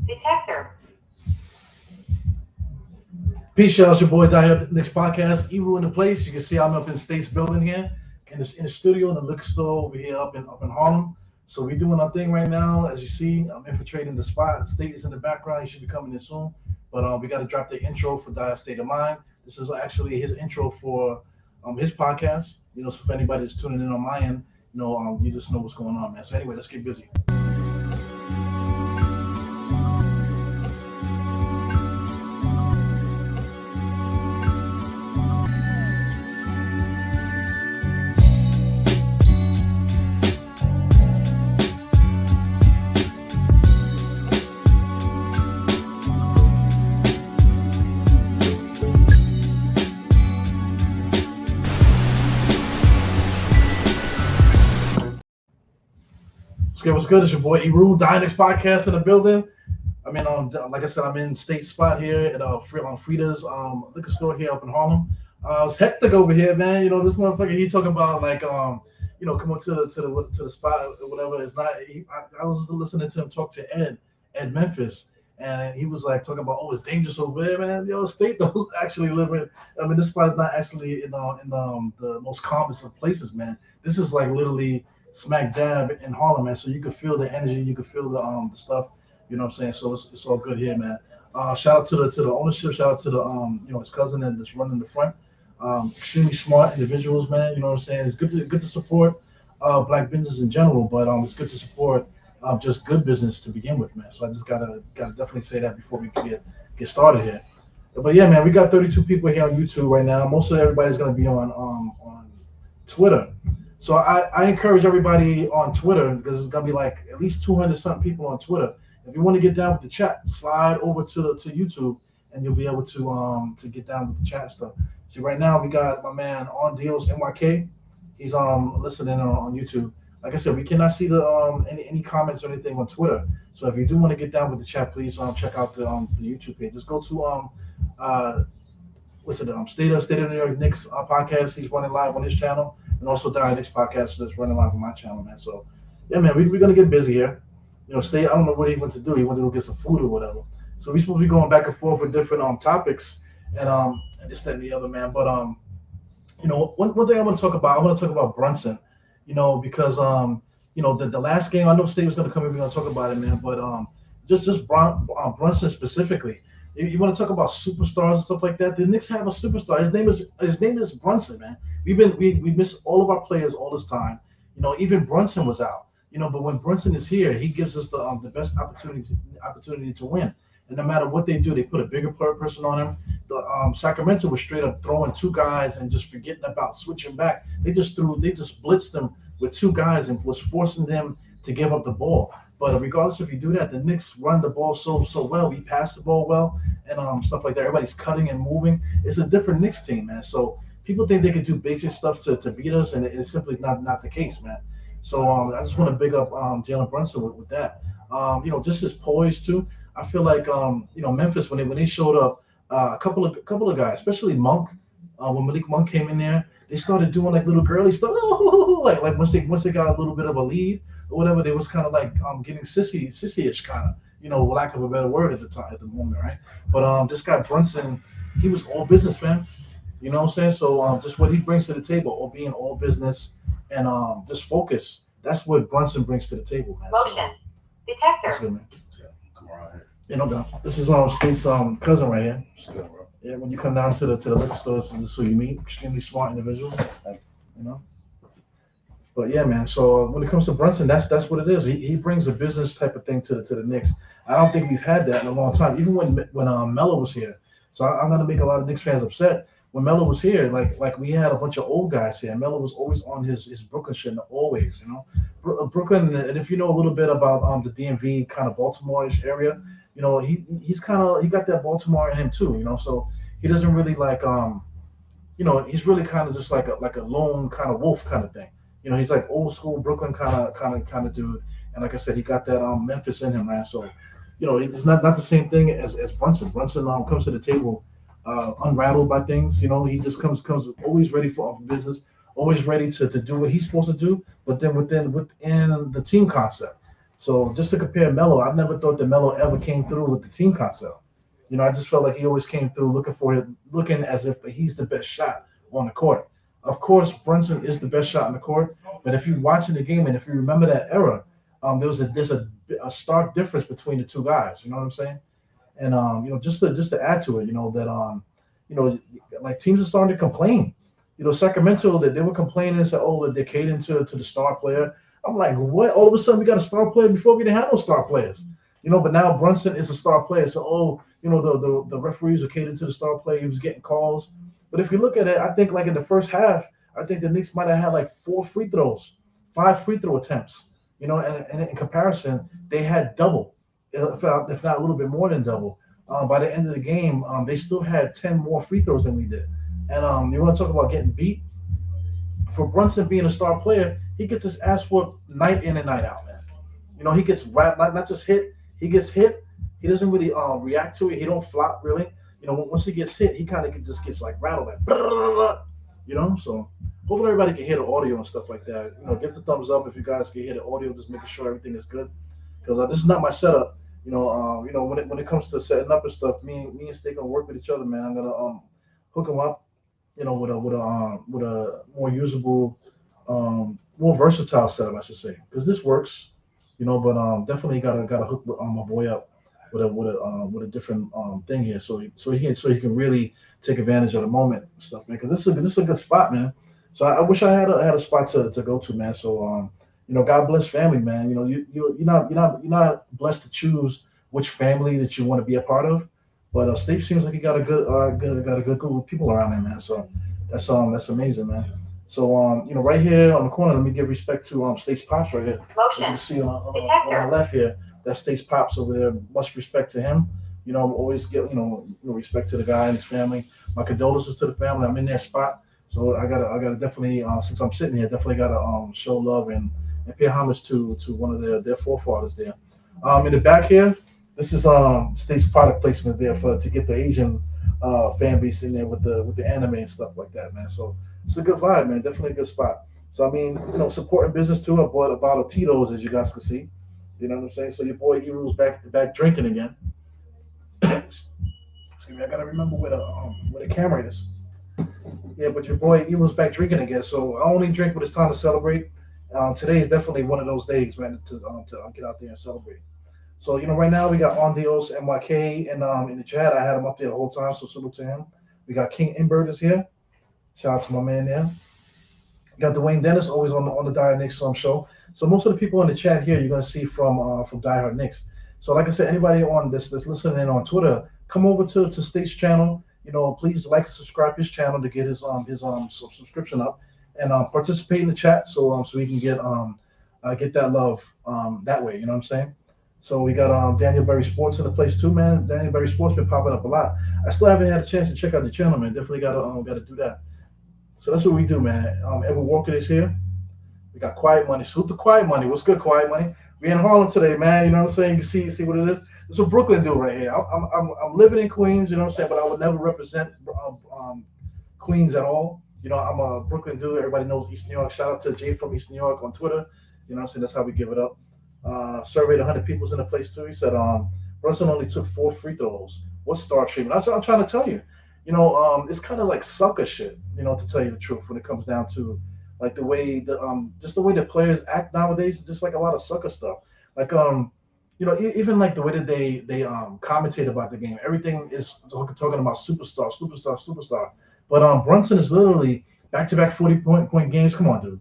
Detector. Peace, y'all. It's your boy, Die Up Knicks Podcast. Evil in the place. You can see I'm up in State's building here, in the studio, in the liquor store over here up in Harlem. So we're doing our thing right now. As you see, I'm infiltrating the spot. State is in the background. He should be coming in soon. But we got to drop the intro for Dire State of Mind. This is actually his intro for his podcast. So if anybody's tuning in on my end, you just know what's going on, man. So anyway, let's get busy. What's good? It's your boy Eru, Dynex Podcast in the building. I mean, like I said, I'm in State Spot here at Frida's liquor store here up in Harlem. It's hectic over here, man. This motherfucker, he talking about like come on to the spot or whatever. It's not. I was listening to him talk to Ed Memphis, and he was like talking about, it's dangerous over there, man. State don't actually live in. I mean, this spot is not actually in the most calmest of places, man. This is like literally smack dab in Harlem, man. So you can feel the energy, you can feel the stuff. You know what I'm saying? So it's all good here, man. Shout out to the ownership. Shout out to the his cousin that's running the front. Extremely smart individuals, man. You know what I'm saying? It's good to support black business in general, but it's good to support just good business to begin with, man. So I just gotta definitely say that before we get started here. But yeah, man, we got 32 people here on YouTube right now. Most of everybody's gonna be on Twitter. So I encourage everybody on Twitter, because it's gonna be like at least 200 something people on Twitter. If you want to get down with the chat, slide over to YouTube, and you'll be able to get down with the chat stuff. See, right now we got my man on deals SNYK. He's listening on YouTube. Like I said, we cannot see the any comments or anything on Twitter. So if you do want to get down with the chat, please check out the YouTube page. Just go to State of New York Knicks podcast. He's running live on his channel, and also Knicks podcast that's running live on my channel, man. So yeah, man, we're gonna get busy here. State. I don't know what he went to do. He went to go get some food or whatever. So we're supposed to be going back and forth with different topics and this, that, and the other, man. But one thing I want to talk about. I want to talk about Brunson. Because the last game, I know State was gonna come in. We're gonna talk about it, man. But just Brunson specifically. You want to talk about superstars and stuff like that? The Knicks have a superstar. His name is Brunson, man. We miss all of our players all this time. Even Brunson was out. But when Brunson is here, he gives us the best opportunity to win. And no matter what they do, they put a bigger person on him. The Sacramento was straight up throwing two guys and just forgetting about switching back. They just blitzed them with two guys and was forcing them to give up the ball. But regardless if you do that, the Knicks run the ball so well. We pass the ball well and stuff like that. Everybody's cutting and moving. It's a different Knicks team, man. So people think they can do basic stuff to beat us, and it's simply not the case, man. So I just want to big up Jalen Brunson with that. Just his poise too. I feel like Memphis when they showed up, a couple of guys, especially Monk, when Malik Monk came in there, they started doing like little girly stuff. Like once they got a little bit of a lead or whatever, they was kind of like getting sissy-ish kind of, lack of a better word at the moment, right? But this guy Brunson, he was all business, fam. You know what I'm saying? So just what he brings to the table, or being all business and just focus. That's what Brunson brings to the table, man. Motion. Detector. That's good, man. Come on here. No doubt. This is State's cousin right here. Good, bro. Yeah, when you come down to the liquor store, this is who you meet. Extremely smart individual. But yeah, man. So when it comes to Brunson, that's what it is. He brings a business type of thing to the Knicks. I don't think we've had that in a long time. Even when Melo was here. So I'm gonna make a lot of Knicks fans upset. When Melo was here, like we had a bunch of old guys here. Melo was always on his Brooklyn shit, always, Brooklyn. And if you know a little bit about the DMV kind of Baltimore-ish area, he got that Baltimore in him too, So he doesn't really he's really kind of just like a lone kind of wolf kind of thing. He's like old school Brooklyn kind of dude. And like I said, he got that Memphis in him, man. So it's not the same thing as Brunson. Brunson comes to the table unrattled by things. He just comes always ready for business, always ready to do what he's supposed to do, but then within the team concept. So just to compare Melo, I never thought that Melo ever came through with the team concept. I just felt like he always came through looking as if he's the best shot on the court. Of course, Brunson is the best shot on the court, but if you're watching the game and if you remember that era, there's a stark difference between the two guys. You know what I'm saying? And just to add to it, that you know, like teams are starting to complain. Sacramento that they were complaining and said, "Oh, they're catering to the star player." I'm like, what? All of a sudden we got a star player before we didn't have no star players. But now Brunson is a star player. So, the referees are catering to the star player. He was getting calls. But if you look at it, I think like in the first half, I think the Knicks might have had like 5 free throw attempts. And in comparison, they had double, if not a little bit more than double. By the end of the game, they still had 10 more free throws than we did. And you want to talk about getting beat? For Brunson being a star player, he gets his ass whooped night in and night out, man. He gets not just hit, he gets hit. He doesn't really react to it. He don't flop really. Once he gets hit, he kind of just gets like rattled, like So hopefully everybody can hear the audio and stuff like that. Give the thumbs up if you guys can hear the audio, just making sure everything is good. Because this is not my setup. When it comes to setting up and stuff, me and Steak gonna work with each other, man. I'm gonna hook him up, with a more usable, more versatile setup, I should say, because this works, but definitely gotta hook my boy up with a different thing here, so he can really take advantage of the moment and stuff, man. Because this is a good spot, man. So I wish I had a spot to go to, man. So God bless family, man. You're not blessed to choose which family that you want to be a part of, but Steve seems like he got a good group of people around him, man. So that's amazing, man. So right here on the corner, let me give respect to State's Pops right here. As you can see on my left here, that State's Pops over there. Much respect to him. Always give respect to the guy and his family. My condolences to the family. I'm in their spot, so I gotta definitely since I'm sitting here, definitely gotta show love and pay homage to one of their forefathers there. In the back here, this is State's product placement there for to get the Asian fan base in there with the anime and stuff like that, man. So it's a good vibe, man. Definitely a good spot. So I mean, supporting business too. I bought a bottle of Tito's, as you guys can see. You know what I'm saying? So your boy Eru's back drinking again. Excuse me, I gotta remember where the camera is. Yeah, but your boy Eru's back drinking again. So I only drink when it's time to celebrate. Today is definitely one of those days, man, to get out there and celebrate. So right now we got On Dios SNYK and in the chat. I had him up there the whole time, so salute to him. We got King Imbert is here. Shout out to my man there. We got Dwayne Dennis always on the Die Hard Knicks show. So most of the people in the chat here you're gonna see from Die Hard Knicks. So like I said, anybody on that's listening on Twitter, come over to State's channel. Please like and subscribe his channel to get his subscription up and participate in the chat so we can get that love that way. You know what I'm saying? So we got Daniel Berry Sports in the place too, man. Daniel Berry Sports been popping up a lot. I still haven't had a chance to check out the channel, man. Definitely gotta do that. So that's what we do, man. Edward Walker is here. We got Quiet Money. Salute to Quiet Money. What's good, Quiet Money? We in Harlem today, man. You know what I'm saying? You can see what it is. It's what Brooklyn do right here. I'm living in Queens, you know what I'm saying? But I would never represent Queens at all. I'm a Brooklyn dude. Everybody knows East New York. Shout out to Jay from East New York on Twitter. You know what I'm saying? That's how we give it up. Surveyed 100 people's in the place too. He said Brunson only took 4 free throws. What's star treatment? That's what I'm trying to tell you. It's kind of like sucker shit, to tell you the truth, when it comes down to like the way just the way the players act nowadays, just like a lot of sucker stuff. Like even like the way that they commentate about the game, everything is talking about superstar, superstar, superstar. But Brunson is literally back-to-back 40-point games. Come on, dude.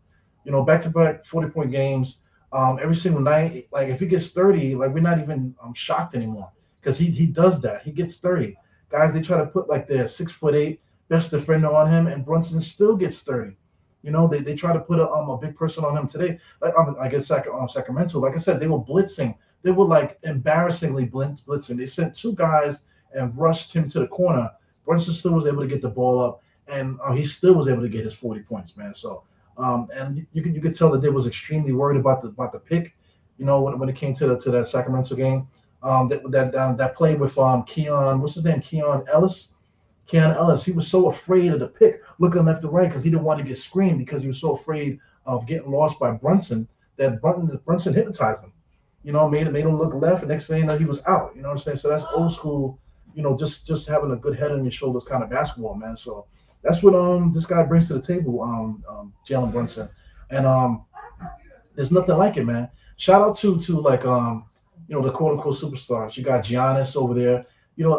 Back-to-back 40-point games. Every single night. Like if he gets 30, like we're not even shocked anymore because he does that. He gets 30. Guys, they try to put like their 6'8" best defender on him, and Brunson still gets 30. They try to put a big person on him today. Like I guess Sacramento, like I said, they were blitzing. They were like embarrassingly blitzing. They sent 2 guys and rushed him to the corner. Brunson still was able to get the ball up, and he still was able to get his 40 points, man. So, and you could tell that they was extremely worried about the pick. When it came to that Sacramento game, that play with Keon, what's his name, Keon Ellis. He was so afraid of the pick, looking left to right, because he didn't want to get screened because he was so afraid of getting lost by Brunson that Brunson hypnotized him. made him look left, and next thing you know, he was out. You know what I'm saying? So that's old school. Just having a good head on your shoulders kind of basketball, man. So that's what this guy brings to the table, Jalen Brunson, and there's nothing like it, man. Shout out to like the quote unquote superstars. You got Giannis over there.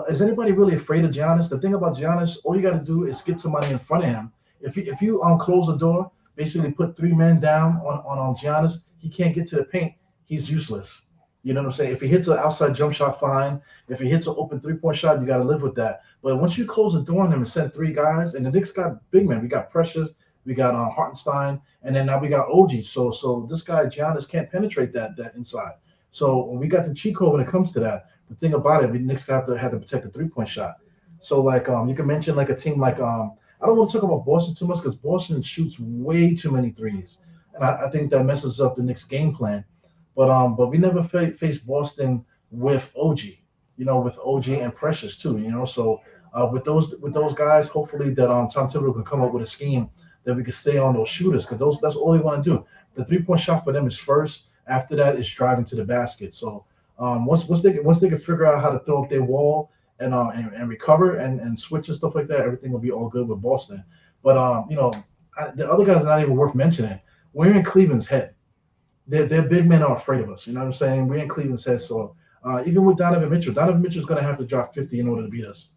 Is anybody really afraid of Giannis? The thing about Giannis, all you got to do is get somebody in front of him. If you close the door, basically put three men down on Giannis, he can't get to the paint. He's useless. You know what I'm saying? If he hits an outside jump shot, fine. If he hits an open 3-point shot, you got to live with that. But once you close the door on him and send three guys, and the Knicks got big men, we got Precious, we got Hartenstein, and then now we got OG. So this guy Giannis can't penetrate that inside. So we got the cheat code when it comes to that. The thing about it, the Knicks have to protect the 3-point shot. So like you can mention like a team like I don't want to talk about Boston too much because Boston shoots way too many threes, and I think that messes up the Knicks game plan. But we never faced Boston with OG, with OG and Precious too. So with those guys, hopefully that Tom Thibodeau can come up with a scheme that we can stay on those shooters because that's all they want to do. The 3-point shot for them is first. After that, is driving to the basket. So once they can figure out how to throw up their wall and recover and switch and stuff like that, everything will be all good with Boston. But the other guys are not even worth mentioning. We're in Cleveland's head. Their big men are afraid of us. You know what I'm saying? We're in Cleveland's head. So even with Donovan Mitchell's going to have to drop 50 in order to beat us.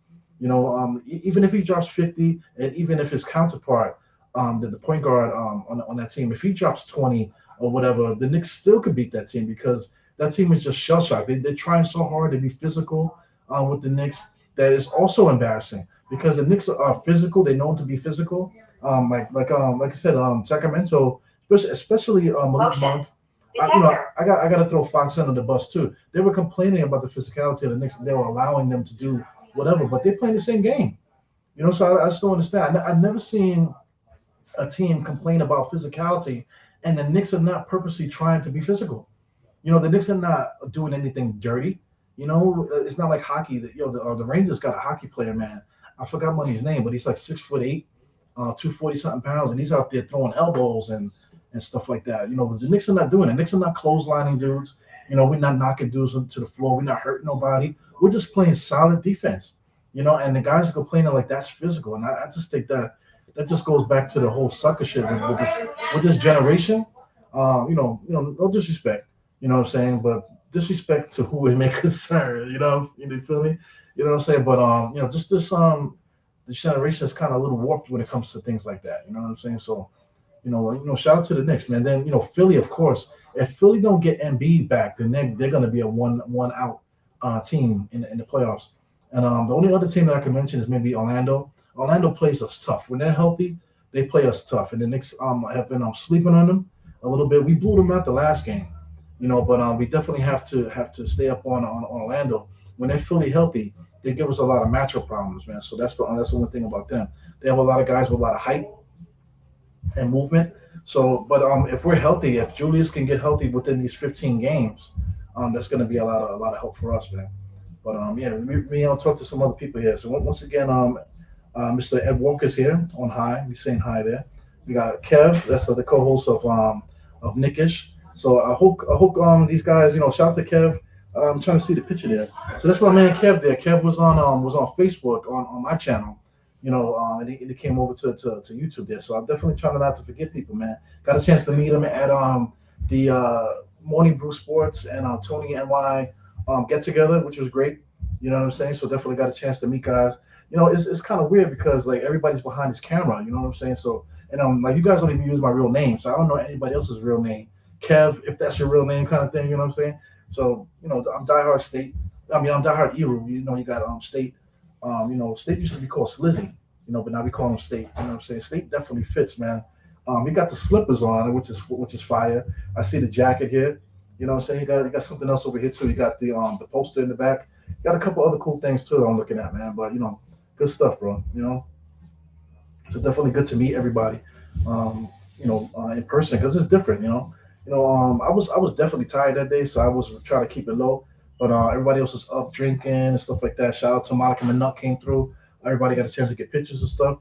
Even if he drops 50, and even if his counterpart, the point guard on that team, if he drops 20 or whatever, the Knicks still could beat that team because that team is just shell shocked. They're trying so hard to be physical with the Knicks that is also embarrassing because the Knicks are physical. They're known to be physical. Like I said, Sacramento, especially Malik Monk. I got to throw Fox under the bus too. They were complaining about the physicality of the Knicks. They were allowing them to do whatever, but they're playing the same game. So I just don't understand. I've never seen a team complain about physicality, and the Knicks are not purposely trying to be physical. The Knicks are not doing anything dirty. It's not like hockey. The Rangers got a hockey player, man. I forgot his name, but he's like 6'8", 240 something pounds, and he's out there throwing elbows and stuff like that. The Knicks are not doing it. The Knicks are not clotheslining dudes. We're not knocking dudes to the floor. We're not hurting nobody. We're just playing solid defense. And the guys are complaining like that's physical, and I just think that just goes back to the whole sucker shit with this generation. No disrespect. You know what I'm saying? But disrespect to who it may concern. You feel me? You know what I'm saying? But just this generation is kind of a little warped when it comes to things like that. You know what I'm saying? So, shout out to the Knicks, man. Then Philly, of course. If Philly don't get Embiid back, then they're going to be a one out team in the playoffs. And the only other team that I can mention is maybe Orlando. Orlando plays us tough. When they're healthy, they play us tough. And the Knicks have been sleeping on them a little bit. We blew them out the last game, but we definitely have to stay up on Orlando. When they're fully healthy, they give us a lot of matchup problems, man. So that's the one thing about them. They have a lot of guys with a lot of height and movement. So, but if we're healthy, if Julius can get healthy within these 15 games, that's going to be a lot of help for us, man. But I'll talk to some other people here. So once again, Mr. Ed Walker's here on High. We're saying hi there. We got Kev, that's the co-host of Nickish. So I hope these guys, shout out to Kev. I'm trying to see the picture there. So that's my man Kev there. Kev was on Facebook on my channel, and he came over to YouTube there. So I'm definitely trying not to forget people, man. Got a chance to meet him at the Morning Brew Sports and Tony NY get together, which was great. You know what I'm saying? So definitely got a chance to meet guys. It's kind of weird because like everybody's behind his camera. You know what I'm saying? So and like you guys don't even use my real name, so I don't know anybody else's real name. Kev, if that's your real name, kind of thing. You know what I'm saying? So I'm diehard State. I'm diehard Eru. You got State. State used to be called Slizzy. But now we call him State. You know what I'm saying? State definitely fits, man. He got the slippers on, which is fire. I see the jacket here. You know what I'm saying? You got something else over here too. You got the poster in the back. You got a couple other cool things too that I'm looking at, man. But good stuff, bro. So definitely good to meet everybody. In person because it's different. I was definitely tired that day, so I was trying to keep it low. But everybody else was up drinking and stuff like that. Shout out to Monica Minut came through. Everybody got a chance to get pictures and stuff.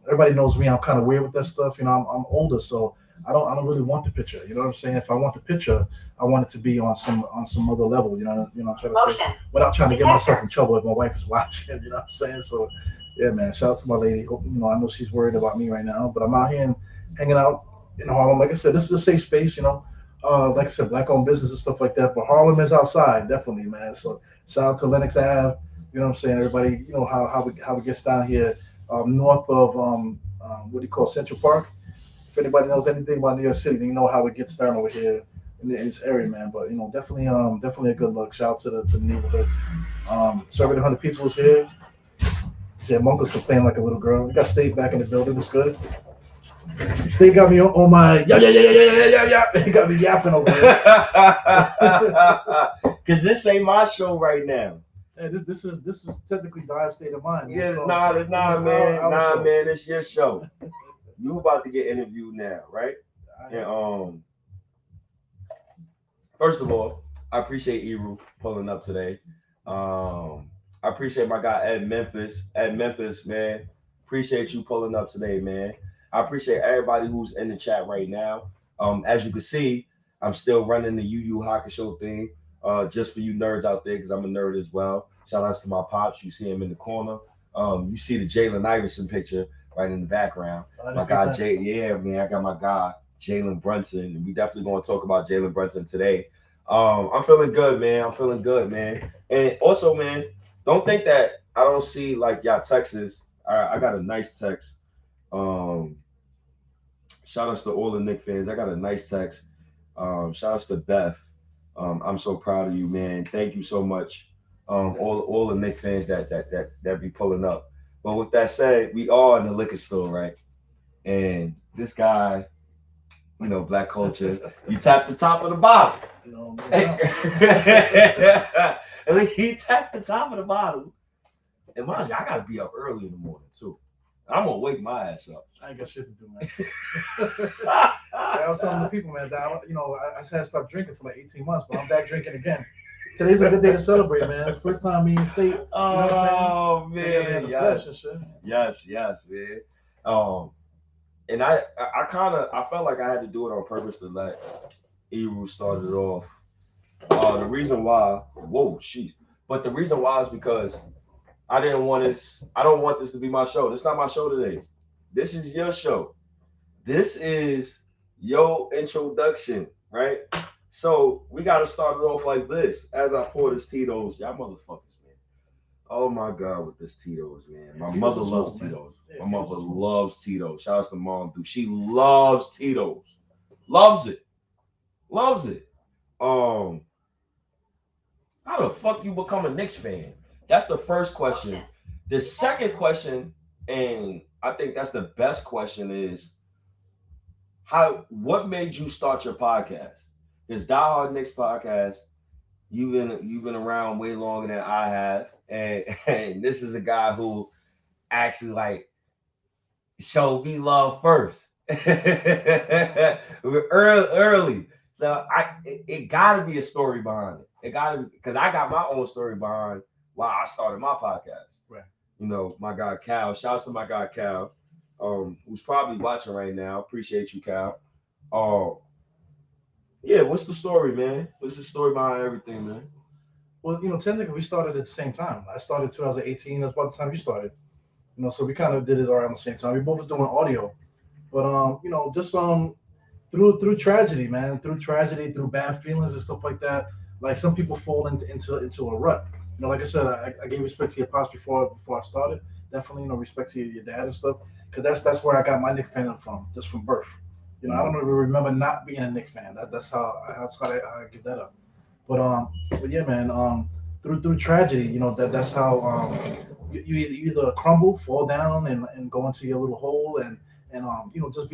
Everybody knows me. I'm kind of weird with that stuff. I'm older, so I don't really want the picture. You know what I'm saying? If I want the picture, I want it to be on some other level. You know what I'm trying to say, without trying to get myself in trouble if my wife is watching. You know what I'm saying? So, yeah, man. Shout out to my lady. Hope, I know she's worried about me right now, but I'm out here and hanging out in Harlem. Like I said, this is a safe space. Like I said, black-owned business and stuff like that. But Harlem is outside, definitely, man. So shout out to Lenox Ave. You know what I'm saying? Everybody, how it gets down here, north of what do you call Central Park? If anybody knows anything about New York City, then you know how it gets down over here in this area, man. But definitely a good look. Shout out to the neighborhood. Serving 100 people is here. See, Monk was complaining like a little girl. We got State back in the building. It's good. State got me on my yeah. He got me yapping over here. Cause this ain't my show right now. Hey, this is technically Dive State of Mind. Yeah, so nah, our man, it's your show. You about to get interviewed now, right? And first of all, I appreciate Eru pulling up today. I appreciate my guy Ed Memphis. Ed Memphis, man, appreciate you pulling up today, man. I appreciate everybody who's in the chat right now. As you can see, I'm still running the UU Hockey Show thing. Just for you nerds out there, because I'm a nerd as well. Shout outs to my pops. You see him in the corner. You see the Jalen Iverson picture right in the background. My guy Jay, yeah, man, I got my guy Jalen Brunson, and we definitely going to talk about Jalen Brunson today. I'm feeling good, man. I'm feeling good, man. And also, man, don't think that I don't see like y'all texts. I got a nice text. Shout outs to all the Knicks fans. I got a nice text. Shout outs to Beth. I'm so proud of you, man. Thank you so much. All the Knicks fans that be pulling up. But with that said, we are in the liquor store, right? And this guy, black culture, you tap the top of the bottle. And he tapped the top of the bottle. And mind you, I gotta be up early in the morning too. I'm gonna wake my ass up. I ain't got shit to do, man. I was telling the people, man, that I had to stop drinking for like 18 months, but I'm back drinking again. Today's a good day to celebrate, man. It's the first time me in state. Oh man, yes, man. And I felt like I had to do it on purpose to let Eru start it off. The reason why, but the reason why is because I don't want this to be my show. This is not my show today. This is your show. This is your introduction, right? So we got to start it off like this. As I pour this Tito's, y'all motherfuckers, man. Oh my God, with this Tito's, man. My mother loves Tito's. My mother loves Tito's. Shout out to Mom, dude. She loves Tito's. Loves it. How the fuck you become a Knicks fan? That's the first question. The second question, and I think that's the best question, is what made you start your podcast? This Die Hard Knicks podcast, you've been around way longer than I have, and this is a guy who actually like showed me love first. early. So it gotta be a story behind it. It gotta be, because I got my own story behind why I started my podcast. Right. My guy Cal. Shouts to my guy Cal, who's probably watching right now. Appreciate you, Cal. Yeah, what's the story, man? What's the story behind everything, man? Well, technically we started at the same time. I started 2018. That's about the time you started. So we kind of did it around the same time. We both were doing audio, but just through tragedy, man, through bad feelings and stuff like that. Like some people fall into a rut. Like I said, I gave respect to your pops before I started. Definitely, respect to your dad and stuff, because that's where I got my Knicks fandom from, just from birth. I don't even remember not being a Knicks fan. That's how I give that up. But yeah, man. Through tragedy, that's how you either crumble, fall down, and go into your little hole, and just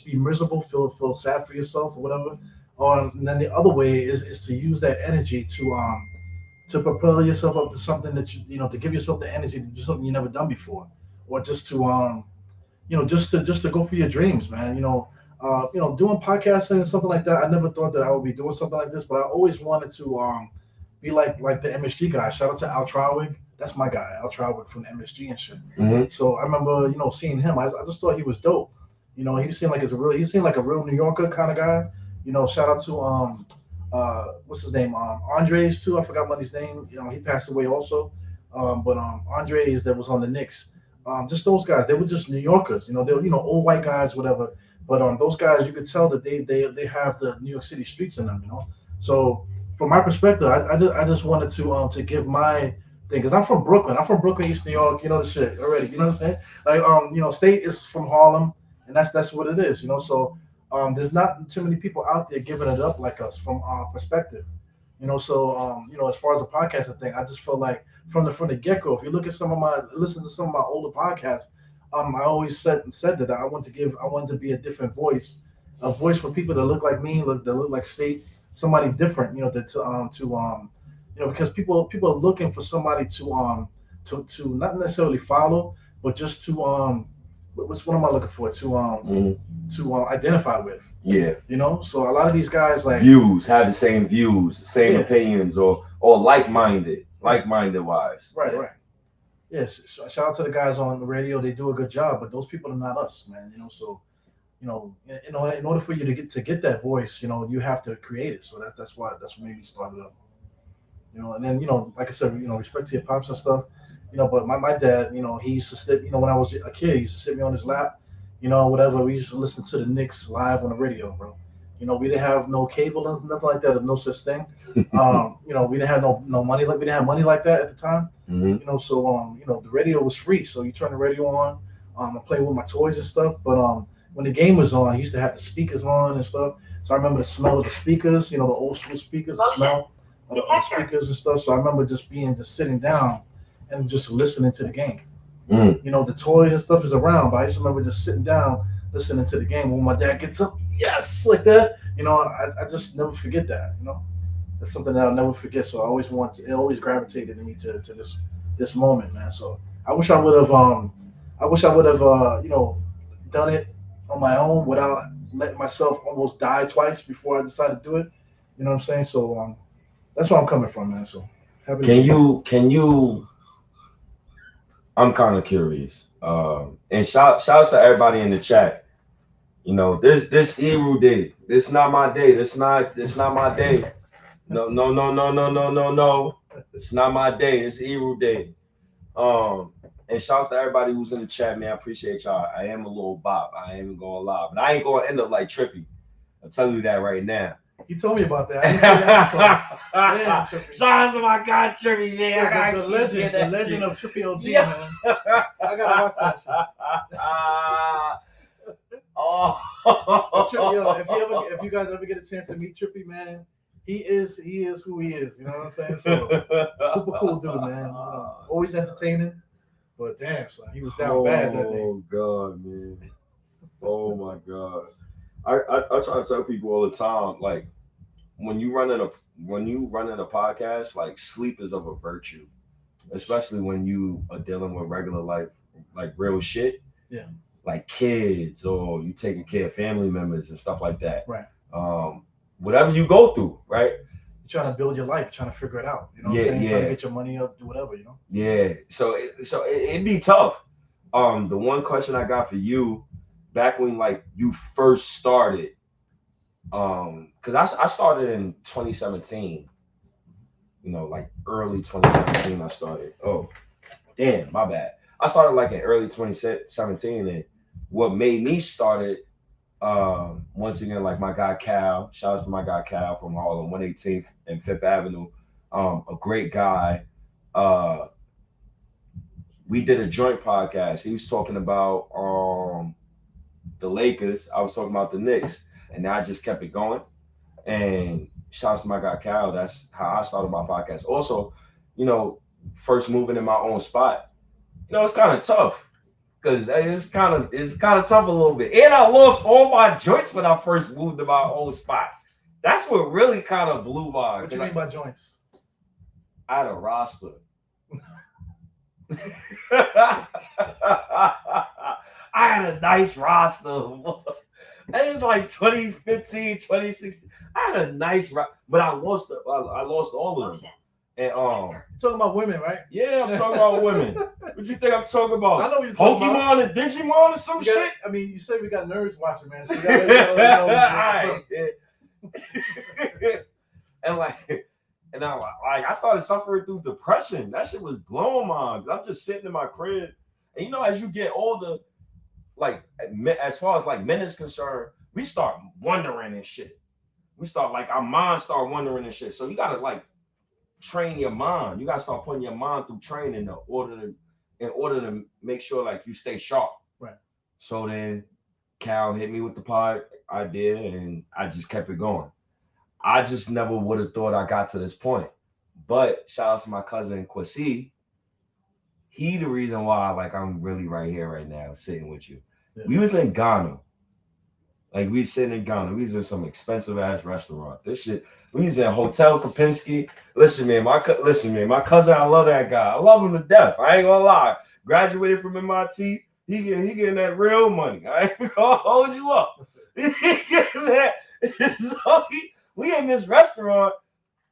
be miserable, feel sad for yourself or whatever. And then the other way is to use that energy to propel yourself up to something that to give yourself the energy to do something you never done before, or just to just to go for your dreams, man. Doing podcasting and something like that. I never thought that I would be doing something like this, but I always wanted to be like the MSG guy. Shout out to Al Trowig. That's my guy, Al Trowig from MSG and shit. Mm-hmm. So I remember seeing him. I just thought he was dope. You know, he seemed like a real New Yorker kind of guy. You know, shout out to what's his name? Andres too. I forgot what his name. You know, he passed away also. But Andres that was on the Knicks. Just those guys. They were just New Yorkers. You know, they were old white guys, whatever. But those guys, you could tell that they have the New York City streets in them. You know, so from my perspective, I just wanted to give my thing because I'm from Brooklyn. I'm from Brooklyn, East New York. You know the shit already. You know what I'm saying? Like State is from Harlem, and that's what it is. You know, so there's not too many people out there giving it up like us from our perspective. You know, so as far as the podcasting thing, I just feel like from the get go, if you look at listen to some of my older podcasts, I always said that I wanted to be a voice for people that look like me, that look like State, somebody different, because people are looking for somebody to not necessarily follow, but just to what am I looking for identify with. Yeah. You know, so a lot of these guys like have the same views, the same opinions, or like-minded wise. Right, right. Yes. Shout out to the guys on the radio. They do a good job, but those people are not us, man. You know, so in order for you to get that voice, you have to create it. So that's what made me start it up. And then like I said, respect to your pops and stuff. But my dad, he used to sit, when I was a kid, he used to sit me on his lap, whatever. We used to listen to the Knicks live on the radio, bro. We didn't have no cable and nothing like that, no such thing. We didn't have no money, like we didn't have money like that at the time. Mm-hmm. So the radio was free, so you turn the radio on. I play with my toys and stuff. But when the game was on, he used to have the speakers on and stuff. So I remember the smell of the speakers, the old school speakers, the smell of the speakers and stuff. So I remember just sitting down and just listening to the game. The toys and stuff is around, but I used to remember just sitting down listening to the game. When my dad gets up, yes, like that. I just never forget that. That's something that I'll never forget. So it always gravitated me to this moment, man. So I wish I would have done it on my own without letting myself almost die twice before I decided to do it. You know what I'm saying? So that's where I'm coming from, man. So can you I'm kind of curious. And shouts to everybody in the chat. This Eru day. This not my day. This not my day. No. It's not my day. It's Eru day. And shouts to everybody who's in the chat, man. I appreciate y'all. I am a little bop. I ain't even gonna lie, but I ain't gonna end up like Trippy. I'll tell you that right now. He told me about that. I didn't see that. Damn, Trippy. Shout out to my God, Trippy, man. Yeah, the legend of Trippy OG, man. I gotta watch that shit. If you guys ever get a chance to meet Trippy, man, he is who he is. You know what I'm saying? So super cool dude, man. Always entertaining. But damn, son, he was down bad that day. Oh God, man. Oh my God. I try to tell people all the time, like when you run in a podcast, like sleep is of a virtue, especially when you are dealing with regular life, like real shit. Yeah. Like kids or you taking care of family members and stuff like that. Right. Whatever you go through, right? You're trying to build your life, trying to figure it out. You know what I'm saying? Trying to get your money up, do whatever, Yeah. So it'd be tough. The one question I got for you, back when like you first started, because I started in 2017. Like early 2017 I started. Oh, damn, my bad. I started like in early 2017, and what made me start it, once again, like my guy Cal, shout out to my guy Cal from Harlem, 118th and 5th Avenue, a great guy. We did a joint podcast. He was talking about the Lakers. I was talking about the Knicks, and I just kept it going. And shout out to my guy Cal. That's how I started my podcast. Also, first moving in my own spot. It's kind of tough because it's kind of tough a little bit. And I lost all my joints when I first moved to my own spot. That's what really kind of blew my. What do you mean by joints? I had a roster. I had a nice roster. It was like 2015, 2016. I had a nice roster, but I lost all of them. And You're talking about women, right? Yeah, I'm talking about women. What you think I'm talking about? I know what you're talking Pokemon about. and Digimon or some got, shit. I mean, you say we got nerds watching, man. So you gotta And like, and I started suffering through depression. That shit was blowing my mind. I'm just sitting in my crib, and as you get older, like as far as like men is concerned, we start wondering and shit. We start like our minds start wondering and shit. So you gotta like train your mind. You gotta start putting your mind through training in order to make sure like you stay sharp. Right. So then Cal hit me with the pod idea, and I just kept it going. I just never would have thought I got to this point. But shout out to my cousin Kwasi. He the reason why like I'm really right here right now sitting with you. Yeah. We was in Ghana. Like we sitting in Ghana. We was in some expensive ass restaurant. This shit. We was in Hotel Kapinski. Listen, man, my cousin, I love that guy. I love him to death. I ain't gonna lie. Graduated from MIT. He getting that real money. I ain't gonna hold you up. He getting that. So we in this restaurant.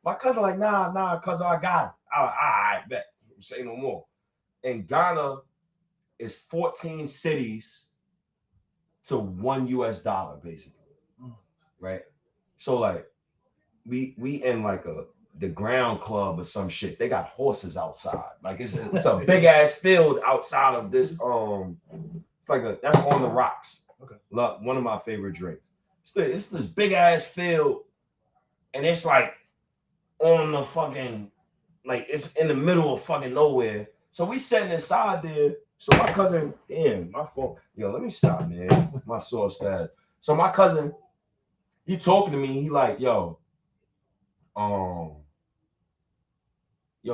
My cousin like, nah, cousin, I got it. I bet. Say no more. In Ghana, is 14 cities to $1 basically. Right? So like we in like the ground club or some shit. They got horses outside. Like it's a big ass field outside of this. It's like that's on the rocks. Okay. Look, one of my favorite drinks. It's this big ass field, and it's like on the fucking like it's in the middle of fucking nowhere. So we sitting inside there. So my cousin, damn, my phone. Yo, let me stop, man. My sore stab. So my cousin, he talking to me. He like,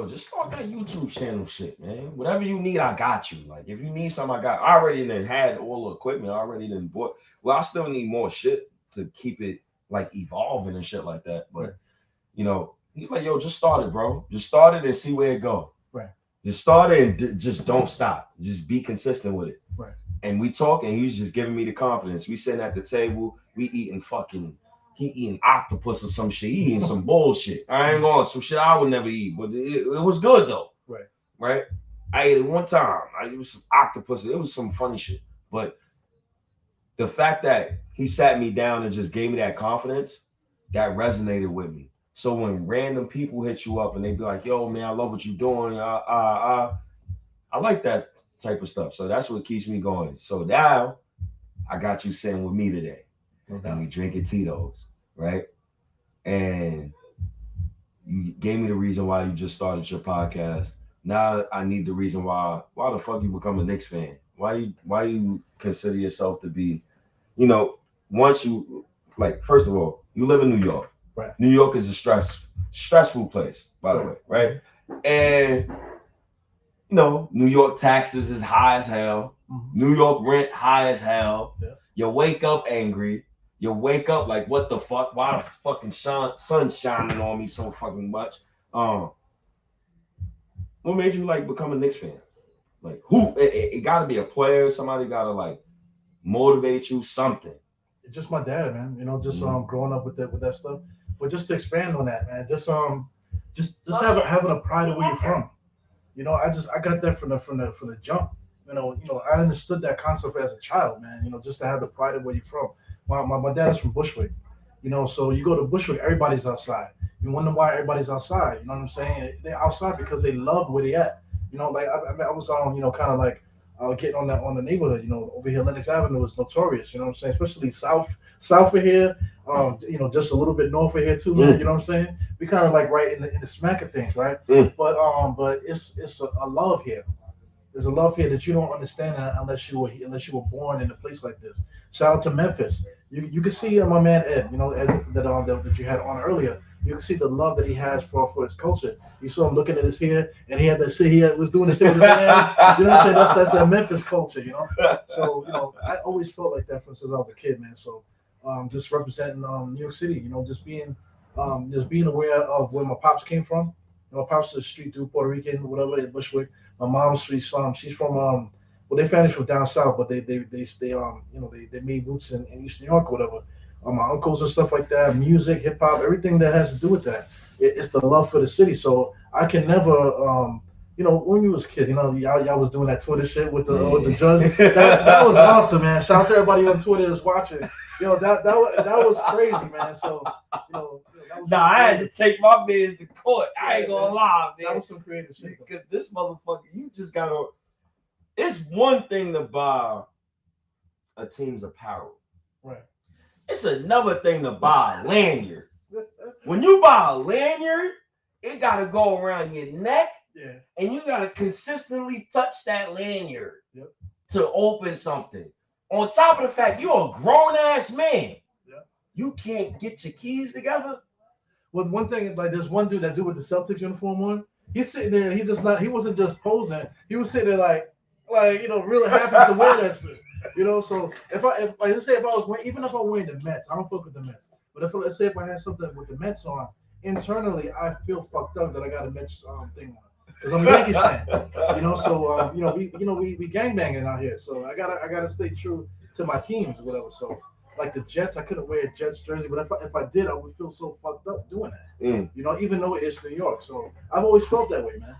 just start that YouTube channel shit, man. Whatever you need, I got you. Like, if you need something, I already then had all the equipment. I already then bought. Well, I still need more shit to keep it like evolving and shit like that. But he's like, just start it, bro. Just start it and see where it go. Right. Just start it and just don't stop. Just be consistent with it. Right. And we talking. He's just giving me the confidence. We sitting at the table. We eating He eating octopus or some shit. He eating some bullshit. I ain't going some shit I would never eat, but it was good though. Right. Right. I ate it one time. It was some octopus. It was some funny shit. But the fact that he sat me down and just gave me that confidence, that resonated with me. So when random people hit you up and they be like, "Yo, man, I love what you're doing," I like that type of stuff. So that's what keeps me going. So now I got you sitting with me today. Okay. And we drinking Tito's, right? And you gave me the reason why you just started your podcast. Now I need the reason why the fuck you become a Knicks fan. Why you consider yourself to be, once you like, first of all, you live in New York. Right. New York is a stressful place, by the way, right? And New York taxes is high as hell. Mm-hmm. New York rent high as hell. Yeah. You wake up angry. You wake up like, what the fuck? Why the fucking sun shining on me so fucking much? What made you like become a Knicks fan? Like who? It got to be a player. Somebody got to like motivate you. Something. Just my dad, man. Growing up with that stuff. But just to expand on that, man. Just having a pride of where you're from. I got that from the jump. I understood that concept as a child, man. Just to have the pride of where you're from. My dad is from Bushwick. So you go to Bushwick, everybody's outside. You wonder why everybody's outside. You know what I'm saying? They're outside because they love where they at. Like I was on, kind of like getting on the neighborhood. Over here, Lenox Avenue is notorious. You know what I'm saying? Especially south of here. Just a little bit north of here too, man. You know what I'm saying? We kind of like right in the smack of things, right? But it's a love here. There's a love here that you don't understand unless you were born in a place like this. Shout out to Memphis. You can see my man Ed. Ed that you had on earlier. You can see the love that he has for his culture. You saw him looking at his hair, and he had that shit. He was doing this thing with his hands. You know what I'm saying? That's a Memphis culture. So I always felt like that since I was a kid, man. So just representing New York City. Just being aware of where my pops came from. My pops is a street dude, Puerto Rican, whatever, in Bushwick. My mom's she's from they family's from down south, but they made roots in East New York or whatever. My uncles and stuff like that, music, hip hop, everything that has to do with that. it's the love for the city. So I can never, when you was kids, y'all was doing that Twitter shit with the judge. That was awesome, man. Shout out to everybody on Twitter that's watching. That was crazy, man. So that was I had to take my mans to court. I ain't gonna lie, man. That was some creative shit. Because this motherfucker, you just gotta. It's one thing to buy a team's apparel. Right. It's another thing to buy a lanyard. When you buy a lanyard, it gotta go around your neck, and you gotta consistently touch that lanyard to open something. On top of the fact you're a grown ass man, you can't get your keys together. Well, one thing, like there's one dude that with the Celtics uniform on. He's sitting there. He wasn't just posing. He was sitting there like really happy to wear that shit. So let's say if I was wearing, even if I'm wearing the Mets, I don't fuck with the Mets. But let's say if I had something with the Mets on, internally I feel fucked up that I got a Mets thing on because I'm a Yankees fan. So we gangbanging out here. So I gotta stay true to my teams or whatever. So like the Jets, I couldn't wear a Jets jersey, but if I did, I would feel so fucked up doing that. Even though it's New York. So I've always felt that way, man.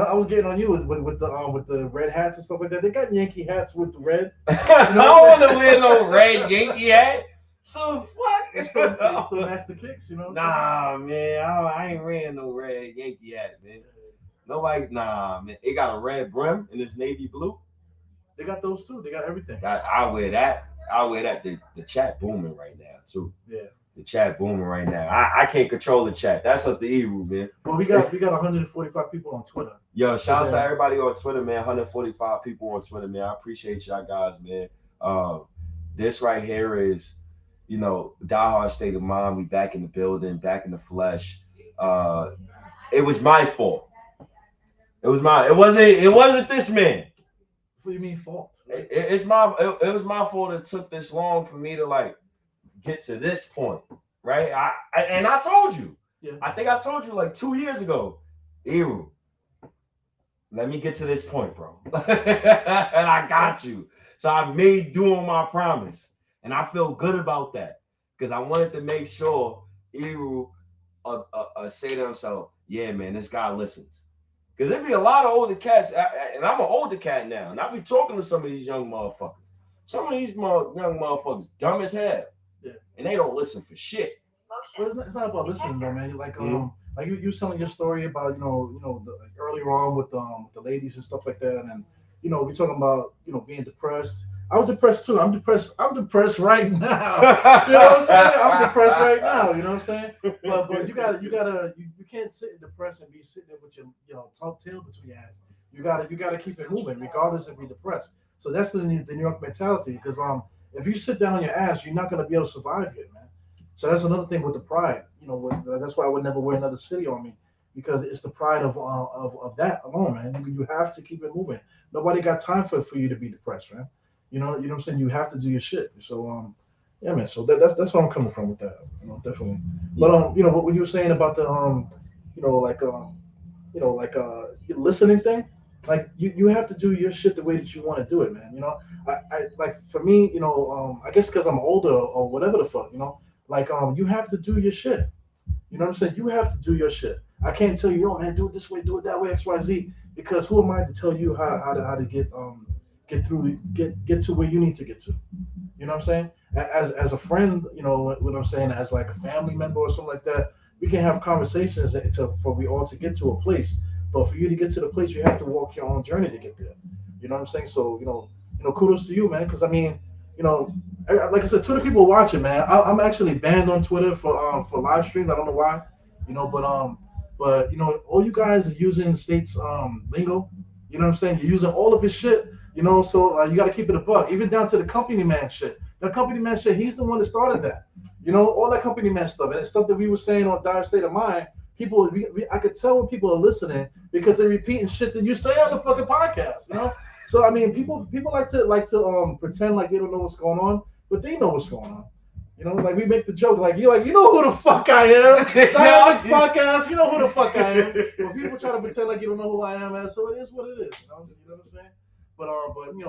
I was getting on you with the red hats and stuff like that. They got Yankee hats with the red. I don't want to wear no red Yankee hat. So what? It's still match the kicks, Nah, man, I ain't wearing no red Yankee hat, man. Nobody, nah, man. It got a red brim and it's navy blue. They got those too. They got everything. I wear that. The chat booming right now too. Yeah. The chat booming right now. I can't control the chat. That's up to Eru, man. Well, we got 145 people on Twitter. Yo, shouts to everybody on Twitter, man. 145 people on Twitter, man. I appreciate y'all guys, man. This right here is, Die Hard State of Mind. We back in the building, back in the flesh. It was my fault. It wasn't this man. What do you mean fault? It was my fault it took this long for me to get to this point, right? I told you. Yeah. I think I told you like 2 years ago, Eru, let me get to this point, bro. And I got you. So I made doing my promise. And I feel good about that. Because I wanted to make sure Eru say to himself, yeah, man, this guy listens. Because there'd be a lot of older cats, and I'm an older cat now, and I be talking to some of these young motherfuckers. Some of these young motherfuckers dumb as hell. Yeah. And they don't listen for shit. Well, it's not about listening though, man. Like you telling your story about earlier on with the ladies and stuff like that, and we're talking about being depressed. I was depressed too. I'm depressed right now. You know what I'm saying? I'm depressed right now. You know what I'm saying? But you can't sit depressed and be sitting there with your tail between your hands. You gotta keep it moving regardless if you're depressed. So that's the New York mentality. Because if you sit down on your ass, you're not gonna be able to survive here, man. So that's another thing with the pride. That's why I would never wear another city on me, because it's the pride of that alone, man. You have to keep it moving. Nobody got time for you to be depressed, man. You know what I'm saying? You have to do your shit. So yeah, man. So that's where I'm coming from with that. Definitely. But what you were saying about the listening thing, like you have to do your shit the way that you want to do it, man. I like for me, I guess because I'm older or whatever the fuck, you have to do your shit. You know what I'm saying? You have to do your shit. I can't tell you, yo, man, do it this way, do it that way, X, Y, Z, because who am I to tell you how to get to where you need to get to? You know what I'm saying? As a friend, what I'm saying, as like a family member or something like that, we can have conversations for we all to get to a place. But for you to get to the place, you have to walk your own journey to get there. You know what I'm saying? So kudos to you, man. Because I mean, like I said, Twitter people are watching, man. I'm actually banned on Twitter for live streams. I don't know why, but all you guys are using State's lingo. You know what I'm saying? You're using all of his shit. So you got to keep it a buck, even down to the company man shit. The company man shit, he's the one that started that. All that company man stuff, and it's stuff that we were saying on Dire State of Mind. People, I could tell when people are listening because they're repeating shit that you say on the fucking podcast. So I mean, people like to pretend like they don't know what's going on, but they know what's going on. Like we make the joke, like you know who the fuck I am. Dynamics podcast, you know who the fuck I am. But people try to pretend like you don't know who I am, man. So it is what it is. You know what I'm saying? But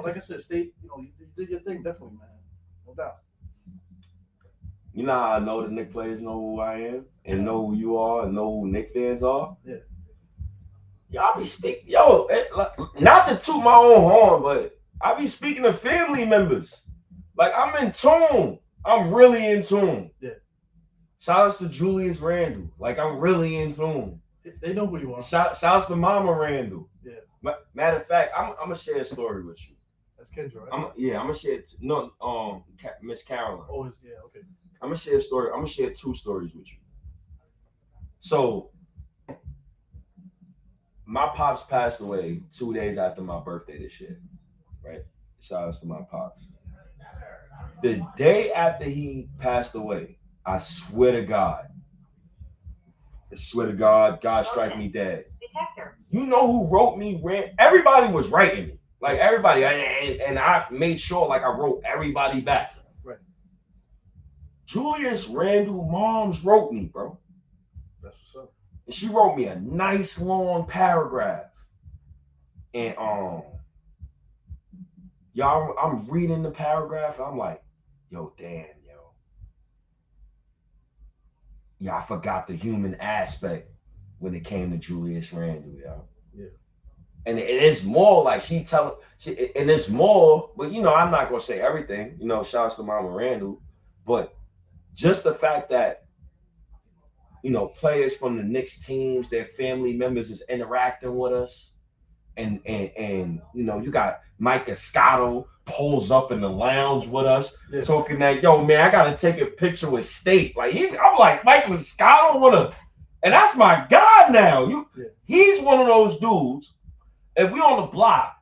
like I said, State, you did your thing, definitely, man. No doubt. You know how I know the Knicks players know who I am and know who you are and know who Knicks fans are? Yeah. Y'all be speaking, not to toot my own horn, but I be speaking to family members. Like, I'm in tune. I'm really in tune. Yeah. Shout outs to Julius Randle. Like, I'm really in tune. They know who you are. Shout outs to Mama Randle. Yeah. Matter of fact, I'm gonna share a story with you. That's Kendra, right? I'm gonna share Miss Caroline. Oh, yeah, okay. I'm gonna share a story. I'm gonna share 2 stories with you. So my pops passed away 2 days after my birthday this year. Right? Shout outs to my pops. The day after he passed away, I swear to God, God strike me dead. Detector. You know who wrote me? Everybody was writing me. Like everybody, and I made sure like I wrote everybody back. Right. Julius Randle moms wrote me, bro. That's what's up. And she wrote me a nice long paragraph. And y'all, I'm reading the paragraph and I'm like, yo, damn, yo. Yeah, I forgot the human aspect when it came to Julius Randle, yo. Yeah. And it's more like and it's more, but I'm not gonna say everything, shout out to Mama Randle, but just the fact that players from the Knicks teams, their family members is interacting with us, and you got Mike Escato pulls up in the lounge with us, talking that, yo man, I gotta take a picture with State. Like I'm like, Mike Escato and that's my guy now. He's one of those dudes. If we on the block,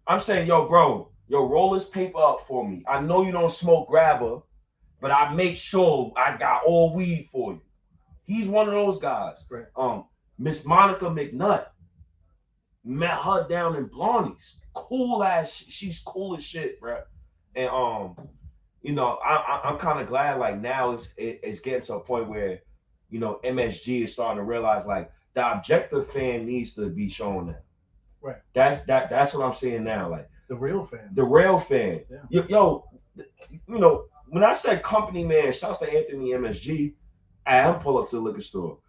I'm saying, yo, bro, roll this paper up for me. I know you don't smoke grabber, but I make sure I got all weed for you. He's one of those guys. Right. Miss Monica McNutt, met her down in Blawnies. Cool ass, she's cool as shit, bro. And I'm kind of glad like now it's getting to a point where MSG is starting to realize like the objective fan needs to be shown that. Right. That's what I'm saying now. Like the real fan. The real fan. Yeah. Yo, when I said company man, shouts to Anthony MSG, I am pull up to the liquor store.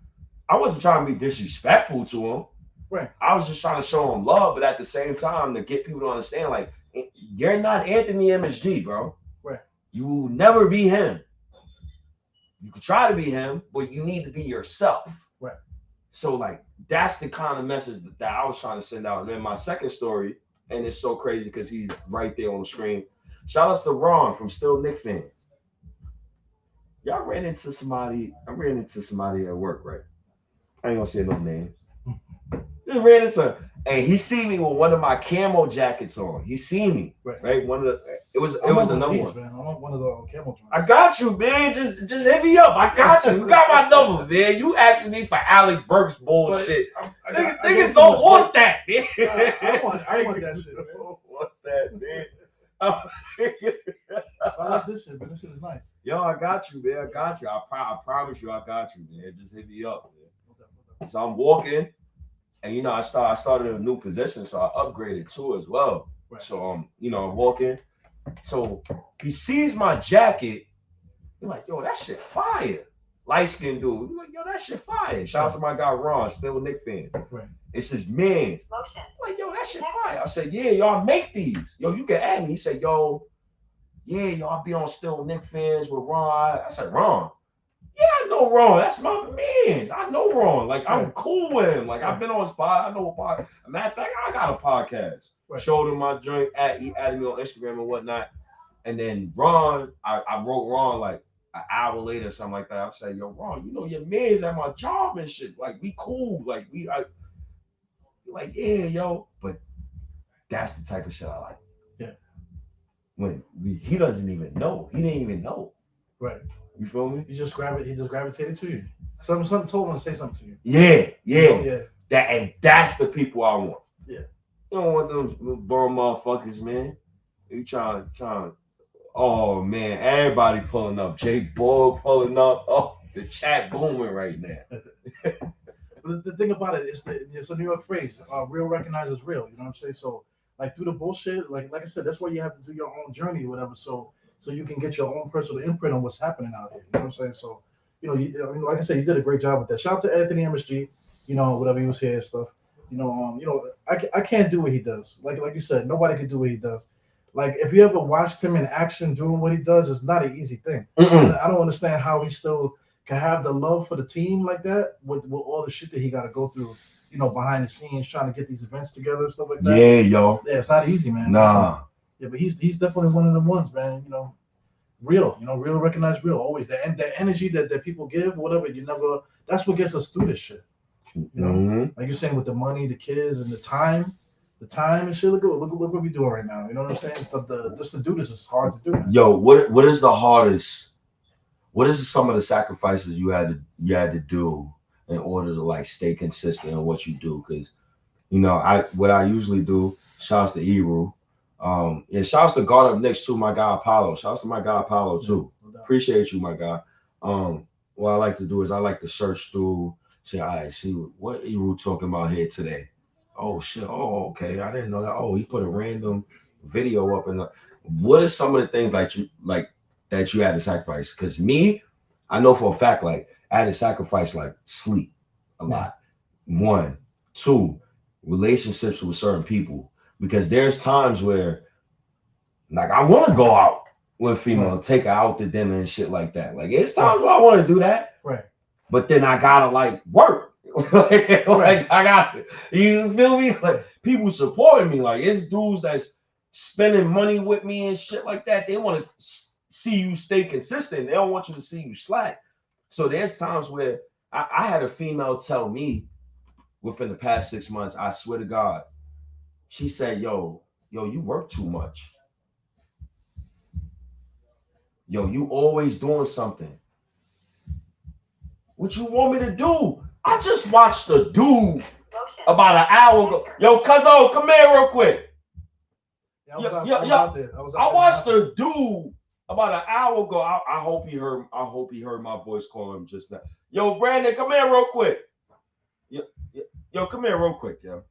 I wasn't trying to be disrespectful to him. Right. I was just trying to show him love, but at the same time to get people to understand, like, you're not Anthony MSG, bro. Right. You will never be him. You could try to be him, but you need to be yourself. Right. So like that's the kind of message that I was trying to send out. And then my second story, and it's so crazy because he's right there on the screen. Shout out to Ron from Still Knicks Fans. Y'all ran into somebody. I ran into somebody at work, right? I ain't gonna say no names. Just ran into, and he see me with one of my camo jackets on. He see me, right? One of the, it was another one. Man. I want one of the camo joints. I got you, man. Just hit me up. I got you. You got my number, man. You asking me for Alec Burks bullshit. Niggas don't want that, man. I want that shit, man. I don't want that, man. I like this shit, man. This shit is nice. Yo, I got you, man. I got you. I promise you, I got you, man. Just hit me up, man. So I'm walking, and I started a new position, so I upgraded too as well. Right. So I'm walking. So he sees my jacket. He's like, yo, that shit fire. Light skinned dude. He's like, yo, that shit fire. Shout out to my guy Ron, still Knicks fan. Right. It's his man. Motion. I'm like, yo, that shit fire. I said, yeah, y'all make these. Yo, you can add me. He said, yo, yeah, y'all be on Still Knicks Fans with Ron. I said, Ron. Yeah, I know Ron. That's my man. I know Ron. Like, I'm cool with him. Like, I've been on his pod. I know a pod. Matter of fact, I got a podcast. Right. Showed him my joint. He added me on Instagram and whatnot. And then Ron, I wrote Ron like an hour later or something like that. I said, yo, Ron, your man's at my job and shit. Like, we cool. Like, like, yeah, yo. But that's the type of shit I like. Yeah. When he doesn't even know. He didn't even know. Right. You feel me? He just gravitated to you. Something told him to say something to you. Yeah. Yeah. That's the people I want. Yeah. You don't want them bum motherfuckers, man. You trying. Oh man, everybody pulling up. Jay Borg pulling up. Oh, the chat booming right now. But the thing about it is that it's a New York phrase. Real recognizes real. You know what I'm saying? So like through the bullshit, like I said, that's why you have to do your own journey or whatever. So so you can get your own personal imprint on what's happening out here. You know what I'm saying? So, I mean, like I said, you did a great job with that. Shout out to Anthony MSG, whatever he was here and stuff. I can't do what he does. Like you said, nobody can do what he does. Like if you ever watched him in action doing what he does, it's not an easy thing. I don't understand how he still can have the love for the team like that with all the shit that he got to go through, behind the scenes trying to get these events together and stuff like that. Yeah, yo. Yeah, it's not easy, man. Nah. Yeah, but he's definitely one of the ones, man. Real, real recognized real. Always the energy that people give, whatever. That's what gets us through this shit. Like you're saying with the money, the kids, and the time and shit. Look what we're doing right now. You know what I'm saying? Stuff just to do this is hard to do. Man. Yo, what is the hardest? What is some of the sacrifices you had to do in order to like stay consistent in what you do? Because what I usually do. Shouts to Eru. And shouts to God Up Knicks too, my guy Apollo. Shouts to my guy Apollo too. Appreciate you, my guy. What I like to do is I like to search through. Say, all right, see what Eru talking about here today. Oh shit. Oh, okay. I didn't know that. Oh, he put a random video up in the. What are some of the things that you had to sacrifice? Because me, I know for a fact, like I had to sacrifice like sleep a lot. One, two, relationships with certain people. Because there's times where like I want to go out with a female, take her out to dinner and shit like that. Like it's times where I want to do that. Right. But then I gotta like work. like I got it. You feel me? Like people supporting me. Like it's dudes that's spending money with me and shit like that. They want to see you stay consistent. They don't want you to see you slack. So there's times where I had a female tell me within the past 6 months, I swear to God, she said, yo, you work too much. Yo, you always doing something. What you want me to do? I just watched a dude about an hour ago. Yo, Cuzzo, come here real quick. I watched a dude about an hour ago. I hope he heard my voice calling him just now. Yo, Brandon, come here real quick. Yo, come here real quick, yo.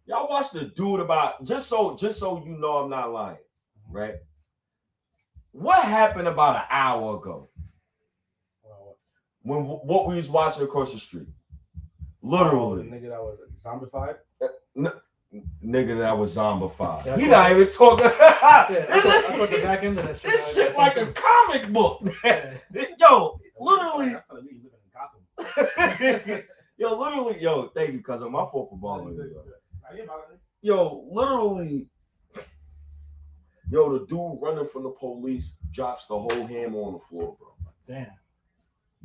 Y'all watched the dude about just so you know I'm not lying, right? What happened about an hour ago? When what we was watching across the street? Literally. Nigga that was zombified? Nigga that was zombified. Yeah, He not even talking. I thought the back end of that shit. This shit like a comic book. Yo, literally. Yo, literally, thank you, cousin. My fault for balling. Yo, literally. Yo, the dude running from the police drops the whole hammer on the floor, bro. Damn.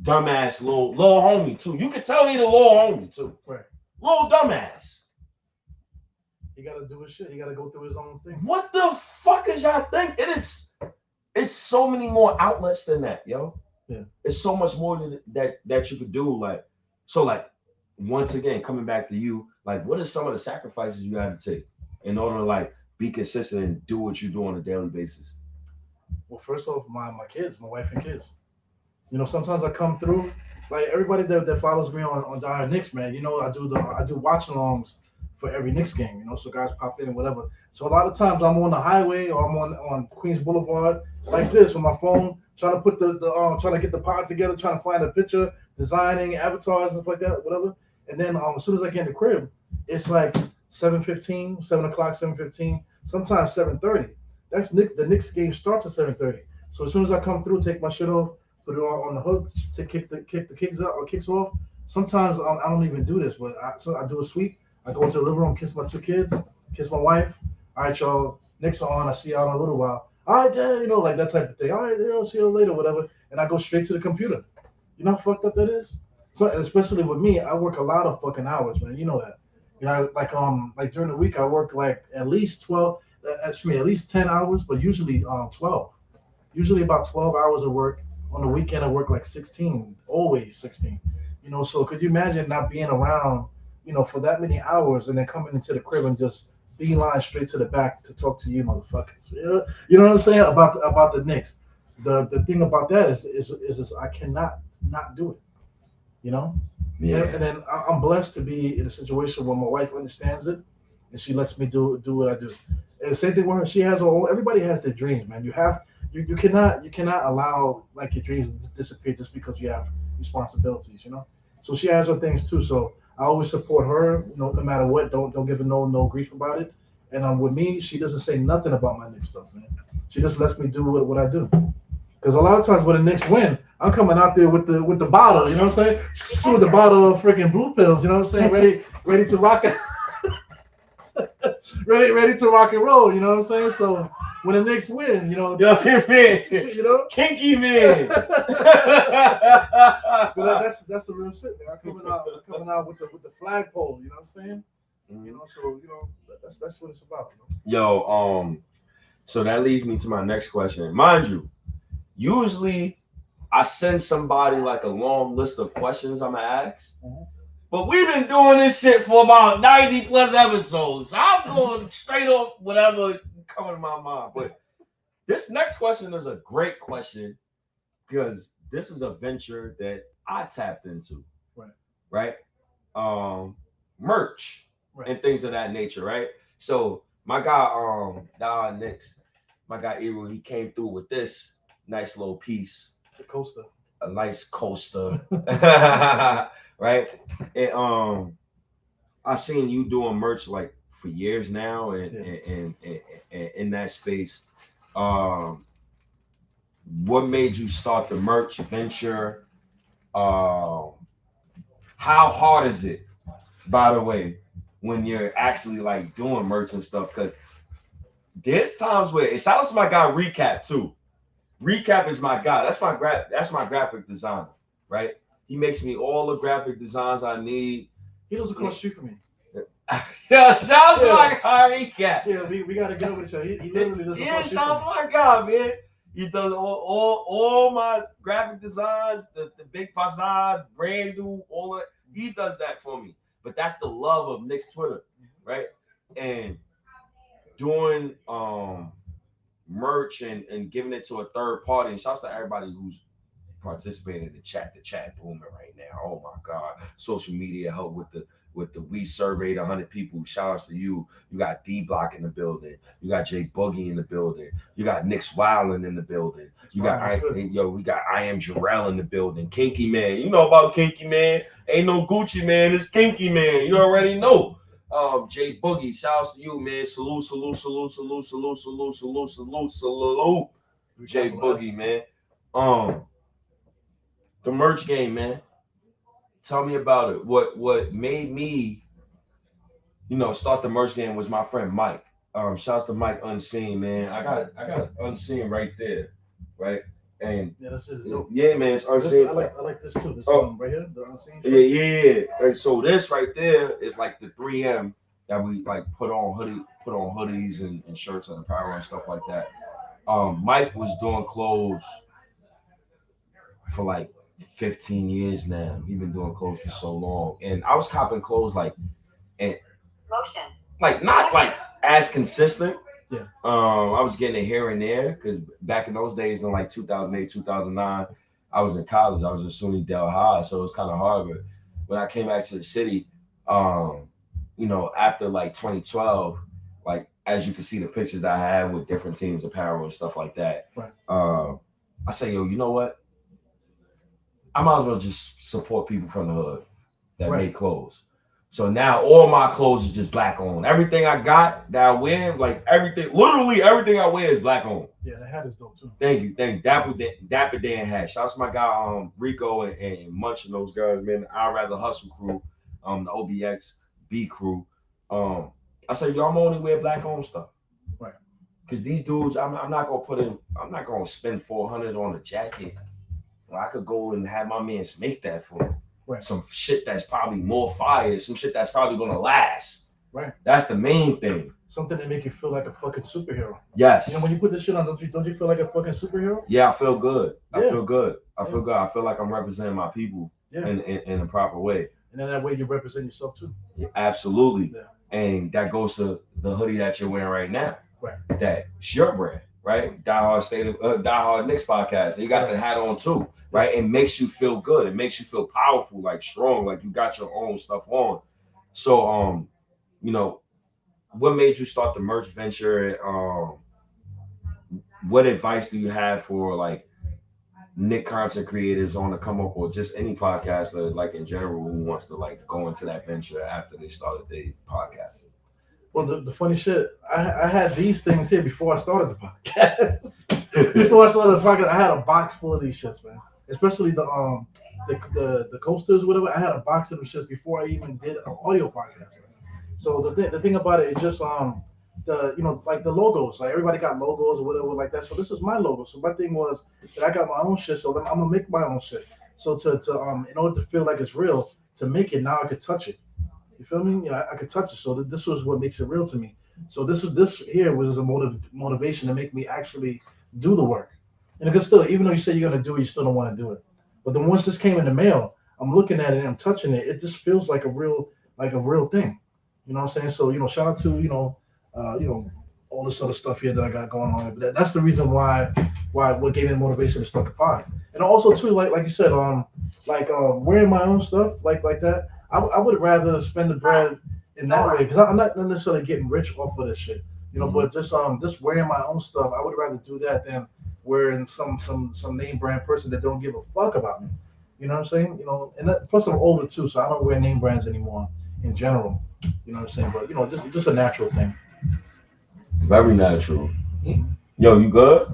Dumbass little homie too. You can tell he the little homie too. Right. Little dumbass. He gotta do his shit. He gotta go through his own thing. What the fuck is y'all think? It's so many more outlets than that, yo. Yeah. It's so much more than that you could do. Like, once again, coming back to you, like, what are some of the sacrifices you had to take in order to like be consistent and do what you do on a daily basis? Well, first off, my kids, my wife and kids. Sometimes I come through, like everybody that follows me on Die Hard Knicks, man. I do watch-alongs for every Knicks game. So guys pop in and whatever. So a lot of times I'm on the highway or I'm on Queens Boulevard like this with my phone, trying to put trying to get the pod together, trying to find a picture, designing avatars and stuff like that, whatever. And then as soon as I get in the crib, it's like 7:15, 7 o'clock, 7:15, sometimes 7:30. That's the Knicks game starts at 7:30. So as soon as I come through, take my shit off, put it on the hook to kick the kicks off. Sometimes I don't even do this, but I do a sweep. I go into the living room, kiss my 2 kids, kiss my wife. All right, y'all. Knicks are on. I see y'all in a little while. All right, Dad, like that type of thing. All right, see you later, whatever. And I go straight to the computer. You know how fucked up that is? So especially with me, I work a lot of fucking hours, man. You know that. Like during the week, I work like at least 12. At least 10 hours, but usually 12. Usually about 12 hours of work. On the weekend, I work like 16, always 16. So could you imagine not being around, for that many hours and then coming into the crib and just beeline straight to the back to talk to you motherfuckers? You know what I'm saying about the Knicks? The thing about that is I cannot not do it. Yeah. And then I'm blessed to be in a situation where my wife understands it and she lets me do what I do. And the same thing with her. She has everybody has their dreams, man. You you cannot allow like your dreams to disappear just because you have responsibilities, you know. So she has her things too. So I always support her, you know, no matter what. Don't give her no grief about it. And with me, she doesn't say nothing about my Knicks stuff, man. She just lets me do what I do. Because a lot of times when the Knicks win, I'm coming out there with the bottle, you know what I'm saying? With the bottle of freaking blue pills, you know what I'm saying? Ready to rock it, ready to rock and roll, you know what I'm saying? So when the Knicks win, you know, you know, Kinky man. but that's the real shit, man. I'm coming out with the flagpole, you know what I'm saying? You know, so you know that's what it's about. You know? Yo, so that leads me to my next question. Mind you, usually I send somebody like a long list of questions I'm gonna ask. But we've been doing this shit for about 90 plus episodes. So I'm going straight off whatever coming to my mind. But this next question is a great question because this is a venture that I tapped into. Right? Merch and things of that nature, right? So my guy, Don Knicks, my guy Eru, he came through with this nice little piece. It's a coaster. A nice coaster. Right? And I seen you doing merch like for years now and in that space. Um what made you start the merch venture? Um how hard is it, by the way, when you're actually like doing merch and stuff? Because there's times where, and shout out to my guy Recap too. Recap is my guy. That's my graphic designer, right? He makes me all the graphic designs I need. He lives across the street from me. Yeah, shout out to my guy Recap. Yeah, we gotta get over each other. He literally lives across the street. Shout out to my guy, man. He does all my graphic designs, the big facade, brand new, all of that. He does that for me. But that's the love of Knicks Twitter, right? And doing merch and giving it to a third party. And shouts to everybody who's participating in the chat booming right now. Oh my God. Social media help with the we surveyed 100 people. Shout outs to you. You got D Block in the building. You got Jay Boogie in the building. You got Nick's Wildin in the building. You got we got I Am Jarrell in the building. Kinky Man. You know about Kinky Man. Ain't no Gucci Man, it's Kinky Man. You already know. Jay Boogie, shouts to you, man. Salute. Jay Boogie, man. The merch game, man. Tell me about it. What made me, start the merch game was my friend Mike. Shouts to Mike Unseen, man. I got Unseen right there, right? And yeah, man, it's Unseen. I like this too. This one right here, the Unseen. Yeah. And so this right there is like the 3M that we like put on hoodies and shirts and apparel and stuff like that. Mike was doing clothes for like 15 years now. He's been doing clothes for so long. And I was copping clothes like not like as consistent. Yeah. I was getting it here and there because back in those days in like 2008, 2009, I was in college. I was at SUNY Del High, so it was kind of hard. But when I came back to the city, after like 2012, like as you can see the pictures that I had with different teams, apparel and stuff like that. Right. I say, yo, you know what? I might as well just support people from the hood that make clothes. So now all my clothes is just black on. Everything I got that I wear, like literally everything I wear is black on. Yeah, the hat is dope too. Thank you. Dapper Dan hat. Shout out to my guy Rico and Munch and those guys, man. I'd rather hustle crew, the OBX B crew. I say, yo, I'm only wear black on stuff. Right. Because these dudes, I'm not gonna spend $400 on a jacket. I could go and have my mans make that for me. Right. Some shit that's probably more fire, some shit that's probably gonna last. Right. That's the main thing. Something that make you feel like a fucking superhero. Yes. You know, when you put this shit on, don't you feel like a fucking superhero? Yeah, I feel good. I feel good. I feel like I'm representing my people in a proper way. And then that way you represent yourself too. Yeah, absolutely. Yeah. And that goes to the hoodie that you're wearing right now. Right. That's your brand, right? Die Hard Knicks podcast. You got the hat on too. Right, it makes you feel good. It makes you feel powerful, like strong, like you got your own stuff on. So, what made you start the merch venture? what advice do you have for like Nick content creators on the come up, or just any podcaster like in general who wants to like go into that venture after they started their podcast? Well, the funny shit, I had these things here before I started the podcast. Before I started the podcast, I had a box full of these shits, man. Especially the coasters, whatever. I had a box of them shits before I even did an audio podcast. So the thing about it is just the like the logos, like everybody got logos or whatever like that. So this is my logo. So my thing was that I got my own shit, so then I'm gonna make my own shit. So to in order to feel like it's real, to make it now I could touch it. You feel me? Yeah, I could touch it. So this was what makes it real to me. So this here was a motivation to make me actually do the work. And it could still, even though you say you're gonna do it, you still don't want to do it. But then once this came in the mail, I'm looking at it and I'm touching it. It just feels like a real thing. You know what I'm saying? So shout out to all this other stuff here that I got going on. But that's the reason why what gave me the motivation to start the pod. And also too, like you said, wearing my own stuff like that. I would rather spend the bread in that way because I'm not necessarily getting rich off of this shit. But just wearing my own stuff, I would rather do that than wearing some name brand person that don't give a fuck about me. You know what I'm saying? And plus I'm older too, so I don't wear name brands anymore in general. You know what I'm saying? But just a natural thing. Very natural. Yo, you good?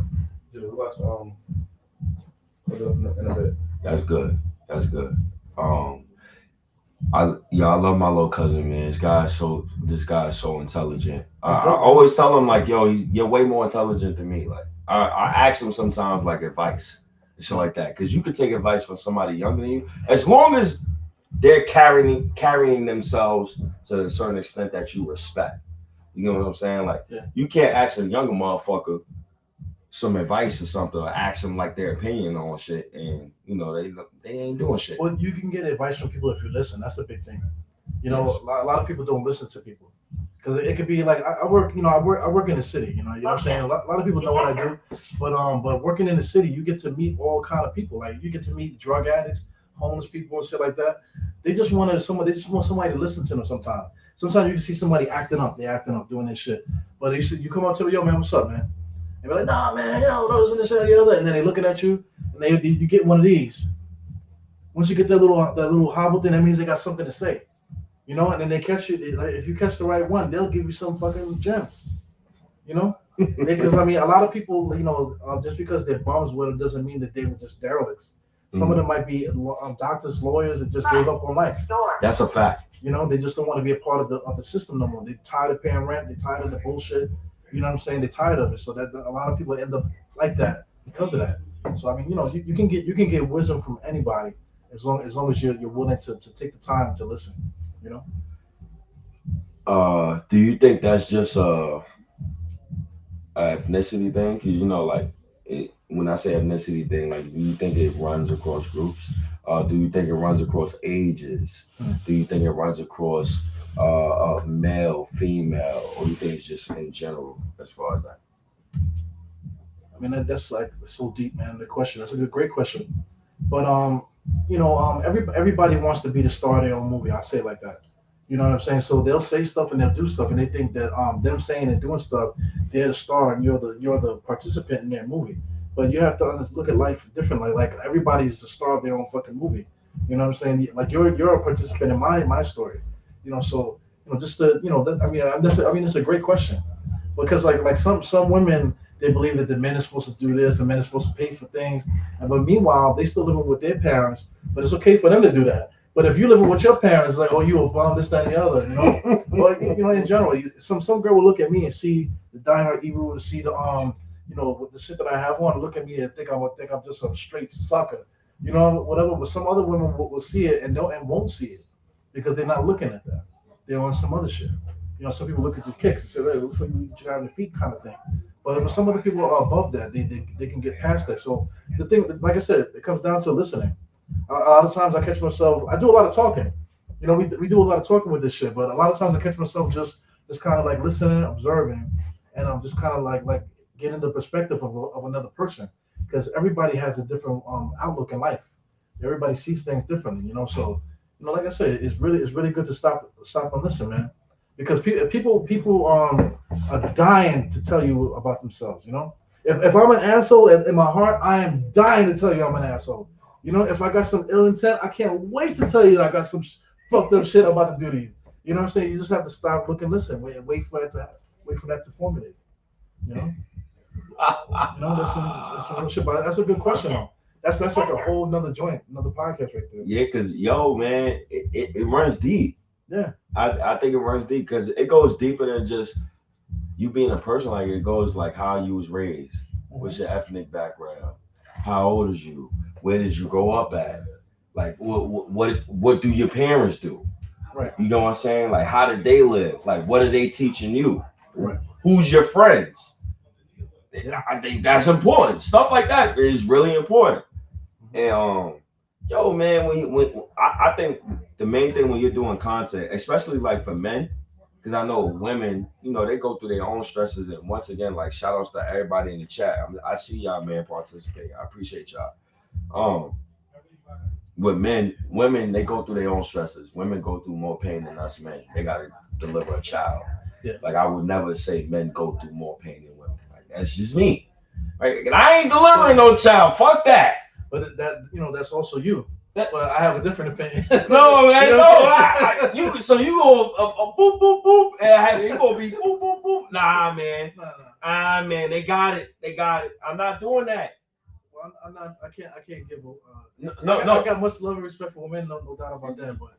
Yeah, let's put it up in a bit. That's good. That's good. Um, I love my little cousin, man. This guy is so intelligent. I always tell him like, yo, you're way more intelligent than me. Like I ask him sometimes like advice and shit like that, because you could take advice from somebody younger than you, as long as they're carrying themselves to a certain extent that you respect. You know what I'm saying? Like you can't ask a younger motherfucker some advice or something, or ask them like their opinion on shit, and they ain't doing shit. Well, you can get advice from people if you listen. That's the big thing. Yes. A lot of people don't listen to people because it could be like I work. I work in the city. You know what I'm saying. A lot of people know what I do, but working in the city, you get to meet all kind of people. Like you get to meet drug addicts, homeless people, and shit like that. They just want somebody to listen to them. Sometimes you can see somebody acting up. They acting up doing this shit. But you come up to me, yo man, what's up, man? And be like, nah, man, those and this and the other. And then they looking at you, and you get one of these. Once you get that little hobble thing, that means they got something to say. And then they catch you. If you catch the right one, they'll give you some fucking gems. Because a lot of people, just because they're bums with it doesn't mean that they were just derelicts. Some of them might be doctors, lawyers that just gave up on life. That's a fact. They just don't want to be a part of the system no more. They're tired of paying rent. They're tired of the bullshit. You know what I'm saying? They're tired of it. So that a lot of people end up like that because of that. So you can get wisdom from anybody as long as you're willing to take the time to listen. Do you think that's just a ethnicity thing? Because when I say ethnicity thing, like, do you think it runs across groups? Do you think it runs across ages? Do you think it runs across male, female, or do you think it's just in general as far as that? That's like so deep, man. The question. That's a great question. But everybody wants to be the star of their own movie. I say it like that. You know what I'm saying? So they'll say stuff and they'll do stuff, and they think that them saying and doing stuff, they're the star and you're the participant in their movie. But you have to look at life differently. Like everybody's the star of their own fucking movie. You know what I'm saying? Like you're a participant in my story. So just to it's a great question because like some women, they believe that the men is supposed to do this, the men is supposed to pay for things, but meanwhile they still living with their parents. But it's okay for them to do that. But if you living with your parents, like, oh, you a bum, this, that, and the other, But in general, some girl will look at me and see the diehard Ebru, to see the with the shit that I have on, look at me and think I'm just a straight sucker, whatever. But some other women will see it and won't see it because they're not looking at that. They're on some other shit. Some people look at your kicks and say, hey, look for you driving the feet kind of thing. But some other people are above that. They can get past that. So the thing, like I said, it comes down to listening. A lot of times I catch myself, I do a lot of talking. We do a lot of talking with this shit, but a lot of times I catch myself just kind of like listening, observing, and I'm just kind of like getting the perspective of another person because everybody has a different outlook in life. Everybody sees things differently, So, like I said, it's really good to stop and listen, man, because people are dying to tell you about themselves, If I'm an asshole in my heart, I am dying to tell you I'm an asshole. You know, if I got some ill intent, I can't wait to tell you that I got some fucked up shit I'm about to do to you. You know what I'm saying? You just have to stop, look, and listen, wait for that to formulate. You know, that's some real shit. But that's a good question though. That's like a whole another joint, another podcast right there. Yeah, cause yo, man, it runs deep. Yeah. I think it runs deep because it goes deeper than just you being a person. Like it goes like how you was raised, what's your ethnic background, how old is you, where did you grow up at, like what do your parents do? Right. You know what I'm saying? Like how did they live? Like what are they teaching you? Right. Who's your friends? Yeah. I think that's important. Stuff like that is really important. And yo, man, I think the main thing when you're doing content, especially like for men, because I know women, you know, they go through their own stresses. And once again, like shout outs to everybody in the chat. I see y'all, man, participate. I appreciate y'all. Um, with men, women, they go through their own stresses. Women go through more pain than us men. They gotta deliver a child. Yeah. Like I would never say men go through more pain than women. Like that's just me. Right? And I ain't delivering no child. Fuck that. But that's also you. But I have a different opinion. No, man, no. So you go boop boop boop, and it gonna be boop boop boop. Nah, man. No. Man, they got it. I'm not doing that. Well, I'm not. I can't give. No. I got much love and respect for women. No doubt about that. But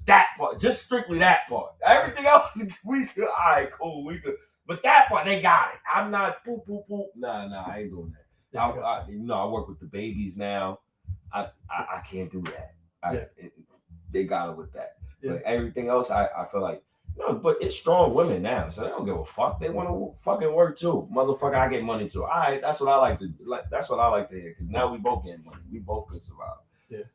that part, just strictly that part. Everything else, we could. All right, cool. We could. But that part, they got it. I'm not boop boop boop. Nah, I ain't doing that. I work with the babies now. I can't do that. They got it with that. Yeah. But everything else, I feel like but it's strong women now, so they don't give a fuck. They want to fucking work too, motherfucker. I get money too. All right, that's what I like to That's what I like to hear because now we both get money. We both can survive. Yeah.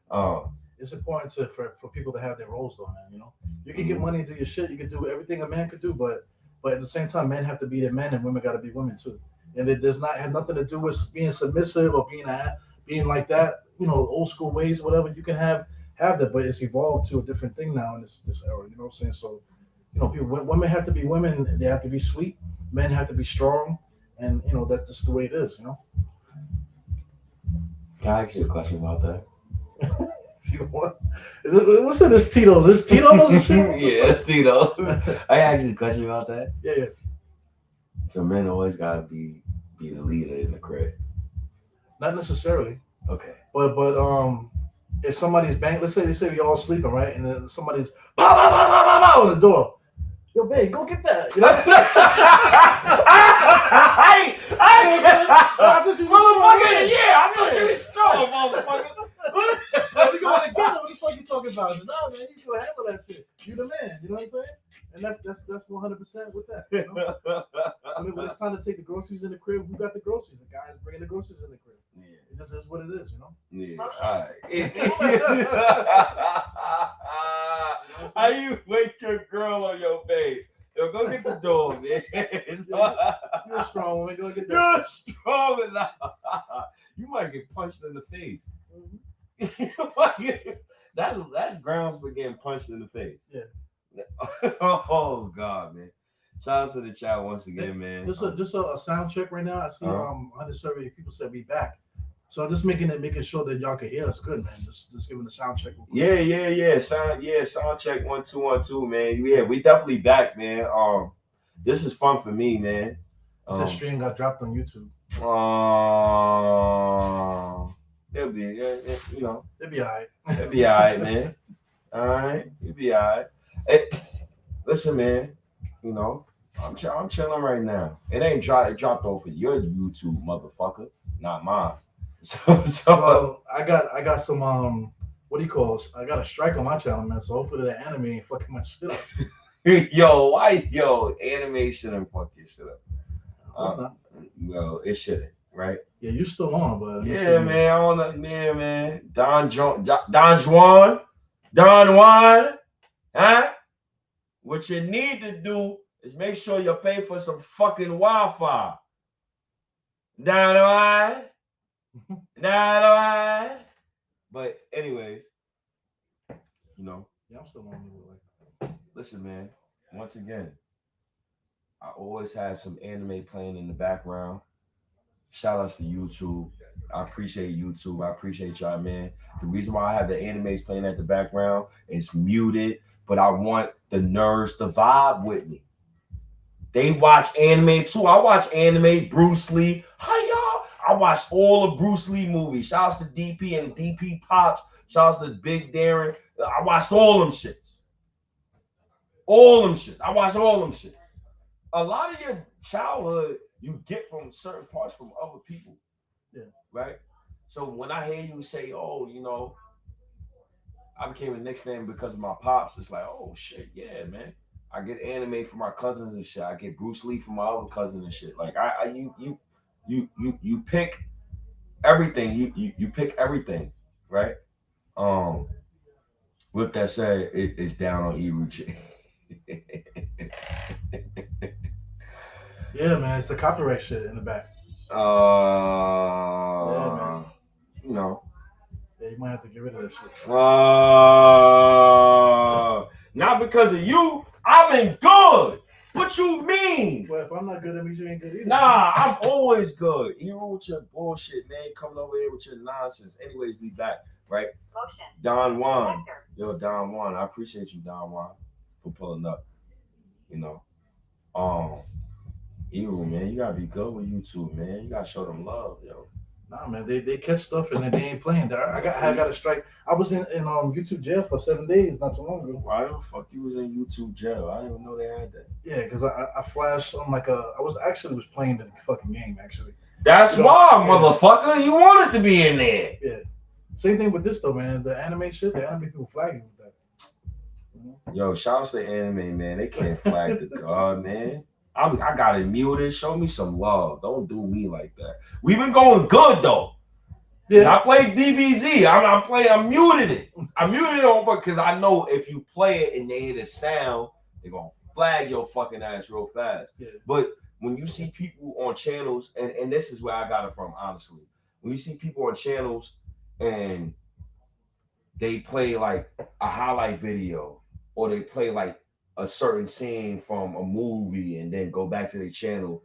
It's important for people to have their roles though, man. You know, you can get money and do your shit. You can do everything a man could do, but at the same time, men have to be their men and women got to be women too. And it does not have nothing to do with being submissive or being like that. You know, old school ways, whatever. You can have that, but it's evolved to a different thing now in this era. You know what I'm saying? So, women have to be women. They have to be sweet. Men have to be strong, and that's just the way it is. You know. Can I ask you a question about that? If you want, what's in this Tito? This Tito? Yeah, it's Tito. I asked you a question about that. Yeah. So men always gotta be the leader in the crib. Not necessarily. Okay. But if somebody's let's say we all sleeping, right, and then somebody's pow, pow, pow, pow, pow, pow, on the door. Yo, babe, go get that. You know what I'm saying? I thought you was strong, motherfucker. We going together. What the fuck you talking about? No, man, you can handle that shit. You the man. You know what I'm saying? And that's 100% with that. You know? I mean, when it's time to take the groceries in the crib, who got the groceries? The guys bringing the groceries in the crib. Yeah. It just is what it is, you know? Yeah. All right. How you wake your girl on your face? Yo, go get the dog, man. You're a strong woman. Go get that. You're strong enough. You might get punched in the face. Mm-hmm. That's grounds for getting punched in the face. Yeah. Oh God, man! Shout out to the chat once again, man. Just a sound check right now. I see on the survey people said we back, so I'm just making sure that y'all can hear us good, man. Just giving a sound check. Yeah. Sound check 1 2 1 2, man. Yeah, we definitely back, man. This is fun for me, man. This stream got dropped on YouTube. It'll be, it'll be alright. It'll be alright, man. All right, it'll be alright. Hey, listen, man. I'm chilling right now. It ain't dropped off of your YouTube, motherfucker, not mine. So well, I got some what do you call it? I got a strike on my channel, man. So hopefully the anime ain't fucking my shit up. Anime shouldn't fuck your shit up. Well, it shouldn't, right? Yeah, you still on, but yeah, man. I don't know, man. Don Juan, huh? What you need to do is make sure you pay for some fucking Wi-Fi. Don Juan. But anyways, Yeah, I'm still on. Listen, man. Once again, I always have some anime playing in the background. Shout outs to YouTube. I appreciate YouTube. I appreciate y'all, man. The reason why I have the animes playing at the background is muted, but I want the nerds to vibe with me. They watch anime too. I watch anime, Bruce Lee. Hi y'all. I watched all the Bruce Lee movies. Shouts to DP and DP Pops. Shouts to Big Darren. I watched all them shits. All them shits. I watched all them shits. A lot of your childhood you get from certain parts from other people. Yeah. Right? So when I hear you say, oh, I became a Knicks fan because of my pops, it's like, oh shit, yeah, man. I get anime from my cousins and shit. I get Bruce Lee from my other cousin and shit. Like you pick everything. You pick everything, right? Um, with that said, it's down on Iruchi. Yeah, man, it's the copyright shit in the back. Yeah, man. No. Yeah, you might have to get rid of that shit. Not because of you. I've been good. What you mean? Well, if I'm not good, that means you ain't good either. Nah, I'm always good. You with your bullshit, man. Coming over here with your nonsense. Anyways, be back, right? Motion. Don Juan. Yo, Don Juan. I appreciate you, Don Juan, for pulling up. Ew, man, you gotta be good with YouTube, man. You gotta show them love, yo. Nah, man, they catch stuff and then they ain't playing. I got a strike. I was in YouTube jail for 7 days not too long ago. Why the fuck you was in YouTube jail? I didn't even know they had that. Yeah, because I flashed on I was playing the fucking game actually. That's why, motherfucker. You wanted to be in there. Yeah. Same thing with this though, man. The anime shit, the anime people flagging with that. Yo, shout out to anime, man. They can't flag the god, man. I got it muted. Show me some love. Don't do me like that. We've been going good though. Yeah. I played DBZ. I'm muted it. I muted it on because I know if you play it and they hear the sound, they're gonna flag your fucking ass real fast. Yeah. But when you see people on channels, and this is where I got it from, honestly. When you see people on channels and they play like a highlight video or they play like a certain scene from a movie and then go back to their channel.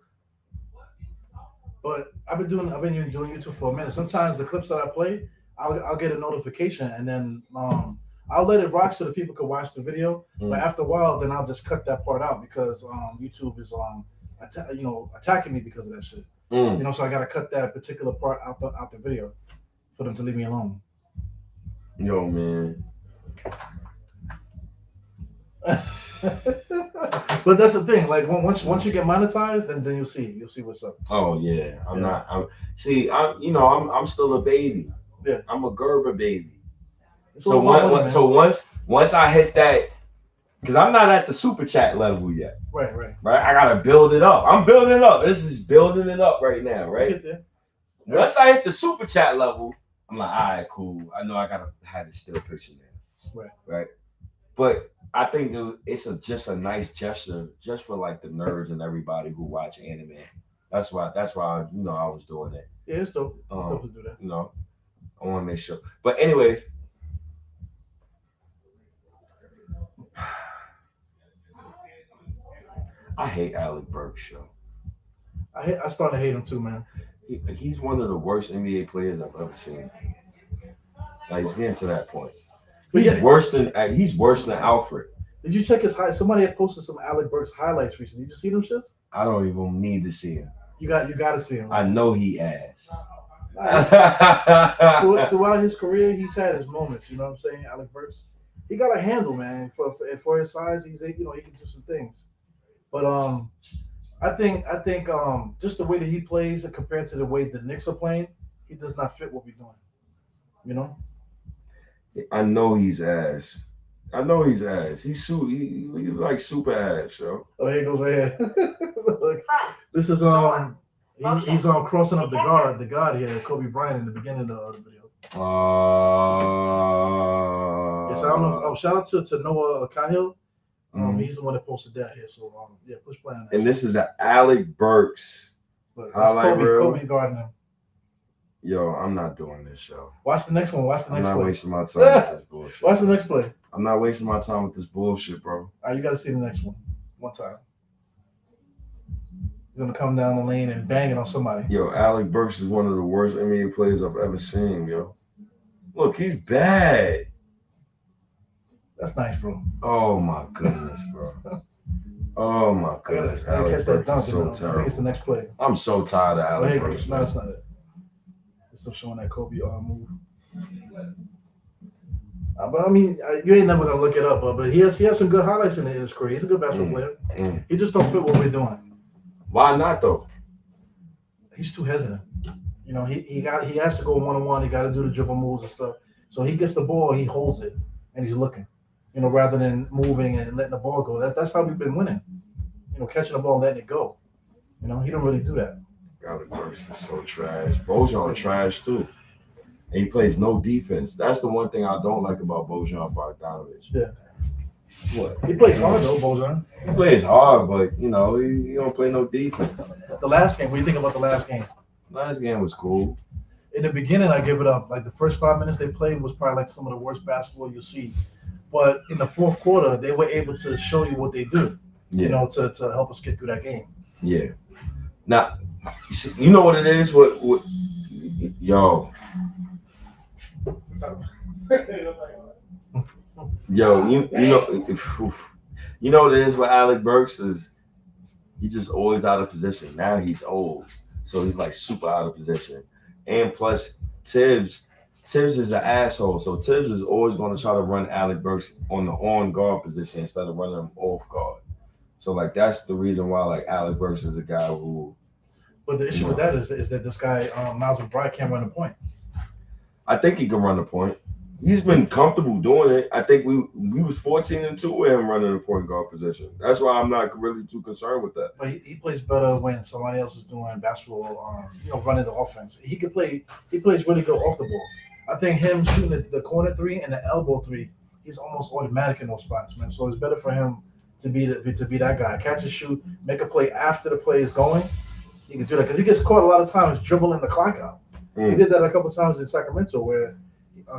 But I've been doing YouTube for a minute. Sometimes the clips that I play, I'll get a notification and then I'll let it rock so that people can watch the video. But after a while, then I'll just cut that part out because YouTube is attacking me because of that shit. So I gotta cut that particular part out the video for them to leave me alone. Yo, man. But that's the thing. Like once you get monetized, then you'll see what's up. Oh yeah, I'm still a baby. Yeah, I'm a Gerber baby. So once I hit that, because I'm not at the super chat level yet. Right. I gotta build it up. I'm building it up. This is building it up right now, right? Get there. Once I hit the super chat level, I'm like, all right, cool. I know I gotta have the still picture there. Right. But I think it's just a nice gesture, just for like the nerds and everybody who watch anime. That's why I was doing that. Yeah, it's dope. It's dope to do that. I want to make sure. But anyways, I hate Alec Burks, show. I started to hate him too, man. He's one of the worst NBA players I've ever seen. Like, he's getting to that point. He's worse than Alfred. Did you check his highlights? Somebody had posted some Alec Burks highlights recently. Did you see them shits? I don't even need to see him. You got to see him. I know he ass. Throughout his career, he's had his moments. You know what I'm saying? Alec Burks, he got a handle, man. For his size, he can do some things. But I think just the way that he plays compared to the way the Knicks are playing, he does not fit what we're doing. You know. I know he's ass. He's like super ass, yo. Oh, here he goes right here. Look, this is he's crossing up the guard here, Kobe Bryant in the beginning of the video. Yes, I don't know. Shout out to Noah Cahill. He's the one that posted that here. So push play on that. And this is an Alec Burks highlight reel. Kobe Gardner. Yo, I'm not doing this show. Watch the next one. I'm not wasting my time with this bullshit. Watch the next play. I'm not wasting my time with this bullshit, bro. All right, you got to see the next one time. He's gonna come down the lane and bang it on somebody. Yo, Alec Burks is one of the worst NBA players I've ever seen, yo. Look, he's bad. That's nice, bro. Oh my goodness, bro. Oh my goodness. I gotta Alec catch that Burks dunk. is so I think it's the terrible. next play. I'm so tired of Oh, Alec hey, Burks. no, that's not it. It's still showing that Kobe move. But I mean, you ain't never gonna look it up. But he has some good highlights in his career. He's a good basketball player. He just don't fit what we're doing. Why not though? He's too hesitant. He has to go 1-on-1. He got to do the dribble moves and stuff. So he gets the ball, he holds it, and he's looking. Rather than moving and letting the ball go. That's how we've been winning. Catching the ball and letting it go. He don't really do that. Alec Burks is so trash. Bojan trash too. And he plays no defense. That's the one thing I don't like about Bojan Bogdanovic. Yeah. What? He plays hard though, Bojan. He plays hard, but he don't play no defense. The last game, what do you think about the last game? Last game was cool. In the beginning, I give it up. Like the first 5 minutes they played was probably like some of the worst basketball you'll see. But in the fourth quarter, they were able to show you what they do. Yeah. To help us get through that game. Yeah. Now, you know what it is? What yo. Yo, you know what it is with Alec Burks is he's just always out of position. Now he's old, so he's like super out of position. And plus Tibbs is an asshole, so Tibbs is always going to try to run Alec Burks on the on guard position instead of running him off guard. So like that's the reason why like Alec Burks is a guy who. But the issue with that is that this guy Miles McBride can't run the point. I think he can run the point. He's been comfortable doing it. I think we was 14-2 with him running the point guard position. That's why I'm not really too concerned with that. But he plays better when somebody else is doing basketball, running the offense. He plays really good off the ball. I think him shooting the corner three and the elbow three, he's almost automatic in those spots, man. So it's better for him to be that guy. Catch and shoot, make a play after the play is going. He can do that because he gets caught a lot of times dribbling the clock out. He did that a couple of times in Sacramento where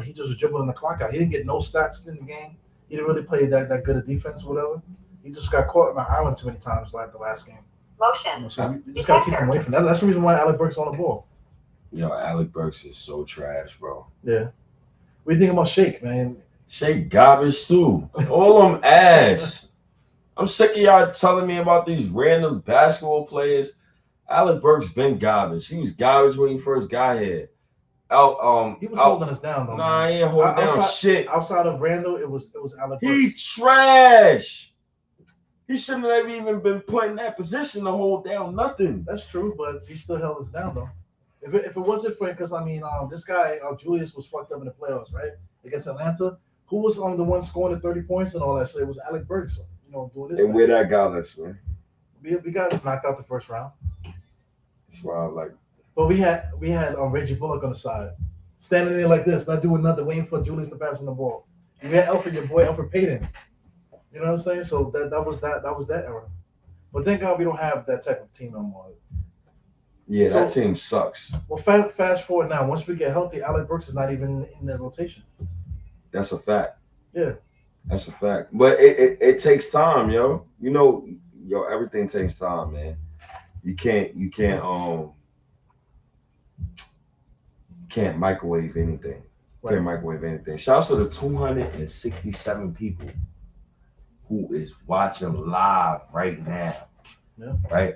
he just was dribbling the clock out. He didn't get no stats in the game. He didn't really play that good of defense or whatever. He just got caught in the island too many times like the last game. Motion. So you just got to keep him away from that. That's the reason why Alec Burks on the ball. Yo, Alec Burks is so trash, bro. Yeah. What do you think about Shake, man? Shake garbage too. All them ass. I'm sick of y'all telling me about these random basketball players. Alec Burks been garbage. He was garbage when he first got here. He was holding us down though. Nah, he ain't holding down shit. Outside of Randall, it was Alec Burks. He trash. He shouldn't have even been put in that position to hold down nothing. That's true, but he still held us down though. If it wasn't for, because this guy Julius was fucked up in the playoffs, right, against Atlanta. Who was the one scoring the 30 points and all that shit? It was Alec Burks, doing this. And where that got us, man? We got knocked out the first round. That's why I like. But we had Reggie Bullock on the side, standing there like this, not doing nothing, waiting for Julius to pass on the ball. We had your boy Alfred Payton. You know what I'm saying? So that was that era. But thank God we don't have that type of team no more. Yeah, that team sucks. Well, fast forward now. Once we get healthy, Alec Burks is not even in the rotation. That's a fact. Yeah. That's a fact. But it takes time, yo. Everything takes time, man. You can't microwave anything. Right. Can't microwave anything. Shouts to the 267 people who is watching live right now. Yeah. Right?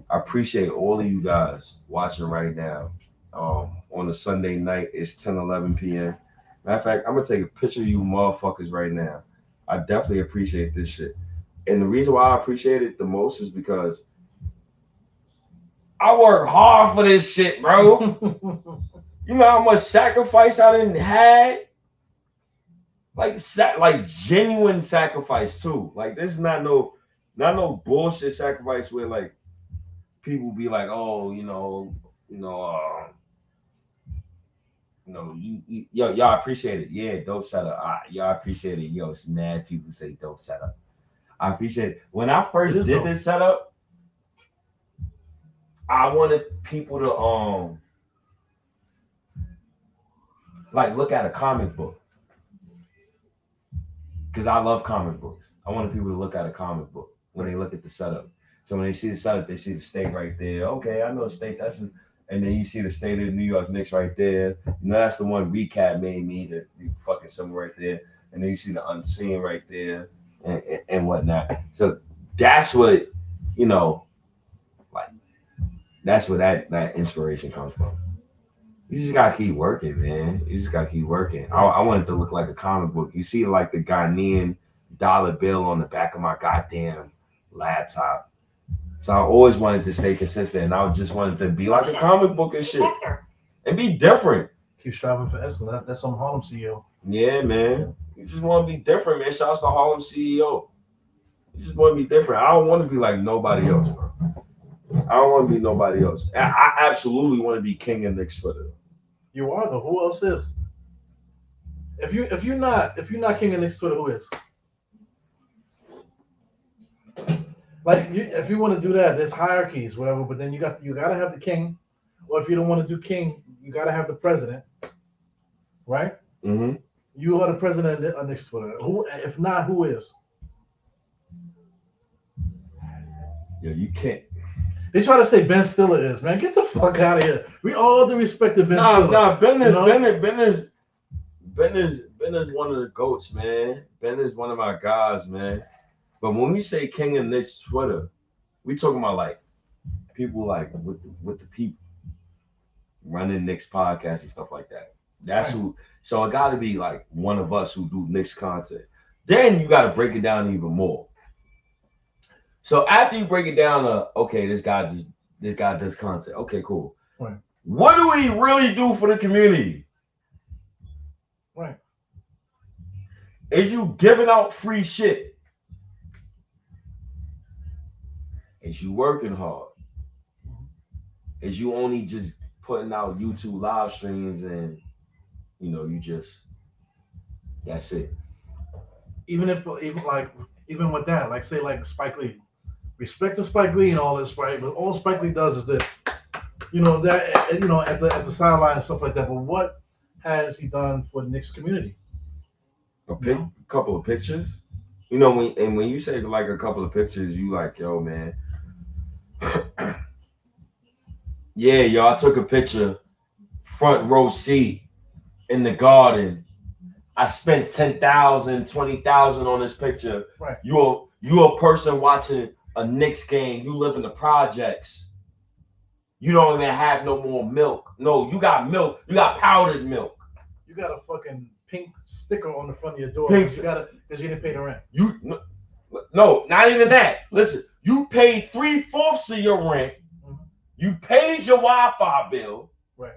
I appreciate all of you guys watching right now. On a Sunday night, it's 10:11 p.m. Matter of fact, I'm gonna take a picture of you motherfuckers right now. I definitely appreciate this shit. And the reason why I appreciate it the most is because I work hard for this shit, bro. You know how much sacrifice I didn't have? Like genuine sacrifice too. Like this is not no bullshit sacrifice where like people be like, oh, y'all appreciate it. Yeah, dope setup. Y'all appreciate it. Yo, it's mad people say dope setup. I appreciate it. When I first did this setup, I wanted people to look at a comic book. Because I love comic books. I wanted people to look at a comic book when they look at the setup. So when they see the Celtics, they see the state right there. Okay, I know the state. And then you see the state of the New York Knicks right there. You know, that's the one recap made me the fucking somewhere right there. And then you see the unseen right there and whatnot. So that's what, you know, like that's where that inspiration comes from. You just gotta keep working, man. You just gotta keep working. I want it to look like a comic book. You see like the Ghanaian dollar bill on the back of my goddamn laptop. So I always wanted to stay consistent, and I just wanted to be like a comic book and shit, and be different. Keep striving for excellence. That's some Harlem CEO. Yeah, man. You just want to be different, man. Shouts to Harlem CEO. You just want to be different. I don't want to be like nobody else, bro. I don't want to be nobody else. I absolutely want to be king of Knicks Twitter. You are though. Who else is? If you're not king of Knicks Twitter, who is? Like if you want to do that, there's hierarchies, whatever. But then you gotta have the king, or if you don't want to do king, you gotta have the president, right? Mm-hmm. You are the president of Knicks Twitter. Who, if not, who is? Yeah, you can't. They try to say Ben Stiller is, man. Get the fuck out of here. We all due respect to Ben Stiller. Nah, Ben is one of the goats, man. Ben is one of my guys, man. But when we say king of Knicks Twitter, we talking about like people like with the people running Knicks podcasts and stuff like that. That's right. Who. So it got to be like one of us who do Knicks content. Then you got to break it down even more. So after you break it down, okay, this guy does content. Okay, cool. Right. What do we really do for the community? Right. Is you giving out free shit? Is you working hard? Is you only just putting out YouTube live streams and you just that's it? Even with that, like say like Spike Lee, respect to Spike Lee and all this, right? But all Spike Lee does is this, at the sideline and stuff like that. But what has he done for the Knicks community? A couple of pictures. When you say like a couple of pictures, you like, yo, man. Yeah, yo, I took a picture, front row seat in the garden. I spent $10,000, $20,000 on this picture. Right. You a person watching a Knicks game. You live in the projects. You don't even have no more milk. No, you got milk. You got powdered milk. You got a fucking pink sticker on the front of your door. Because you didn't pay the rent. No, not even that. Listen, you paid 3/4 of your rent. Mm-hmm. You paid your Wi-Fi bill. Right.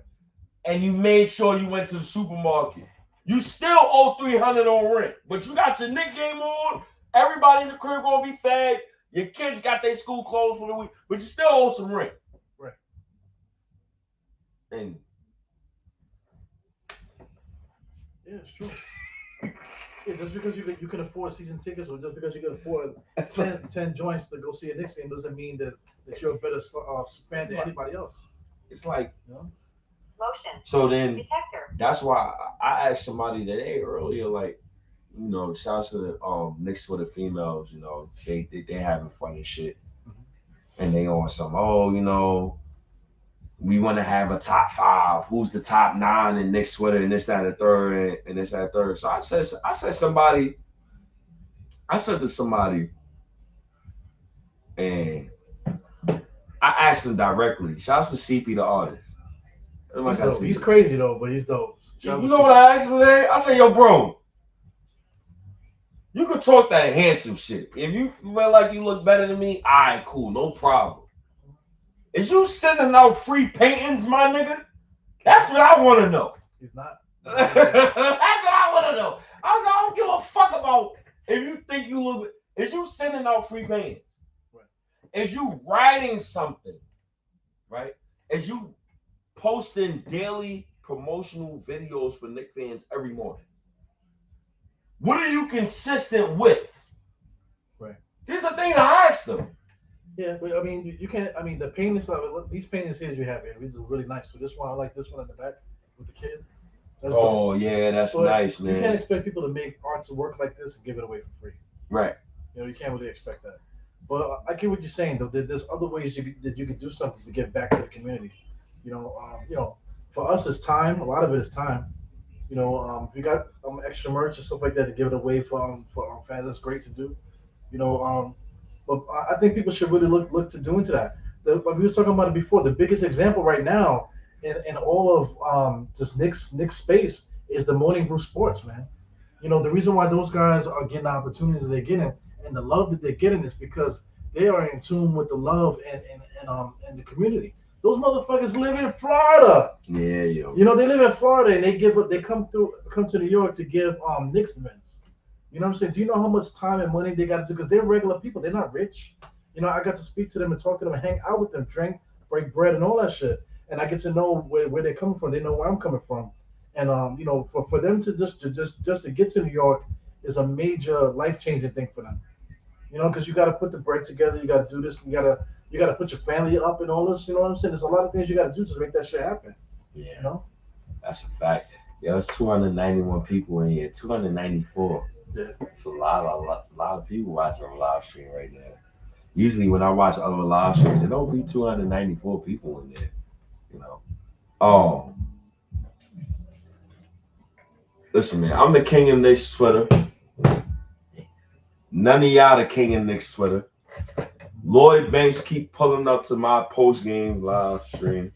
And you made sure you went to the supermarket. You still owe $300 on rent, but you got your Knicks game on. Everybody in the crib gonna be fed. Your kids got their school clothes for the week, but you still owe some rent. Right. And yeah, it's true. Yeah, just because you can afford season tickets, or just because you can afford 10 joints to go see a Knicks game, doesn't mean that you're a better fan than anybody else. It's like, motion. So then detector. That's why I asked somebody today earlier, like, shouts to the Knicks for the females, they having fun and shit. Mm-hmm. And they on some, we want to have a top 5. Who's the top 9 in Knicks Twitter and this, that, and the third, and this, that, and third. So I said to somebody, and I asked them directly. Shouts to CP the artist. He's crazy though, but he's dope. You know what I asked him today? I said, yo, bro, you can talk that handsome shit. If you feel like you look better than me, all right, cool, no problem. Is you sending out free paintings, my nigga? That's what I want to know. He's not. That's what I want to know. I don't give a fuck about if you think you look. Is you sending out free paintings? Right. Is you writing something? Right? Is you posting daily promotional videos for Knicks fans every morning? What are you consistent with? Right. Here's the thing I asked them. Yeah, but I mean, you can't. I mean, the paintings. Look, these paintings here you have here. These are really nice. So this one, I like this one in the back with the kid. That's dope. Yeah, that's nice, man. You can't expect people to make arts and work like this and give it away for free. Right. You can't really expect that. But I get what you're saying, though. There's other ways that you could do something to give back to the community. You know, for us, it's time. A lot of it is time. If you got extra merch and stuff like that to give it away for fans, that's great to do. You know, but I think people should really look to doing to that. Like we were talking about it before. The biggest example right now in all of this Knicks space is the Morning Brew Sports, man. The reason why those guys are getting the opportunities that they're getting and the love that they're getting is because they are in tune with the love and the community. Those motherfuckers live in Florida. Yeah, yo. They live in Florida and they come to New York to give Knicks events. You know what I'm saying? Do you know how much time and money they got to do? Because they're regular people. They're not rich. I got to speak to them and talk to them and hang out with them, drink, break bread, and all that shit. And I get to know where they're coming from. They know where I'm coming from. And for them to just to get to New York is a major life changing thing for them. Because you got to put the bread together. You got to do this. You got to put your family up and all this. You know what I'm saying? There's a lot of things you got to do to make that shit happen. Yeah, that's a fact. Yo, it's 291 people in here. 294. Yeah. It's a lot of people watching on live stream right now. Usually when I watch other live streams, there don't be 294 people in there. Listen, man, I'm the king of Knicks Twitter. None of y'all the king of Knicks Twitter. Lloyd Banks keep pulling up to my post game live stream.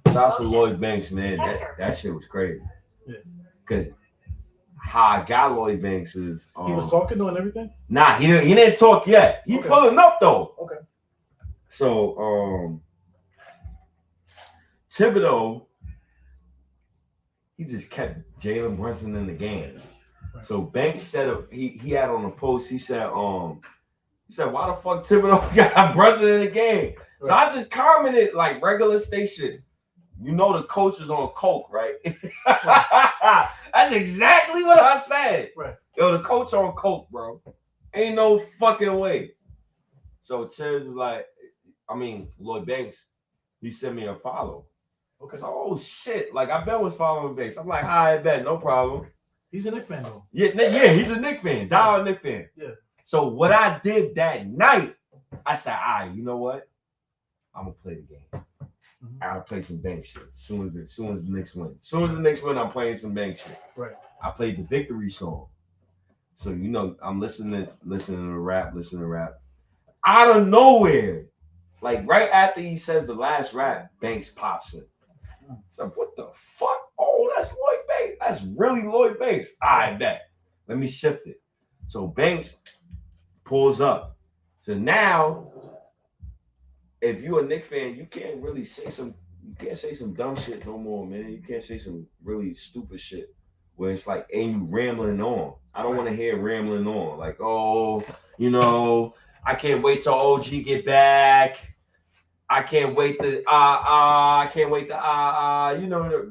Shout out to Lloyd Banks, man. That shit was crazy. Yeah. Cause how I got Lloyd Banks is he was talking though and everything. Nah, he didn't talk yet. He pulling up though. Okay. So Thibodeau, he just kept Jalen Brunson in the game. Right. So Banks said he had on a post. He said why the fuck Thibodeau got Brunson in the game? Right. So I just commented like regular station. The coach is on coke, right? That's exactly what I said. Right. Yo, the coach on coke, bro. Ain't no fucking way. So Tibbs was like, Lloyd Banks, he sent me a follow. Okay. So, oh shit. Like I was following Banks. I'm like, I bet, no problem. He's a Knicks fan though. Yeah, he's a Knicks fan. Diehard Knicks fan. Yeah. So what I did that night, I said, all right, you know what? I'm gonna play the game. I'll play some bank shit as soon as the Knicks win. As soon as the Knicks win, I'm playing some bank shit. Right. I played the victory song. So I'm listening to rap. Out of nowhere, like right after he says the last rap, Banks pops in. So what the fuck? Oh, that's Lloyd Banks. That's really Lloyd Banks. I bet. Let me shift it. So Banks pulls up. So now, if you're a Knicks fan, you can't really say some dumb shit no more, man. You can't say some really stupid shit where it's like, ain't you rambling on. I don't want to hear rambling on. Like, I can't wait till OG get back. I can't wait to I can't wait to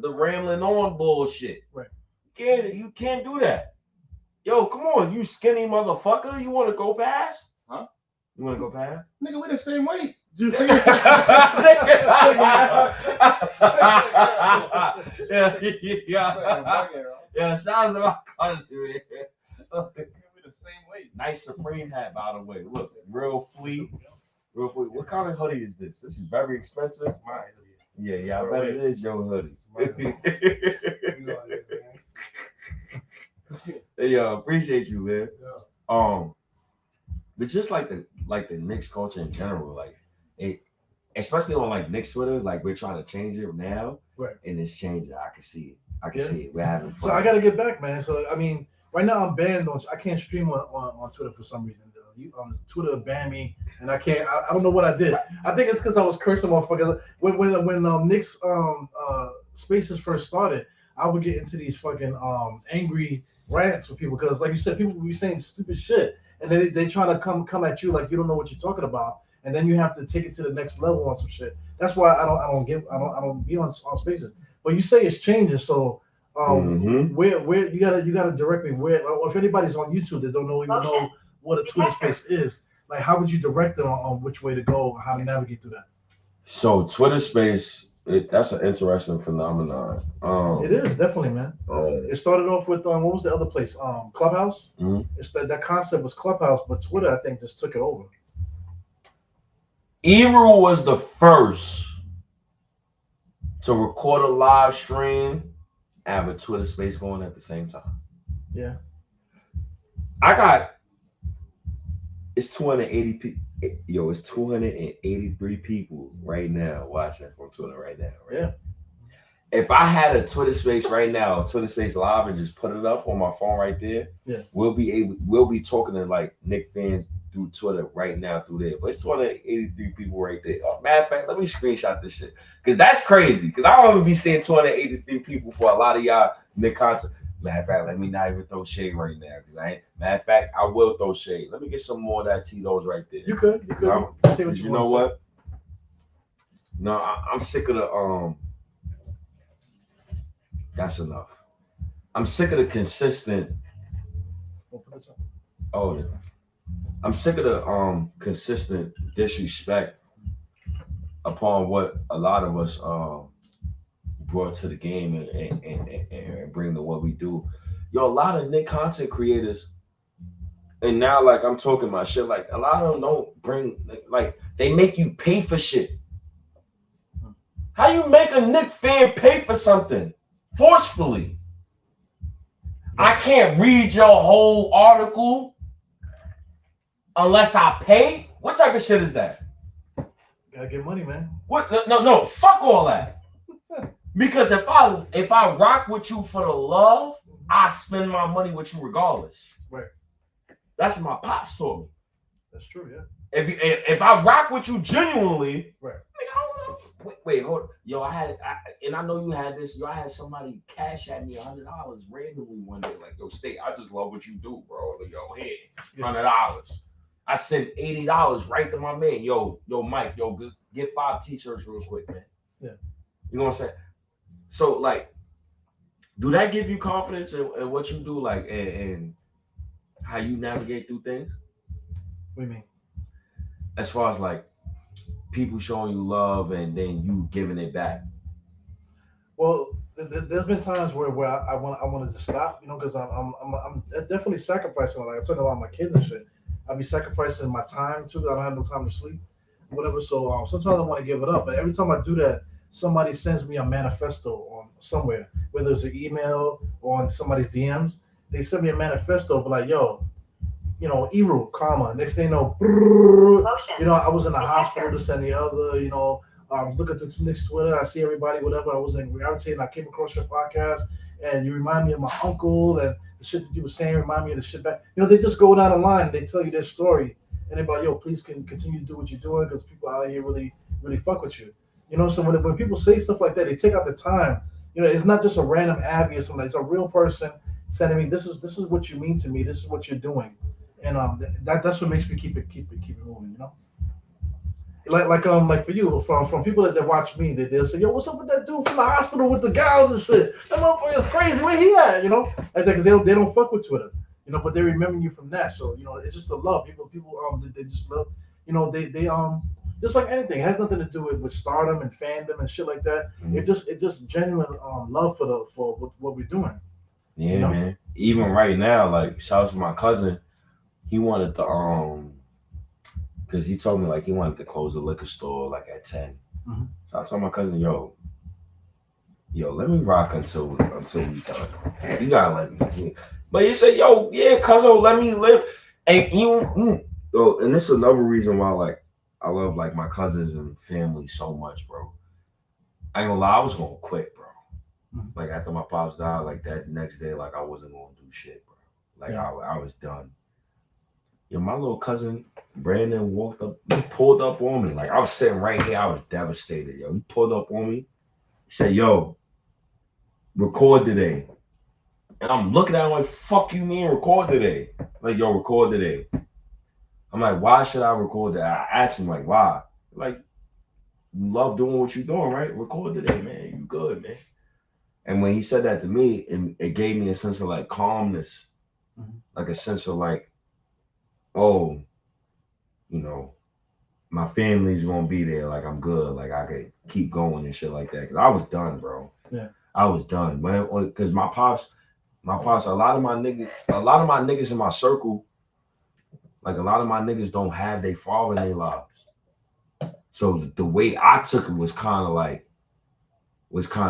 the rambling on bullshit. Right. You can't do that. Yo, come on, you skinny motherfucker. You want to go past? Huh? You want to go past? Nigga, we the same weight. Yeah, sounds like my cousin. We the same weight. Nice Supreme hat, by the way. Look, real fleet. What kind of hoodie is this? This is very expensive. Mine. Yeah, I bet it is your hoodie. Yo, appreciate you, man. Yeah. But just like the Knicks culture in general, like it, especially on like Knicks Twitter, like we're trying to change it now, right? And it's changing. I can see it. See it. We're having fun. So I gotta get back, man. So right now I'm banned on. I can't stream on Twitter for some reason. Twitter banned me, and I can't. I don't know what I did. I think it's because I was cursing motherfuckers. When Knicks Spaces first started, I would get into these fucking angry rants with people because, like you said, people would be saying stupid shit, and they try to come at you like you don't know what you're talking about, and then you have to take it to the next level on some shit. That's why I don't be on Spaces. But you say it's changing, so where you gotta direct me where, or if anybody's on YouTube that don't know what a Twitter Space is, like how would you direct them on which way to go, how to navigate through that? So Twitter Space, that's an interesting phenomenon. It is definitely, man. It started off with what was the other place? Clubhouse. Mm-hmm. It's that concept was Clubhouse, but Twitter I think just took it over. Eru was the first to record a live stream and have a Twitter space going at the same time. Yeah. I got it's 280 people. Yo, it's 283 people right now watching from Twitter right now. Right? Yeah. If I had a Twitter space right now, Twitter space live, and just put it up on my phone right there, yeah, we'll be talking to like Knicks fans through Twitter right now through there. But it's 283 people right there. Oh, matter of fact, let me screenshot this shit because that's crazy. Because I don't even be seeing 283 people for a lot of y'all Knicks content. Matter of fact, let me not even throw shade right now because I ain't. Matter of fact, I will throw shade. Let me get some more of that Tito's right there. You could. Say what you know what? No, I'm sick of the That's enough. I'm sick of the consistent. Oh, I'm sick of the consistent disrespect upon what a lot of us brought to the game and bring to what we do. Yo, a lot of Knicks content creators, and now like I'm talking my shit. Like a lot of them don't bring like they make you pay for shit. How you make a Knicks fan pay for something forcefully? I can't read your whole article unless I pay. What type of shit is that? Gotta get money, man. What? No. Fuck all that. Because if I rock with you for the love, I spend my money with you regardless. Right. That's what my pops told me. That's true, yeah. If I rock with you genuinely, right. Wait, hold on. Yo, and I know you had this. Yo, I had somebody cash at me $100 randomly one day. Like, yo, State, I just love what you do, bro. Like, yo, here, $100. I sent $80 right to my man. Yo, Mike, get 5 t-shirts real quick, man. Yeah. You know what I'm saying? So, like, do that give you confidence in what you do, like, and how you navigate through things? What do you mean? As far as like people showing you love and then you giving it back. Well, there's been times where I wanted to stop, you know, because I'm definitely sacrificing. Like I'm talking about my kids and shit. I'll be sacrificing my time too. I don't have no time to sleep, whatever. So sometimes I want to give it up, but every time I do that, somebody sends me a manifesto on somewhere, whether it's an email or on somebody's DMs. They send me a manifesto, but like, yo, you know, Eru, comma. Next thing you know, you know, I was in the hospital, this and the other. You know, I was looking through Knicks Twitter. I see everybody, whatever. I was in reality, and I came across your podcast, and you remind me of my uncle, and the shit that you were saying remind me of the shit back. You know, they just go down the line and they tell you their story, and they're like, yo, please continue to do what you're doing because people out here really, really fuck with you. You know, so when people say stuff like that, they take out the time. You know, it's not just a random avi or something. It's a real person sending me, this is what you mean to me. This is what you're doing. And that's what makes me keep it moving, you know. Like for you, from people that watch me, they'll say, yo, what's up with that dude from the hospital with the gals and shit? That motherfucker's crazy. Where he at? You know, like that because they don't fuck with Twitter, you know, but they remember you from that. So you know, it's just the love. People they just love, you know, they just like anything. It has nothing to do with stardom and fandom and shit like that. Mm-hmm. It just genuine love for what we're doing. Yeah, you know? Man. Even right now, like shout out to my cousin. He wanted to because he told me like he wanted to close the liquor store like at 10. Mm-hmm. So I told my cousin, yo, let me rock until we done. You gotta let me. But he said, yo, yeah, cousin, let me live. And and this is another reason why like I love like my cousins and family so much, bro. I ain't gonna lie, I was gonna quit, bro. Mm-hmm. Like after my pops died, like that next day, like I wasn't gonna do shit, bro. Like I was done. Yo, my little cousin Brandon he pulled up on me. Like I was sitting right here, I was devastated. Yo, he pulled up on me. He said, yo, record today. And I'm looking at him like, fuck you mean record today? Like, yo, record today. I'm like, why should I record that? I asked him like, why? Like, you love doing what you're doing, right? Record today, man. You good, man. And when he said that to me, it gave me a sense of like calmness. Mm-hmm. Like a sense of like, oh, you know, my family's gonna be there. Like I'm good. Like I could keep going and shit like that. Cause I was done, bro. Yeah, I was done. Cause my pops, a lot of my niggas in my circle, like a lot of my niggas don't have their father in their lives. So the way I took it was kind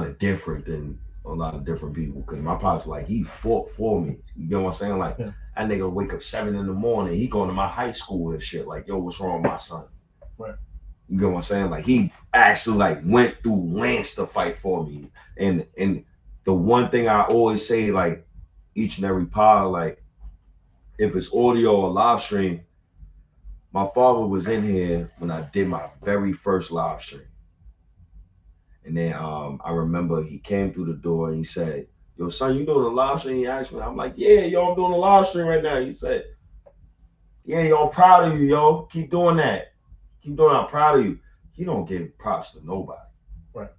of different than a lot of different people. Because my pops like he fought for me. You know what I'm saying? Like Yeah. that nigga wake up 7 a.m. He going to my high school and shit. Like, yo, what's wrong with my son? Right. You know what I'm saying? Like he actually like went through lengths to fight for me. And the one thing I always say, like each and every pod, like if it's audio or live stream, my father was in here when I did my very first live stream. And then I remember he came through the door and he said, yo, son, you doing a live stream? He asked me. I'm like, yeah, yo, I'm doing a live stream right now. He said, yeah, yo, I'm proud of you, yo. Keep doing that. Keep doing it. I'm proud of you. He don't give props to nobody. Right.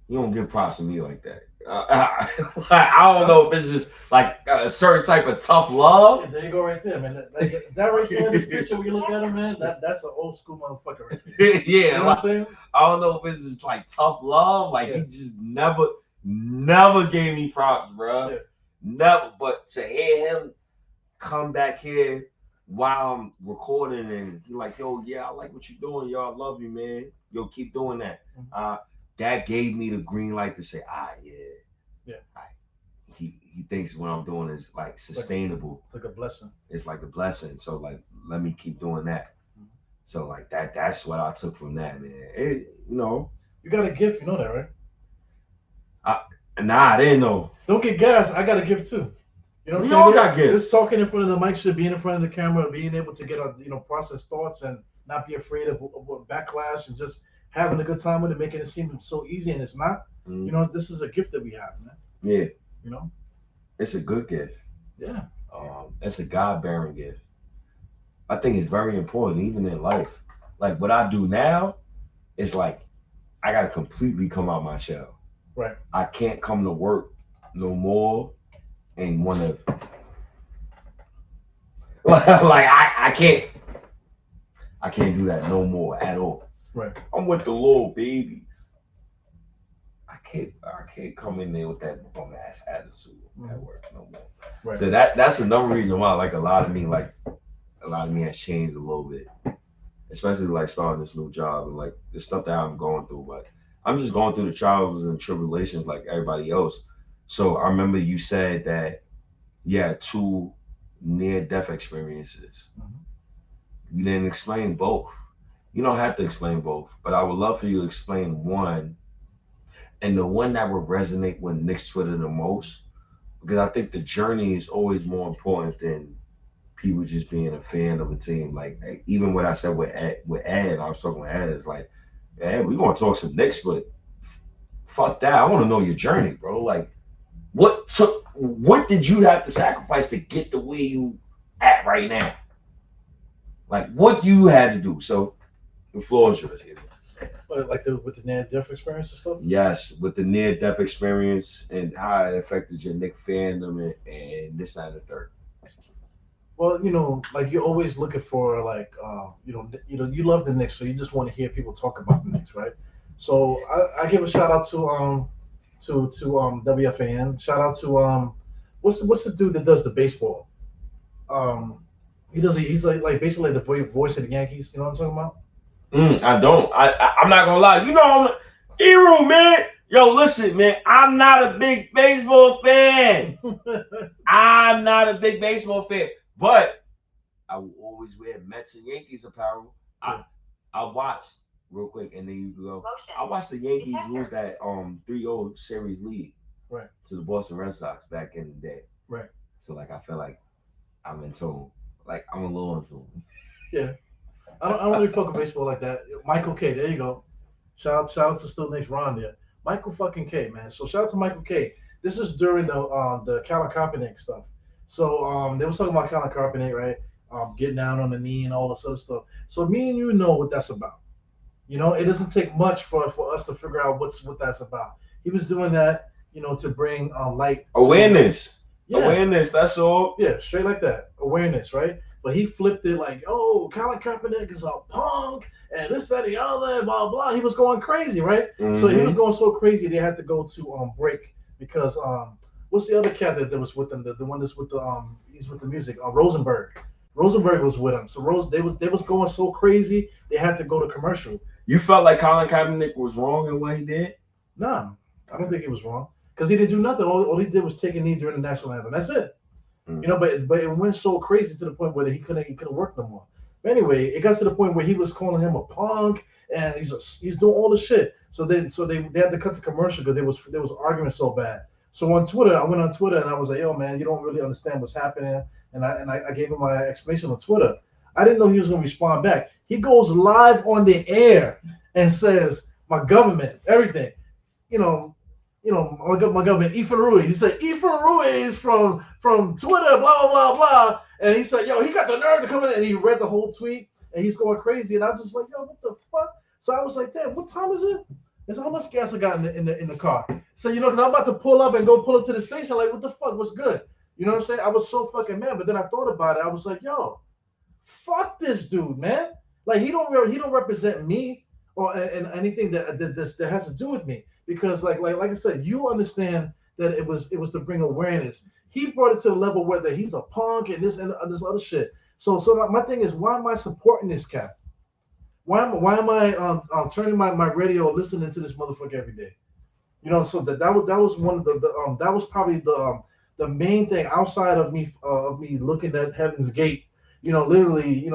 He don't give props to me like that. I don't know if it's just like a certain type of tough love. Yeah, there you go right there, man. Like, that right there in this picture, when you look at him, man, that's an old school motherfucker right there. Yeah, You know what I'm saying? I don't know if it's just like tough love. Like he just never gave me props, bro. Yeah. Never. But to hear him come back here while I'm recording and he like, yo, yeah, I like what you're doing, yo. I love you, man. Yo, keep doing that. That gave me the green light to say, yeah. He thinks what I'm doing is like sustainable. It's like a blessing. It's like a blessing. So like, let me keep doing that. So like that's what I took from that, man. You got a gift, you know that, right? Nah, I didn't know. Don't get gas. I got a gift too. You know what I'm We saying? all got gifts. This talking in front of the mic should be in front of the camera, being able to get process thoughts and not be afraid of backlash and just having a good time with it, making it seem so easy, and it's not. Mm-hmm. You know, this is a gift that we have, man. Yeah. You know? It's a good gift. Yeah. It's a God-bearing gift. I think it's very important, even in life. Like what I do now, it's like I gotta completely come out my shell. Right. I can't come to work no more and want to like I can't do that no more at all. Right. I'm with the little babies. I can't come in there with that bum ass attitude at work no more. Right. So that's another reason why like a lot of me has changed a little bit. Especially like starting this new job and like the stuff that I'm going through. But I'm just going through the trials and tribulations like everybody else. So I remember you said that you had 2 near-death experiences. Mm-hmm. You didn't explain both. You don't have to explain both, but I would love for you to explain one, and the one that would resonate with Knicks Twitter the most, because I think the journey is always more important than people just being a fan of a team. Like even what I said with Ed, I was talking with Ed, it's like, Ed, we're gonna talk some Knicks, but fuck that. I want to know your journey, bro. Like, what did you have to sacrifice to get the way you at right now? Like, what you had to do? So, the floor is yours. Like with the near-death experience and stuff? Yes, with the near-death experience and how it affected your Knicks fandom and this and the third. Well, like you're always looking for like, you love the Knicks, so you just want to hear people talk about the Knicks, right? So I give a shout out to WFAN. Shout out to what's the dude that does the baseball? He's like basically the voice of the Yankees. You know what I'm talking about? I don't. I'm not gonna lie. Eru, man. Yo, listen, man. I'm not a big baseball fan. I'm not a big baseball fan. But I will always wear Mets and Yankees apparel. I watched real quick, and then you go. I watched the Yankees lose that 3-0 series lead to the Boston Red Sox back in the day. Right. So like I feel like I'm in tune. Like I'm a little in tune. Yeah. I don't really fuck with baseball like that. Michael K. There you go. Shout out to Still Knicks Ron there. Michael fucking K, man. So shout out to Michael K. This is during the Colin Kaepernick stuff. So they was talking about Colin Kaepernick, right? Getting down on the knee and all this other stuff. So me and you know what that's about. It doesn't take much for us to figure out what that's about. He was doing that, to bring light. Awareness. Yeah. Awareness, that's all. Yeah, straight like that. Awareness, right? But he flipped it like, oh, Colin Kaepernick is a punk and this, that, the other, blah, blah. He was going crazy, right? Mm-hmm. So he was going so crazy they had to go to break because what's the other cat that was with them? The one that's with he's with the music. Rosenberg. Rosenberg was with him. So they was going so crazy they had to go to commercial. You felt like Colin Kaepernick was wrong in what he did? No, I don't think he was wrong because he didn't do nothing. All he did was take a knee during the national anthem. That's it. You know, but it went so crazy to the point where he couldn't work no more. But anyway, it got to the point where he was calling him a punk and he's doing all the shit. So they had to cut the commercial because they was arguing so bad. So on Twitter, I went on Twitter and I was like, yo man, you don't really understand what's happening. And I gave him my explanation on Twitter. I didn't know he was gonna respond back. He goes live on the air and says, my government, everything, my government, Ethan Ruiz. He said, Ethan Ruiz from Twitter, blah, blah, blah, blah. And he said, yo, he got the nerve to come in, and he read the whole tweet, and he's going crazy. And I was just like, yo, what the fuck? So I was like, damn, what time is it? He said, how much gas I got in the car? So, because I'm about to pull up and go pull up to the station, like, what the fuck? What's good? You know what I'm saying? I was so fucking mad, but then I thought about it. I was like, yo, fuck this dude, man. Like, he don't represent me or and anything that has to do with me. Because like I said, you understand that it was to bring awareness. He brought it to the level where that he's a punk and this other shit. So my thing is, why am I supporting this cat? Why am I turning my radio, listening to this motherfucker every day? So that was one of the that was probably the main thing outside of me looking at Heaven's Gate. Literally,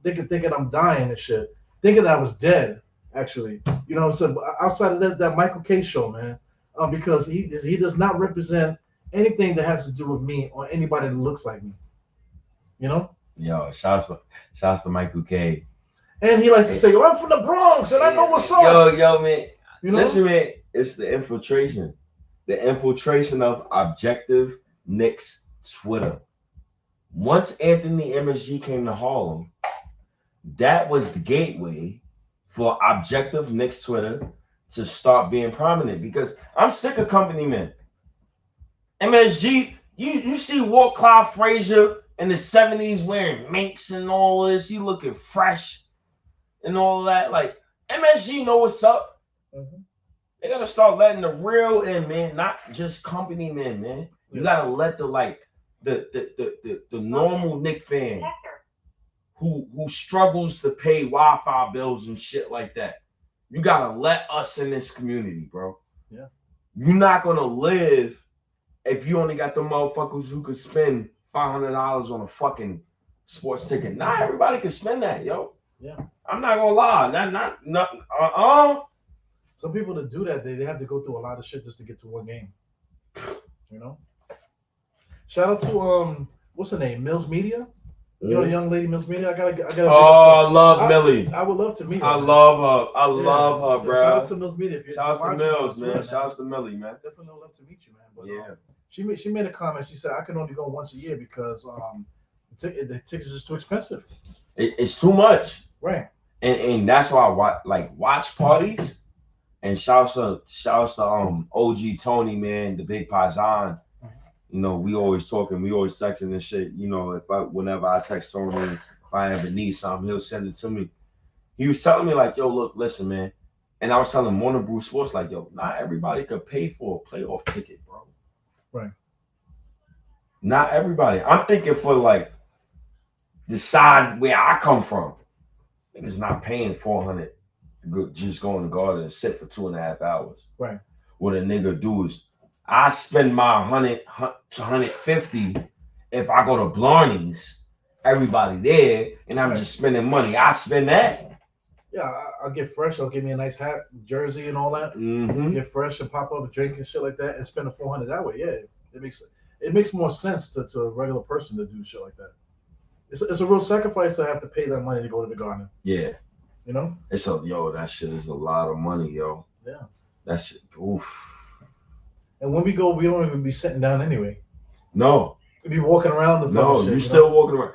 thinking I'm dying and shit, thinking that I was dead. Actually, so outside of that Michael K show, man, because he does not represent anything that has to do with me or anybody that looks like me. Yo, shouts to Michael K. And he likes to say, "Yo, I'm from the Bronx and I know what's up." Yo, man. Listen, man, it's the infiltration of objective Knicks Twitter. Once Anthony MSG came to Harlem, that was the gateway for objective Knicks Twitter to start being prominent, because I'm sick of company men. MSG, you see Walt Clyde Frazier in the 70s wearing minks and all this, he looking fresh and all that. Like, MSG know what's up. Mm-hmm. They gotta start letting the real in, man, not just company men, man. You gotta let the normal Knick fan who struggles to pay Wi-Fi bills and shit like that. You gotta let us in this community, bro. Yeah. You're not gonna live if you only got the motherfuckers who could spend $500 on a fucking sports ticket. Not everybody can spend that, yo. Yeah. I'm not gonna lie. Not. Some people that do that, they have to go through a lot of shit just to get to one game. Shout out to what's her name? Mills Media. The young lady Mills Media. I gotta. Oh, I love Millie. I would love to meet her. I love her. I love her, bro. Shout out to Mills Media. Shout out to Mills, man. Shout out to Millie, man. Definitely would love to meet you, man. But, she made a comment. She said I can only go once a year because the tickets are just too expensive. It's too much, right? And that's why I watch parties. And shouts to OG Tony, man, the big Paisan. We always talking, we always texting and shit. Whenever I text Tony, if I ever need something, he'll send it to me. He was telling me like, yo, look, listen, man. And I was telling Warner Bruce Sports like, yo, not everybody could pay for a playoff ticket, bro. Right. Not everybody. I'm thinking for the side where I come from. Niggas not paying $400 to just go in the garden and sit for 2.5 hours. Right. What a nigga do is I spend my 100 to 150 if I go to Blarney's, everybody there, and I'm just spending money. I spend that. Yeah, I'll get fresh. I'll give me a nice hat, jersey, and all that. Mm-hmm. Get fresh and pop up a drink and shit like that, and spend the $400 that way. Yeah, it makes more sense to a regular person to do shit like that. It's a real sacrifice to have to pay that money to go to the garden. Yeah. That shit is a lot of money, yo. Yeah. That shit, oof. And when we go, we don't even be sitting down anyway. No. We be walking around the No, shit, you're still walking around.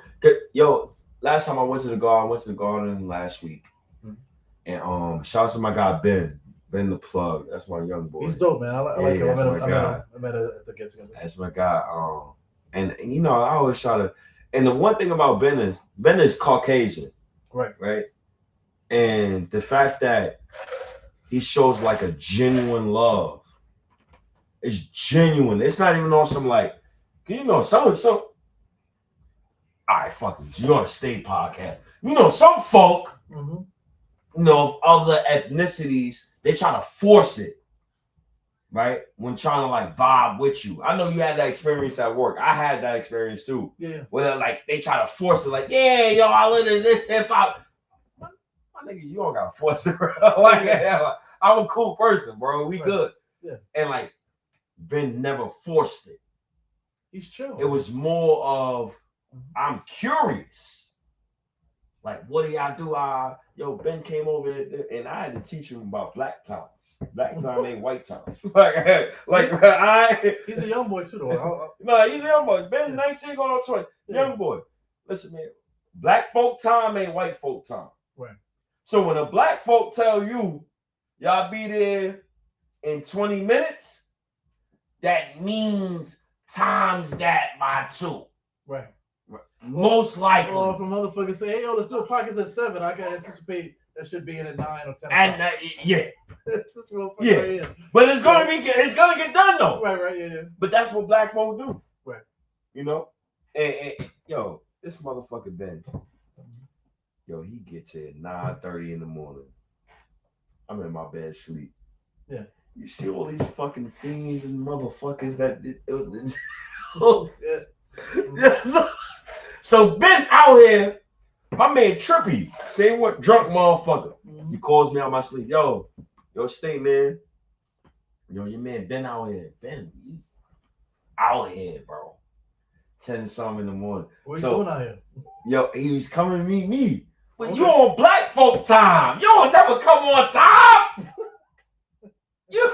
Yo, last time I went to the garden last week. Mm-hmm. And shout out to my guy Ben the plug. That's my young boy. He's dope, man. I like him. I met at the get together. That's my guy. And I always try to. And the one thing about Ben is Caucasian. Right. And the fact that he shows like a genuine love. It's genuine. It's not even on some some. All right, fuck it. You're on a state podcast. Some folk. Mm-hmm. other ethnicities, they try to force it, right? When trying to like vibe with you. I know you had that experience at work. I had that experience too. Yeah. Where like they try to force it, like, yeah, yo, I live in this hip hop. My nigga, you don't gotta force it, bro. Like, I'm a cool person, bro. We good. Yeah. And like Ben never forced it. He's chill. It was more of I'm curious. Like, what do y'all do? Yo, Ben came over and I had to teach him about black time. Black time ain't white time. He's a young boy too, though. No, he's a young boy. Ben's 19 going on 20. Yeah. Young boy. Listen, man. Black folk time ain't white folk time. Right. So when a black folk tell you, y'all be there in 20 minutes, that means times that by 2. Right. Most likely. Or if a motherfucker say, hey, yo, let's do a podcast at 7, I can anticipate that should be in at 9 or 10. And yeah. This motherfucker right but it's gonna get done though. Right, yeah. But that's what black folk do. Right. You know? And yo, this motherfucker Ben. Yo, he gets here at 9:30 in the morning. I'm in my bed sleep. Yeah. You see all these fucking fiends and motherfuckers that So Ben out here, my man Trippy, say what drunk motherfucker. He calls me out my sleep. Yo, stay, man. Yo, your man Ben out here. Ben, out here, bro. 10 something in the morning. What are you doing out here? Yo, he was coming to meet me. But you on black folk time. You don't never come on time. You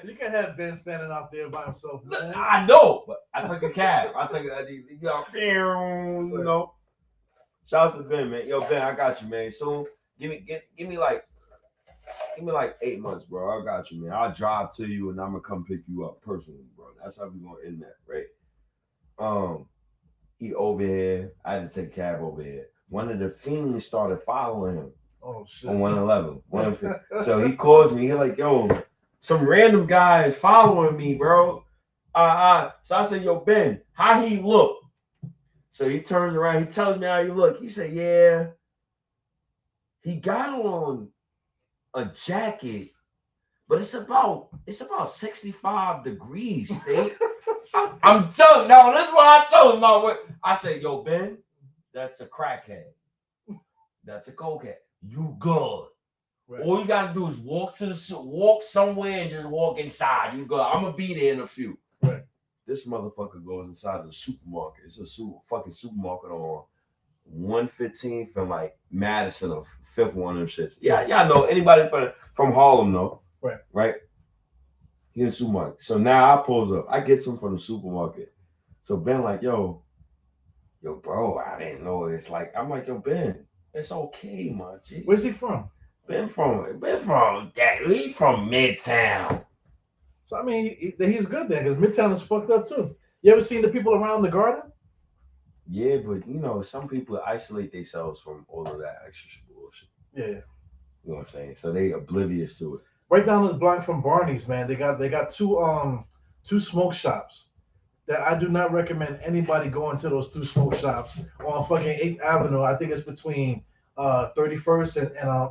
You can have Ben standing out there by himself, man. I know, but I took a cab. You know. Shout out to Ben, man. Yo, Ben, I got you, man. So give me like 8 months, bro. I got you, man. I'll drive to you and I'm gonna come pick you up personally, bro. That's how we gonna end that, right? He over here. I had to take a cab over here. One of the fiends started following him. Oh shit. On 111. So he calls me. He's like, yo, some random guy is following me, bro. So I said, yo, Ben, how he look? So he turns around. He tells me how he look. He said, yeah. He got on a jacket, but it's about 65 degrees, State. I'm telling. No, this is what I told him about. I said, yo, Ben, that's a crackhead. That's a cokehead. You good. Right. All you gotta do is walk somewhere and just walk inside. You good. I'm gonna be there in a few. Right. This motherfucker goes inside the supermarket. It's a fucking supermarket on 115th and like Madison or 5th one of them shits. Yeah, y'all know anybody from Harlem though. Right. Right. He in the supermarket. So now I pulls up. I get some from the supermarket. So Ben like, yo, bro, I didn't know it's like. I'm like, yo, Ben. It's okay, my G. Where's he from? Ben from he from Midtown. So I mean, he's good there because Midtown is fucked up too. You ever seen the people around the garden? Yeah, but you know, some people isolate themselves from all of that extra bullshit. Yeah. You know what I'm saying? So they oblivious to it. Right down this block from Barney's, man. They got two smoke shops. That I do not recommend anybody going to those two smoke shops on fucking 8th Avenue. I think it's between 31st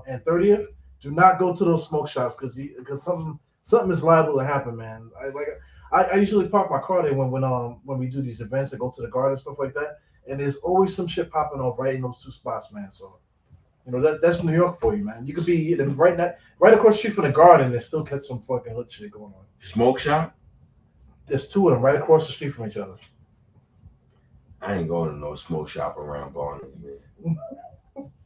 and 30th. Do not go to those smoke shops because something is liable to happen, man. I usually park my car there when we do these events and go to the garden and stuff like that. And there's always some shit popping off right in those two spots, man. So you know that's New York for you, man. You could be right across the street from the garden and still catch some fucking hood shit going on. Smoke shop? There's two of them right across the street from each other. I ain't going to no smoke shop around Barney, man.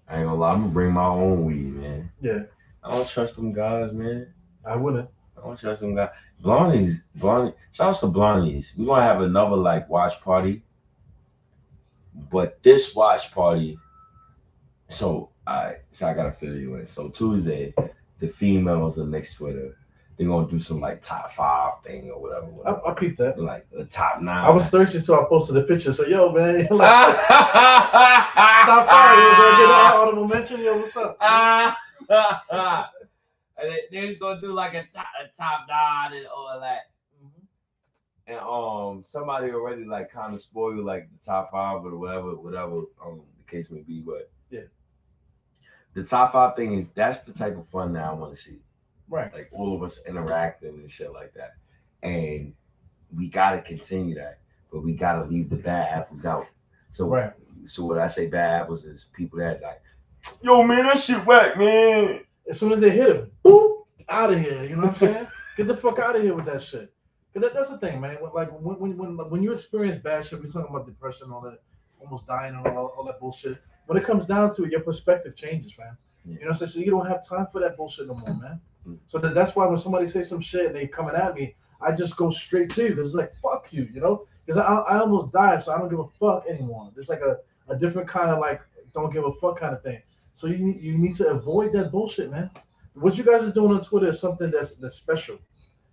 I ain't gonna lie, I'm gonna bring my own weed, man. Yeah. I don't trust them guys, man. I wouldn't. I don't trust them guys. Blondie. Shout out to Blondies. We're gonna have another like watch party. But this watch party, so I gotta fill you in. So Tuesday, the females are next Twitter. They're gonna do some like top 5 thing or whatever. I peeped that. Like the top 9. I was thirsty till I posted a picture. So yo, man, like, top 5, yo, get an audible mention. Yo, what's up? And they're gonna do like a top 9 and all that. And somebody already like kind of spoiled like the top 5 or whatever the case may be. But yeah, the top 5 thing is that's the type of fun that I want to see. right. Like all of us interacting and shit like that. And we gotta continue that, but we gotta leave the bad apples out. So Right. So what I say bad apples is people that like, yo man, that shit whack, man. As soon as they hit it, boop, out of here. You know what I'm saying? Get the fuck out of here with that shit. Cause that's the thing, man. Like when you experience bad shit, we're talking about depression, all that, almost dying, and all that bullshit. When it comes down to it, your perspective changes, man. Yeah. You know what I'm saying? So you don't have time for that bullshit no more, man. Mm. So that's why when somebody says some shit and they coming at me, I just go straight to you because it's like fuck you, you know? Because I almost died, so I don't give a fuck anymore. It's like a different kind of like don't give a fuck kind of thing. So you need to avoid that bullshit, man. What you guys are doing on Twitter is something that's special.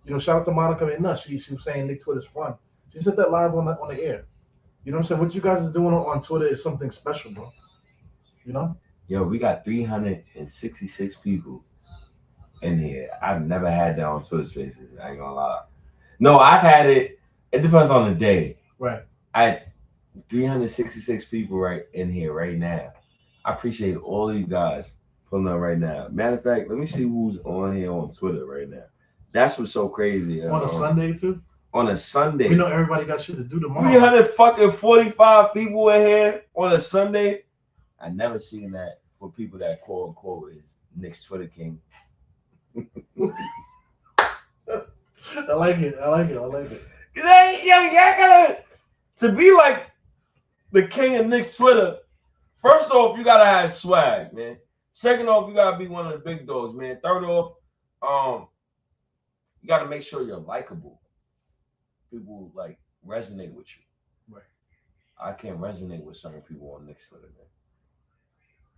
You know, shout out to Monica McNutt. She was saying Nick Twitter's fun. She said that live on the air. You know what I'm saying? What you guys are doing on Twitter is something special, bro. You know? Yo, we got 366 people in here. I've never had that on Twitter Spaces. I ain't gonna lie. No, I've had it. It depends on the day. Right. I had 366 people right in here right now. I appreciate all of you guys pulling up right now. Matter of fact, let me see who's on here on Twitter right now. That's what's so crazy. On a Sunday too? On a Sunday. We know everybody got shit to do tomorrow. 345 people in here on a Sunday. I never seen that for people that quote unquote is Knicks Twitter king. I like it. Yeah, gotta to be like the king of Knicks Twitter. First off, you gotta have swag, man. Second off, you gotta be one of the big dogs, man. Third off, you gotta make sure you're likable. People like resonate with you. Right. I can't resonate with certain people on Knicks Twitter, man.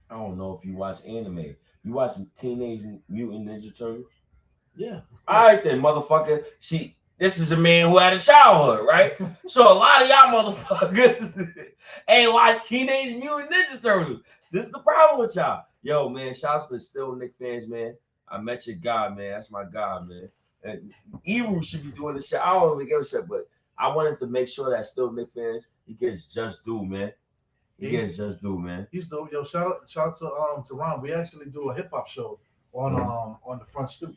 I don't know if you watch anime. You watch Teenage Mutant Ninja Turtles? Yeah. All right then, motherfucker. See, this is a man who had a childhood, right? So a lot of y'all motherfuckers ain't watched Teenage Mutant Ninja Turtles. This is the problem with y'all. Yo, man, shouts to still Knicks fans, man. I met your guy, man. That's my guy, man. And Eru should be doing this shit. I don't even give a shit, but I wanted to make sure that still Knicks fans, he gets just due, man. He gets just due, man. He's dope. Yo, shout out to Ron. We actually do a hip hop show on the front stoop.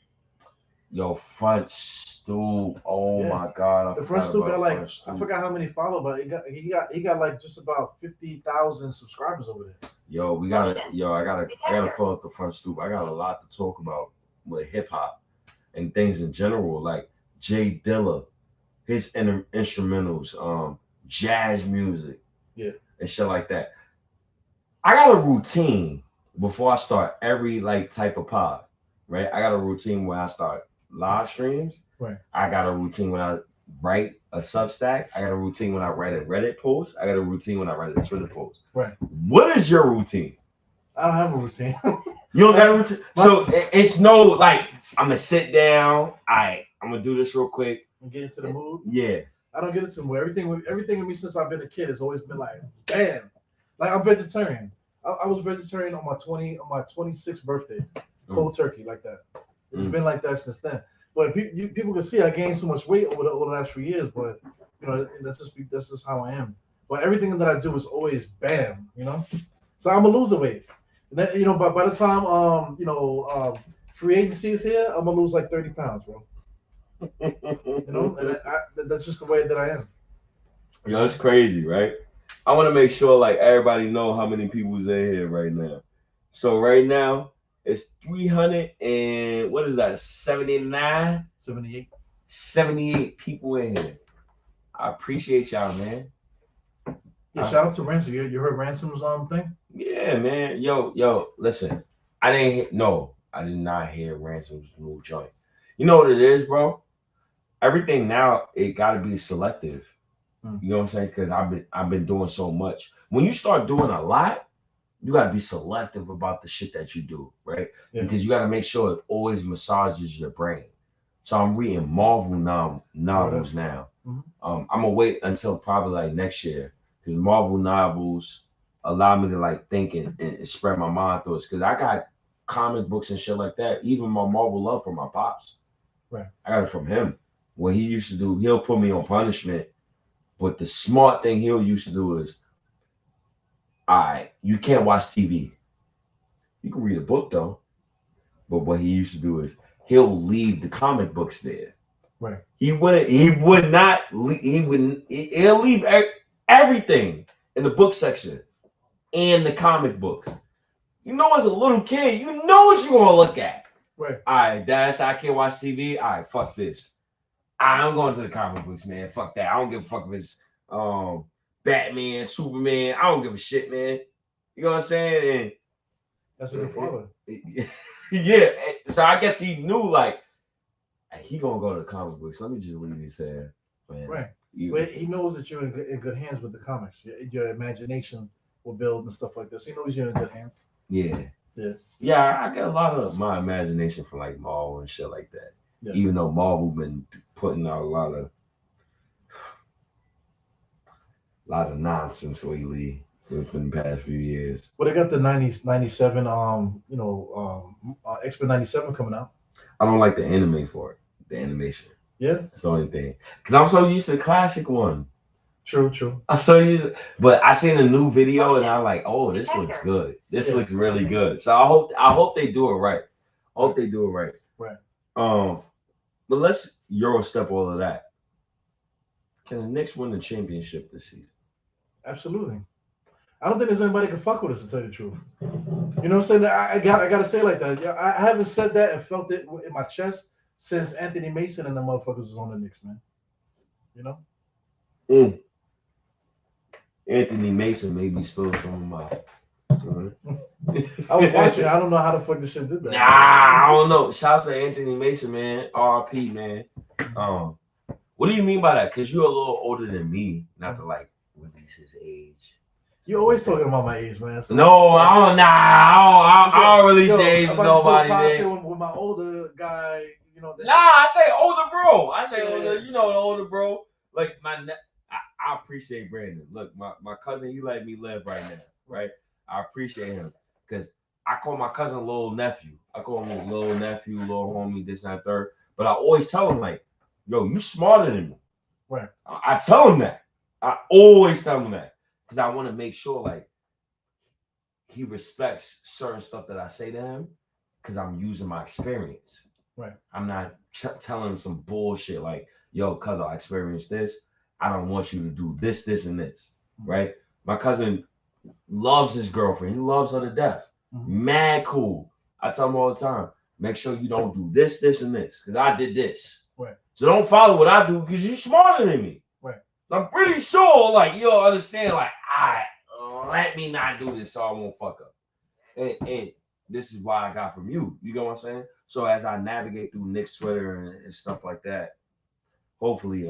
Yo, front stoop. Oh my God. The front stoop got like I forgot how many followers, but he got like just about 50,000 subscribers over there. Yo, I gotta pull up the front stoop. I got a lot to talk about with hip hop and things in general, like Jay Dilla, his instrumentals, jazz music, and shit like that. I got a routine before I start every like type of pod, right? I got a routine where I start live streams. Right. I got a routine when I write a Substack. I got a routine when I write a Reddit post. I got a routine when I write a Twitter post. Right. What is your routine? I don't have a routine. You don't have a routine? So it's no like I'm gonna sit down. I'm gonna do this real quick. And get into the mood. Yeah. I don't get into the mood. Everything with me since I've been a kid has always been like, bam. Like I'm vegetarian. I was vegetarian on my 26th birthday. Cold turkey like that. It's been like that since then. But people can see I gained so much weight over the last few years. But you know that's just how I am. But everything that I do is always bam. You know. So I'm gonna lose the weight. And then, you know, by the time free agency is here, I'm gonna lose like 30 pounds, bro. You know, and that's just the way that I am. Yo, it's crazy, right? I want to make sure like everybody know how many people's in here right now. So right now it's 300 and what is that? 79? 78 people in here. I appreciate y'all, man. Yeah, shout out to Ransom. You heard Ransom's thing? Yeah, man. Yo, listen. I did not hear Ransom's new joint. You know what it is, bro? Everything now, it gotta be selective. You know what I'm saying? Because I've been doing so much. When you start doing a lot, you gotta be selective about the shit that you do, right? Yeah. Because you gotta make sure it always massages your brain. So I'm reading Marvel novels now. Mm-hmm. I'm gonna wait until probably like next year because Marvel novels allow me to like think and spread my mind thoughts. Because I got comic books and shit like that. Even my Marvel love from my pops. Right. I got it from him. What he used to do, he'll put me on punishment. But the smart thing he'll used to do is you can't watch TV. You can read a book though. But what he used to do is he'll leave the comic books there. Right. He would not. He'll leave everything in the book section and the comic books. You know, as a little kid, you know what you're gonna look at. Right. All right, Dad, I can't watch TV. All right, fuck this. I'm going to the comic books, man. Fuck that. I don't give a fuck if it's Batman, Superman. I don't give a shit, man. You know what I'm saying? And that's a good father. Yeah. So I guess he knew like he gonna go to the comic books. Let me just leave this there. Man. Right. But he knows that you're in good hands with the comics. Your imagination will build and stuff like this. He knows you're in good hands. Yeah. Yeah. Yeah, I get a lot of my imagination from like Marvel and shit like that. Yeah. Even though Marvel been putting out a lot of nonsense lately within the past few years. Well, they got the 97 X-Men 97 coming out. I don't like the anime for it. The animation. Yeah. That's the only thing. Because I'm so used to the classic one. True. I'm so used to, but I seen a new video and I'm like, oh, this looks good. This looks really good. So I hope they do it right. Right. But let's Euro step all of that. Can the Knicks win the championship this season? Absolutely. I don't think there's anybody can fuck with us, to tell you the truth. You know what I'm saying? I gotta say it like that. I haven't said that and felt it in my chest since Anthony Mason and the motherfuckers was on the Knicks, man. You know? Anthony Mason made me spill some of my. I was watching. I don't know how the fuck this shit did that. Nah, I don't know. Shouts to Anthony Mason, man. R.I.P. man. What do you mean by that? Because you're a little older than me. Not to like release his age. You're always talking about my age, man. So no, I don't. Nah, I don't release age with nobody, man. With my older guy, you know. Nah, I say older bro. I say older. You know, the older bro. Like I appreciate Brandon. Look, my cousin, he let me live right now, right? I appreciate him because I call my cousin little nephew. I call him little nephew, little homie, this and that, third. But I always tell him like, yo, you smarter than me. Right. I tell him that. I always tell him that because I want to make sure like he respects certain stuff that I say to him because I'm using my experience. Right. I'm not telling him some bullshit like, yo, cuz I experienced this. I don't want you to do this, this, and this. Right? My cousin loves his girlfriend. He loves her to death. Mm-hmm. Mad cool. I tell him all the time, make sure you don't do this, this, and this. Because I did this. Right. So don't follow what I do because you're smarter than me. Right. I'm pretty sure, like, you'll understand, like, let me not do this so I won't fuck up. And this is why I got from you. You know what I'm saying? So as I navigate through Knicks Twitter and stuff like that, hopefully,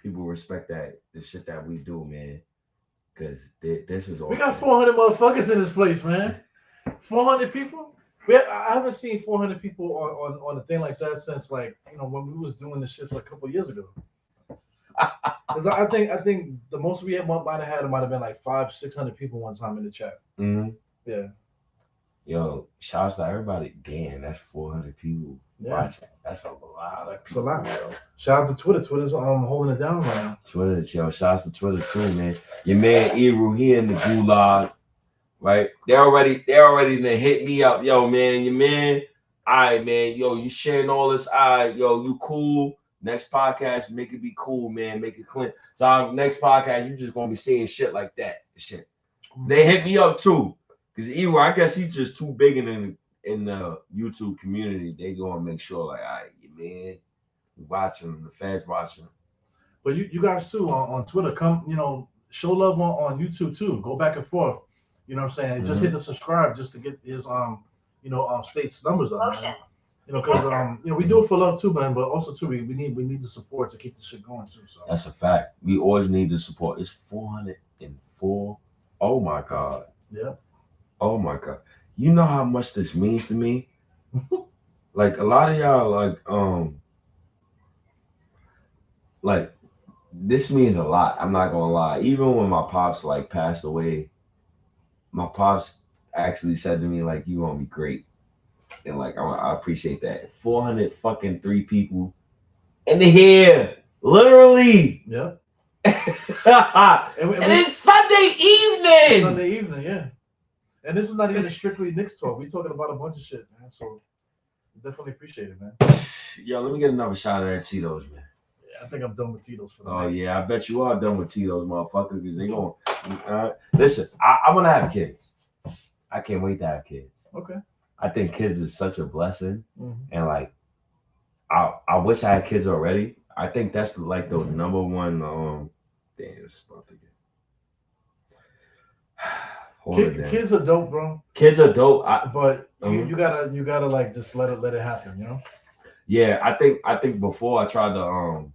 people respect the shit that we do, man. Because this is all. We got 400 motherfuckers in this place, man. 400 people. I haven't seen 400 people on a thing like that since like when we was doing this shit like a couple of years ago. Because I think the most we might have been like 500-600 people one time in the chat. Mm-hmm. Yeah. Yo, shouts to everybody. Damn, that's 400 people watching. That's a lot of people. It's a lot. Yo. Shout out to Twitter. Twitter's holding it down right now. Twitter, yo. Shouts to Twitter too, man. Your man Eru, he in the gulag, right? They already done hit me up. Yo, man, your man. All right, man. Yo, you sharing all this. All right, yo, you cool. Next podcast, make it be cool, man. Make it clean. So our next podcast, you just gonna be seeing shit like that. Shit. They hit me up too. Because Eru, I guess he's just too big in the YouTube community. They gonna make sure, like, all right, man, watching, the fans watching. But you guys too on Twitter, come, show love on YouTube too. Go back and forth. You know what I'm saying? Mm-hmm. Just hit the subscribe just to get his state's numbers up. Because we do it for love too, man. But also too, we need the support to keep the shit going too. So that's a fact. We always need the support. It's 404. Oh my God. Yeah. Oh my God. You know how much this means to me? Like a lot of y'all like this means a lot. I'm not gonna lie. Even when my pops like passed away, my pops actually said to me, like, you gonna be great. And like I appreciate that. 400 fucking 3 people in the here. Literally. Yeah. And it's Sunday evening. Sunday evening, yeah. And this is not even strictly Knicks talk. We're talking about a bunch of shit, man. So definitely appreciate it, man. Yo, let me get another shot of that Tito's, man. Yeah, I think I'm done with Tito's for the Oh night. yeah, I bet you are done with Tito's, motherfucker, because they going. Listen, I want to have kids. I can't wait to have kids. Okay. I think kids is such a blessing, Mm-hmm. and like, I wish I had kids already. I think that's like the number one. Damn, it's about to get. Kids are dope, bro. Kids are dope, but you gotta like just let it happen, you know. Yeah, I think before I tried to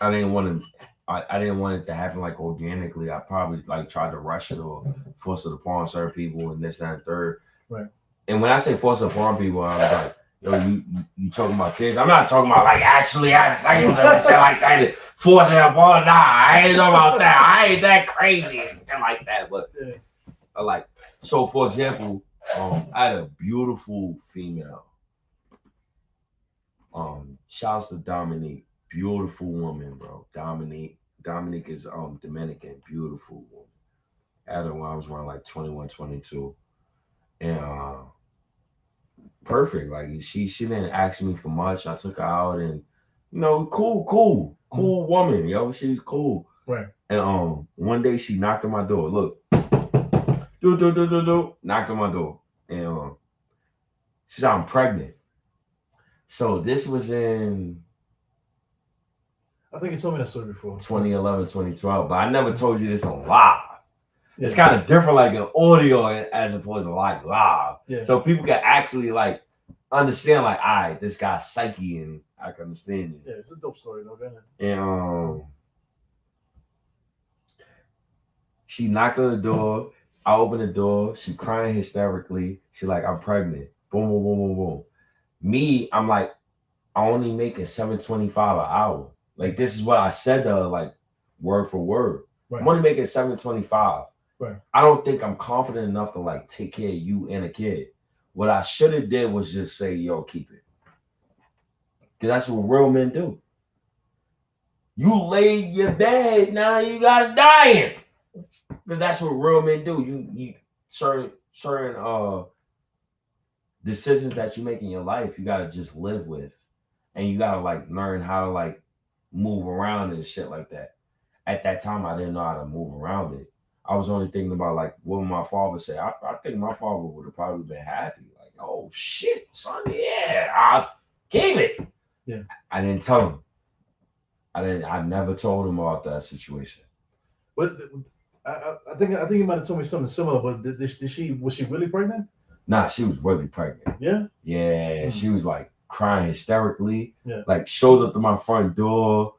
I didn't want it to happen like organically. I probably like tried to rush it or force it upon certain people and this, that, and third. Right. And when I say force it upon people, I was like, yo, you talking about kids? I'm not talking about like actually having sex with them and shit like that and forcing it upon. Nah, I ain't talking about that. I ain't that crazy and shit like that. But like, so for example, I had a beautiful female. Shouts to Dominique. Beautiful woman, bro. Dominique is Dominican, beautiful woman. I had her when I was around like 21, 22. And perfect. Like she didn't ask me for much. I took her out and cool woman, yo. She's cool. Right. And one day she knocked on my door. Look. Knocked on my door. And she said I'm pregnant. So this was in I think you told me that story before. 2011, 2012, but I never told you this on live. Yeah. It's kind of different, like an audio as opposed to like live. Yeah. So people can actually like understand, like, all right, this guy's psyche, and I can understand it. Yeah, it's a dope story though. Go ahead. And she knocked on the door. I opened the door. She crying hysterically. She like, I'm pregnant. Boom, boom, boom, boom, boom. Me, I'm like, I only make it $7.25 an hour. Like, this is what I said to her, like, word for word. Right. I'm only making $7.25. Right. I don't think I'm confident enough to like take care of you and a kid. What I should have did was just say, yo, keep it. Because that's what real men do. You laid your bed, now you gotta die in. Because that's what real men do. You certain decisions that you make in your life, you gotta just live with. And you gotta like learn how to like move around and shit like that. At that time, I didn't know how to move around it. I was only thinking about like what my father said. I think my father would have probably been happy. Like, oh shit, son, yeah, I keep it. Yeah. I didn't tell him. I never told him about that situation. But I think you might have told me something similar. But was she really pregnant? Nah, she was really pregnant. Yeah. Yeah, Mm-hmm. She was like crying hysterically. Yeah. Like showed up to my front door.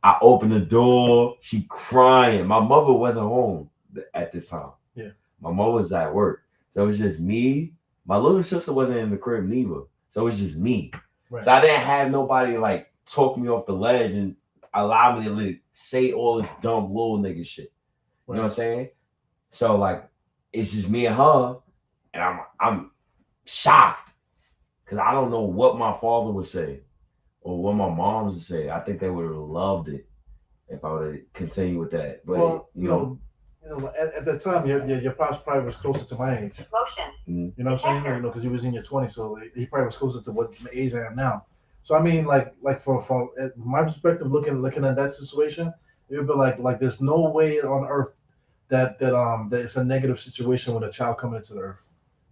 I opened the door. She crying. My mother wasn't home at this time. Yeah. My mother was at work. So it was just me. My little sister wasn't in the crib neither. So it was just me. Right. So I didn't have nobody like talk me off the ledge and allow me to like, say all this dumb little nigga shit. You know what I'm saying? So like it's just me and her, and I'm shocked because I don't know what my father would say or what my mom would say. I think they would have loved it if I would have continued with that. But well, you know, at that time, your pops probably was closer to my age. Motion. Mm-hmm. You know what I'm saying? You know, because he was in your 20s, so he probably was closer to what age I am now. So I mean, like from my perspective, looking at that situation, it would be like there's no way on earth that it's a negative situation with a child coming into the earth.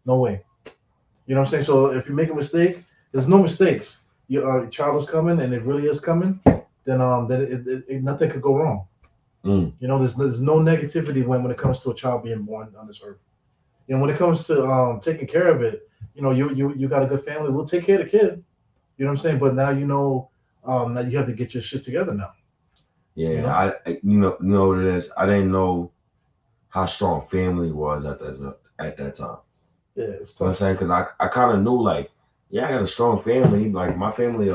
No way. You know what I'm saying? So if you make a mistake, there's no mistakes. Your child is coming, and it really is coming. Then nothing could go wrong. Mm. You know, there's no negativity when it comes to a child being born on this earth. And when it comes to taking care of it, you know, you got a good family. We'll take care of the kid. You know what I'm saying? But now now you have to get your shit together now. Yeah, you know what it is. I didn't know how strong family was at that time. Yeah, it's tough. You know what I'm saying? Because I kind of knew like, yeah, I got a strong family. Like my family,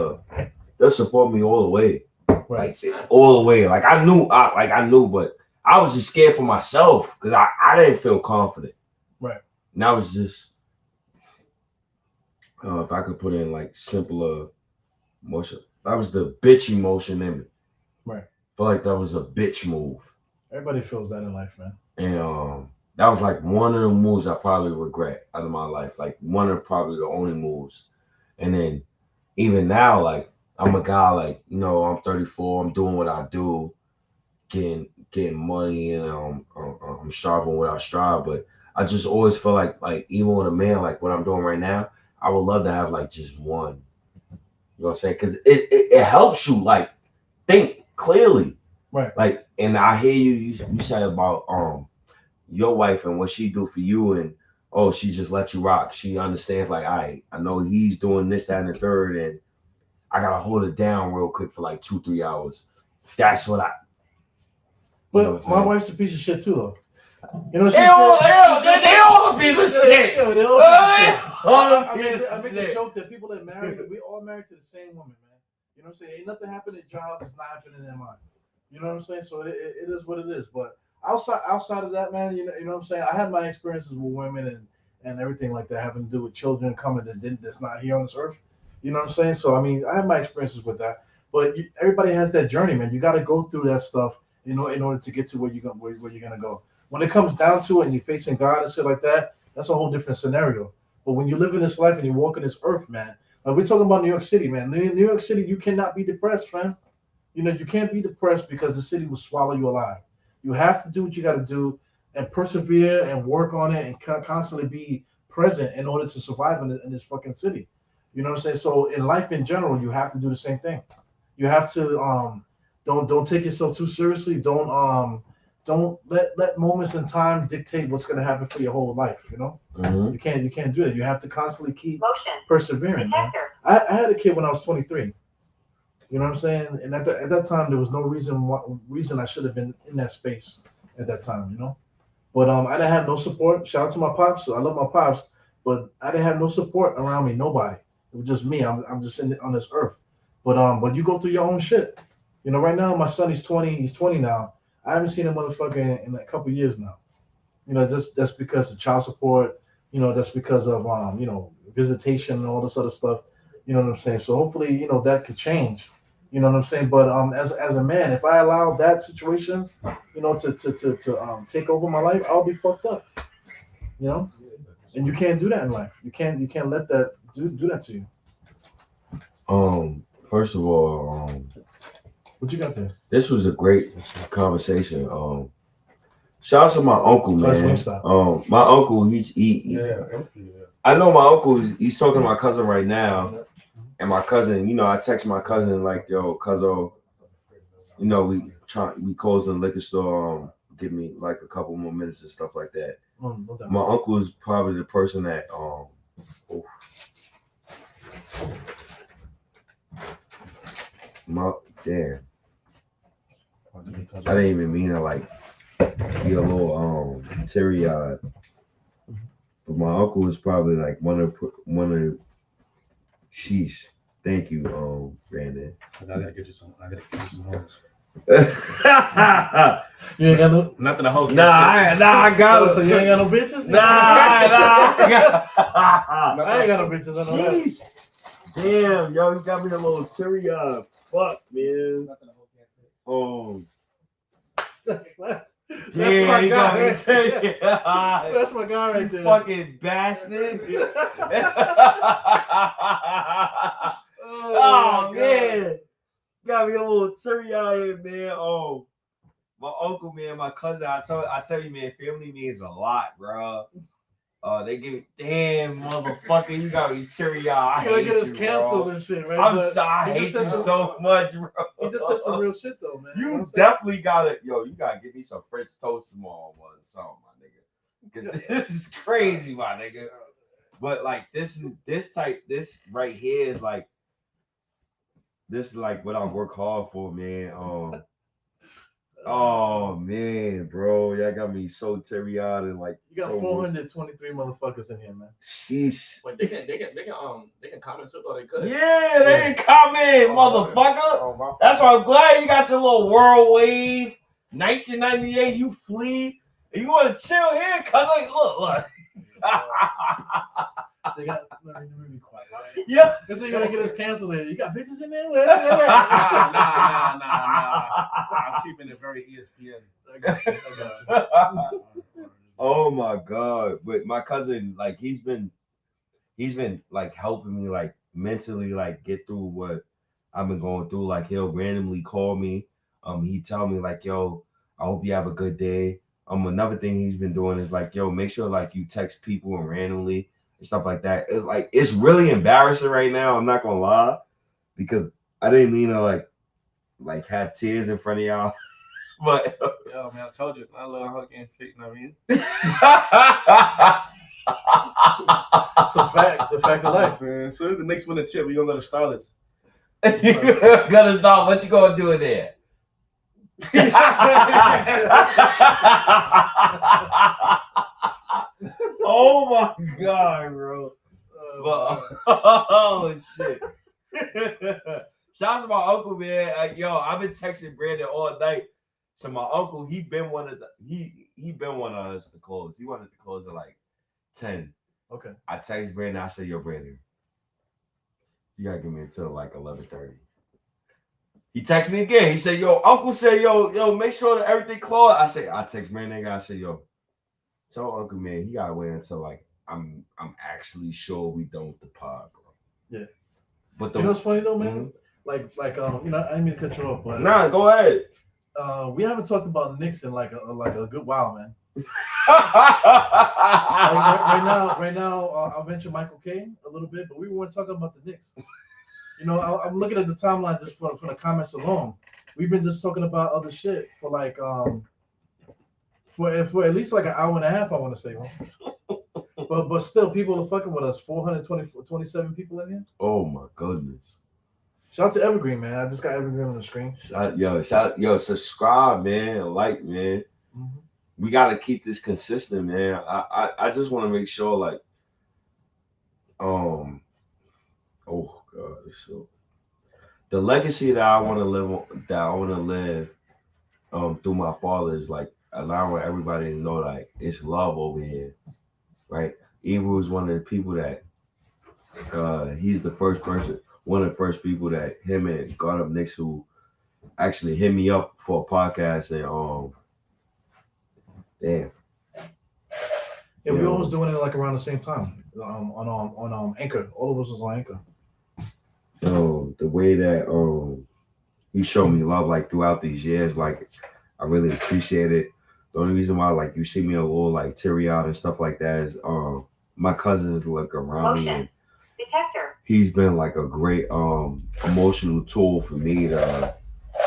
they'll support me all the way. Right. Like all the way. Like I knew, but I was just scared for myself because I didn't feel confident. Right. And I was just, if I could put in like simpler emotion, that was the bitch emotion in me. Right. feel like that was a bitch move. Everybody feels that in life, man. And that was like one of the moves I probably regret out of my life. Like one of probably the only moves. And then even now, like I'm a guy, like, I'm 34, I'm doing what I do, getting money, and I'm striving what I strive. But I just always feel like even with a man, like what I'm doing right now, I would love to have like just one. You know what I'm saying? Because it helps you like think clearly. Right. Like, and I hear you said about your wife and what she do for you, and she just let you rock. She understands, like, I know he's doing this, that, and the third, and I gotta hold it down real quick for like 2-3 hours. That's what I. But my wife's a piece of shit too, though. You know, they all a piece of shit. Yeah, they all a piece of shit. I make a joke that people that marry, we all married to the same woman, man. You know what I'm saying? Ain't nothing happening at your house that's not happening in mine. You know what I'm saying? So it is what it is. But outside of that, man, you know what I'm saying? I had my experiences with women and everything like that, having to do with children coming that's not here on this earth. You know what I'm saying? So I mean, I have my experiences with that. But everybody has that journey, man. You got to go through that stuff, in order to get to where you're gonna go. When it comes down to it, and you're facing God and shit like that, that's a whole different scenario. But when you live in this life and you walk in this earth, man, like we're talking about New York City, man. In New York City, you cannot be depressed, man. You know, you can't be depressed because the city will swallow you alive. You have to do what you got to do and persevere and work on it and constantly be present in order to survive in this fucking city. You know what I'm saying? So in life in general, you have to do the same thing. You have to don't take yourself too seriously. Don't let moments in time dictate what's going to happen for your whole life. You know, you can't do that. You have to constantly keep persevering. I had a kid when I was 23. You know what I'm saying? And at that time, there was no reason I should have been in that space at that time. You know, but I didn't have no support. Shout out to my pops. I love my pops, but I didn't have no support around me. Nobody. It was just me. I'm just on this earth. But you go through your own shit. You know, right now my son, he's 20. He's 20 now. I haven't seen a motherfucker in a couple of years now. You know, that's because of child support. You know, that's because of visitation and all this other stuff. You know what I'm saying? So hopefully, that could change. You know what I'm saying? But as a man, if I allow that situation, to take over my life, I'll be fucked up. You know, and you can't do that in life. You can't let that do that to you. First of all, what you got there? This was a great conversation. Shout out to my uncle, man. My uncle, I know my uncle. He's talking to my cousin right now, and my cousin, I text my cousin like, "Yo, cuzzo, we close in the liquor store. Give me like a couple more minutes and stuff like that." My uncle is probably the person that damn. I didn't even mean to like be a little teary-eyed. But my uncle is probably like one of sheesh. Thank you, Brandon. I gotta get you some hoes. You ain't got no Nothing to hold. Nah, I got it. So you ain't got no bitches? Nah. I ain't got no bitches. I know that. Damn, yo, you got me a little teary-eyed. Fuck, man. That's my Yeah, guy. right. That's my guy right there. Fucking bastard. Oh man. Got me a little teary-eyed, man. Oh, my uncle, man, my cousin. I tell you, man, family means a lot, bro. They give me, damn, motherfucker, you got me teary-eyed. You gotta get us canceled and shit, right? I'm sorry, I hate you so much, bro. He just said some real shit though, man. You definitely gotta, you gotta give me some French toast tomorrow or something, my nigga. Cause this is crazy, my nigga. But like this right here is like, this is like what I work hard for, man. Oh man, bro, y'all got me so teary-eyed and like. You got so 423 motherfuckers in here, man. Sheesh. Wait, they can comment too, or they could. Yeah, they can comment, motherfucker. That's why I'm glad you got your little world wave. 1998, you flee. And you want to chill here, cuz like, look. They got let me be quiet. Yeah. Because they're gonna get us canceled here. You got bitches in there? Nah. made it very ESPN. I got you. Oh my God! But my cousin, like, he's been like helping me like mentally like get through what I've been going through. Like, he'll randomly call me. He tell me like, yo, I hope you have a good day. Another thing he's been doing is like, yo, make sure like you text people and randomly and stuff like that. It's like, it's really embarrassing right now. I'm not gonna lie, because I didn't mean to like have tears in front of y'all. But yo, man, I told you, I love hugging feet. I mean, it's a fact. It's a fact of life, man. As soon as the Knicks win the chip, we gonna go to Starlets. You gonna stop? What you gonna do in there? Oh my God, bro. Oh shit. Shout out to my uncle, man. Yo, I've been texting Brandon all night. So my uncle, he been one of us to close. He wanted to close at like 10. Okay. I text Brandon. I said, yo, Brandon, you gotta give me until like 11:30. He texted me again. He said, yo, Uncle said, yo, make sure that everything closed. I text Brandon. I said, yo, tell Uncle, man, he gotta wait until like I'm actually sure we done with the pod, bro. Yeah. But you know what's funny though, man? Like you know, I didn't mean to cut you off, but nah, go ahead. We haven't talked about Knicks in like a good while, man. right now, I'll mention Michael Caine a little bit, but we weren't talking about the Knicks. You know, I'm looking at the timeline just for the comments alone. We've been just talking about other shit for like for at least like an hour and a half, I want to say, man. But still, people are fucking with us. 427 people in here. Oh my goodness. Shout out to Evergreen, man. I just got Evergreen on the screen. Subscribe, man. Like, man. Mm-hmm. We gotta keep this consistent, man. I just want to make sure, like, oh God, so the legacy that I want to live through my father is like allowing everybody to know like it's love over here, right? Ebru is one of the people that he's the first person, one of the first people that him and God Up Knicks who actually hit me up for a podcast and damn. Yeah, we always doing it like around the same time. On Anchor. All of us was on Anchor. The way that he showed me love like throughout these years, like I really appreciate it. The only reason why like you see me a little like teary eyed and stuff like that is my cousins like around me and detector. He's been like a great emotional tool for me to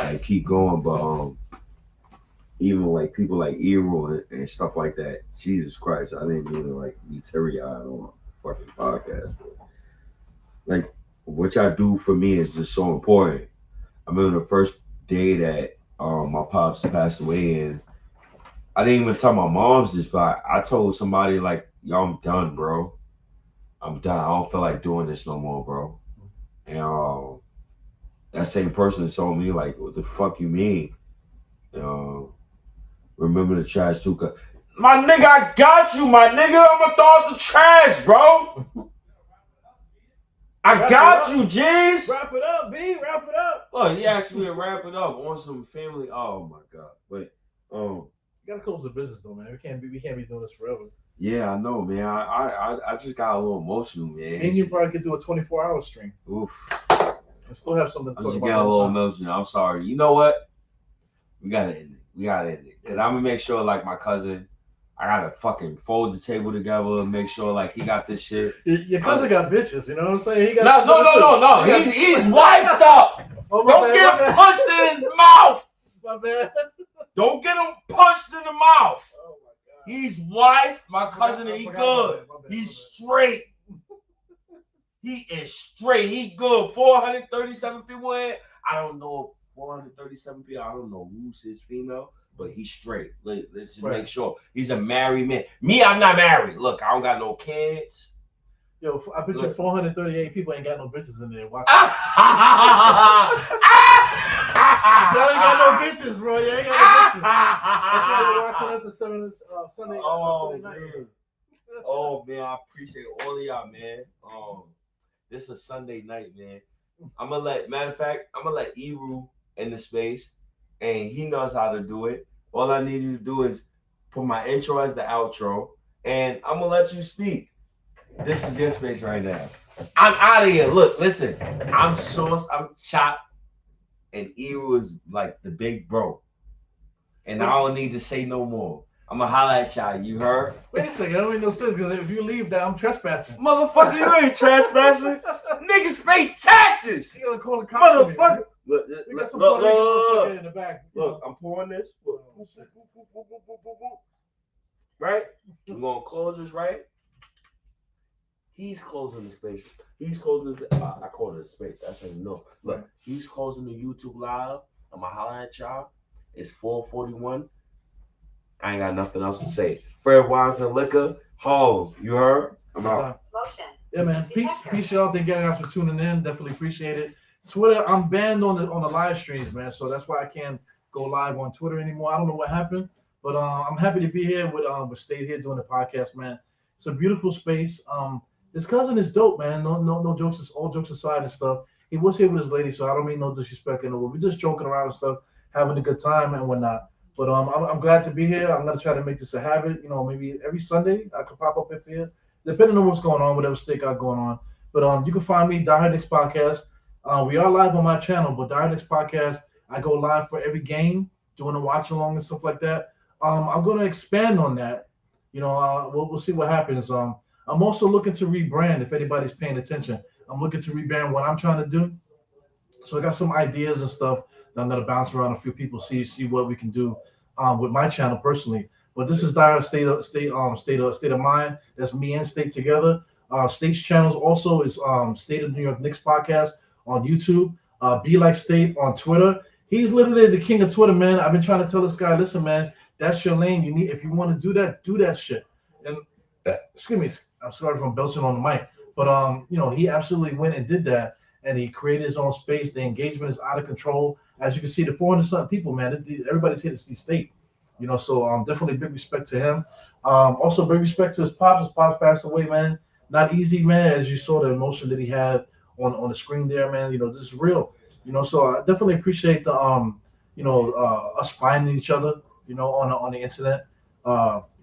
like keep going, but even like people like Eero and stuff like that. Jesus Christ, I didn't mean to like be teary eyed on a fucking podcast. But, like what y'all do for me is just so important. I remember the first day that my pops passed away, and I didn't even tell my mom's this, but I told somebody like, "Yo, I'm done, bro. I'm done. I don't feel like doing this no more, bro." And that same person told me like, "What the fuck you mean?" Remember the trash too? My nigga, I got you, my nigga. I'm gonna throw out the trash, bro. I got you, G's. Wrap it up, B. Wrap it up. Look, he asked me to wrap it up on some family. Oh my God. But you gotta close the business though, man. We can't be doing this forever. Yeah, I know, man. I just got a little emotional, man. And you probably could do a 24-hour stream. Oof. And still have something to talk about. I just got a little emotional. I'm sorry. You know what? We gotta end it. Cause I'm gonna make sure like my cousin, I gotta fucking fold the table together and make sure like he got this shit. Your cousin got bitches, you know what I'm saying? He got no. He's wiped up. Don't get him punched in his mouth. My bad. Don't get him punched in the mouth. Oh my God. He's wiped. My cousin, he good. He's straight. He is straight. He good. 437 people in. I don't know. 437 people. I don't know who's his female, but he's straight. Let's just make sure he's a married man. Me, I'm not married. Look, I don't got no kids. Yo, I bet you 438 people ain't got no bitches in there. Watch Y'all ain't got no bitches, bro. You ain't got no bitches. That's why you're watching us at Sunday. Oh, Sunday man. night. Oh, man. I appreciate all of y'all, man. This is a Sunday night, man. Matter of fact, I'm gonna let Eru in the space. and he knows how to do it. All I need you to do is put my intro as the outro, and I'm gonna let you speak. This is your space right now. I'm out of here. Look, listen, I'm sauced, I'm chopped, and Ewu is like the big bro. And I don't need to say no more. I'm gonna holler at y'all. You heard? Wait a second, that don't make no sense because if you leave that, I'm trespassing. Motherfucker, you ain't trespassing. Niggas pay taxes. You gotta call the cops. Motherfucker. Look, Look, in the back. Look, I'm pouring this. Look. Right? We're gonna close this, right? He's closing the space. He's closing I call it a space. That's how you know. Look, he's closing the YouTube live. I'm gonna holler at y'all. It's 4:41. I ain't got nothing else to say. Fred Wines and Liquor, Harlem. You heard? I'm out. Yeah, man. Peace, y'all. Thank you guys for tuning in. Definitely appreciate it. Twitter, I'm banned on the live streams, man. So that's why I can't go live on Twitter anymore. I don't know what happened, but I'm happy to be here with Stay here doing the podcast, man. It's a beautiful space. His cousin is dope, man. No jokes. All jokes aside and stuff. He was here with his lady, so I don't mean no disrespect in the world. We're just joking around and stuff, having a good time and whatnot. But I'm glad to be here. I'm gonna try to make this a habit. You know, maybe every Sunday I could pop up here, depending on what's going on, whatever state got going on. But you can find me Die Hard Knicks podcast. We are live on my channel, but Die Hard Knicks podcast, I go live for every game, doing a watch along and stuff like that. I'm gonna expand on that. You know, we'll see what happens. I'm also looking to rebrand. If anybody's paying attention, I'm looking to rebrand what I'm trying to do. So I got some ideas and stuff that I'm gonna bounce around a few people, see what we can do with my channel personally. But this is Dire State of Mind. That's me and State together. State's channels also is State of New York Knicks podcast on YouTube. Be Like State on Twitter. He's literally the king of Twitter, man. I've been trying to tell this guy, listen, man, that's your lane. You need, if you want to do that shit. And excuse me, I'm sorry if I'm belching on the mic, but you know, he absolutely went and did that, and he created his own space. The engagement is out of control. As you can see, the 400-something people, man, everybody's here to see State. You know, so definitely big respect to him. Also big respect to his pops. His pops passed away, man. Not easy, man. As you saw the emotion that he had on the screen there, man. You know, this is real. You know, so I definitely appreciate the us finding each other. You know, on the internet,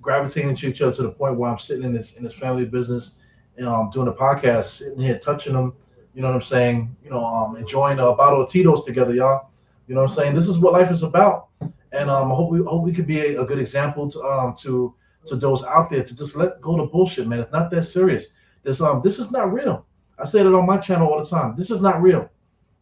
gravitating to each other to the point where I'm sitting in this family business, and doing a podcast, sitting here touching them. You know what I'm saying? You know, enjoying a bottle of Tito's together, y'all. You know what I'm saying? This is what life is about. And I hope we could be a good example to those out there to just let go the bullshit, man. It's not that serious. This is not real. I say it on my channel all the time. This is not real.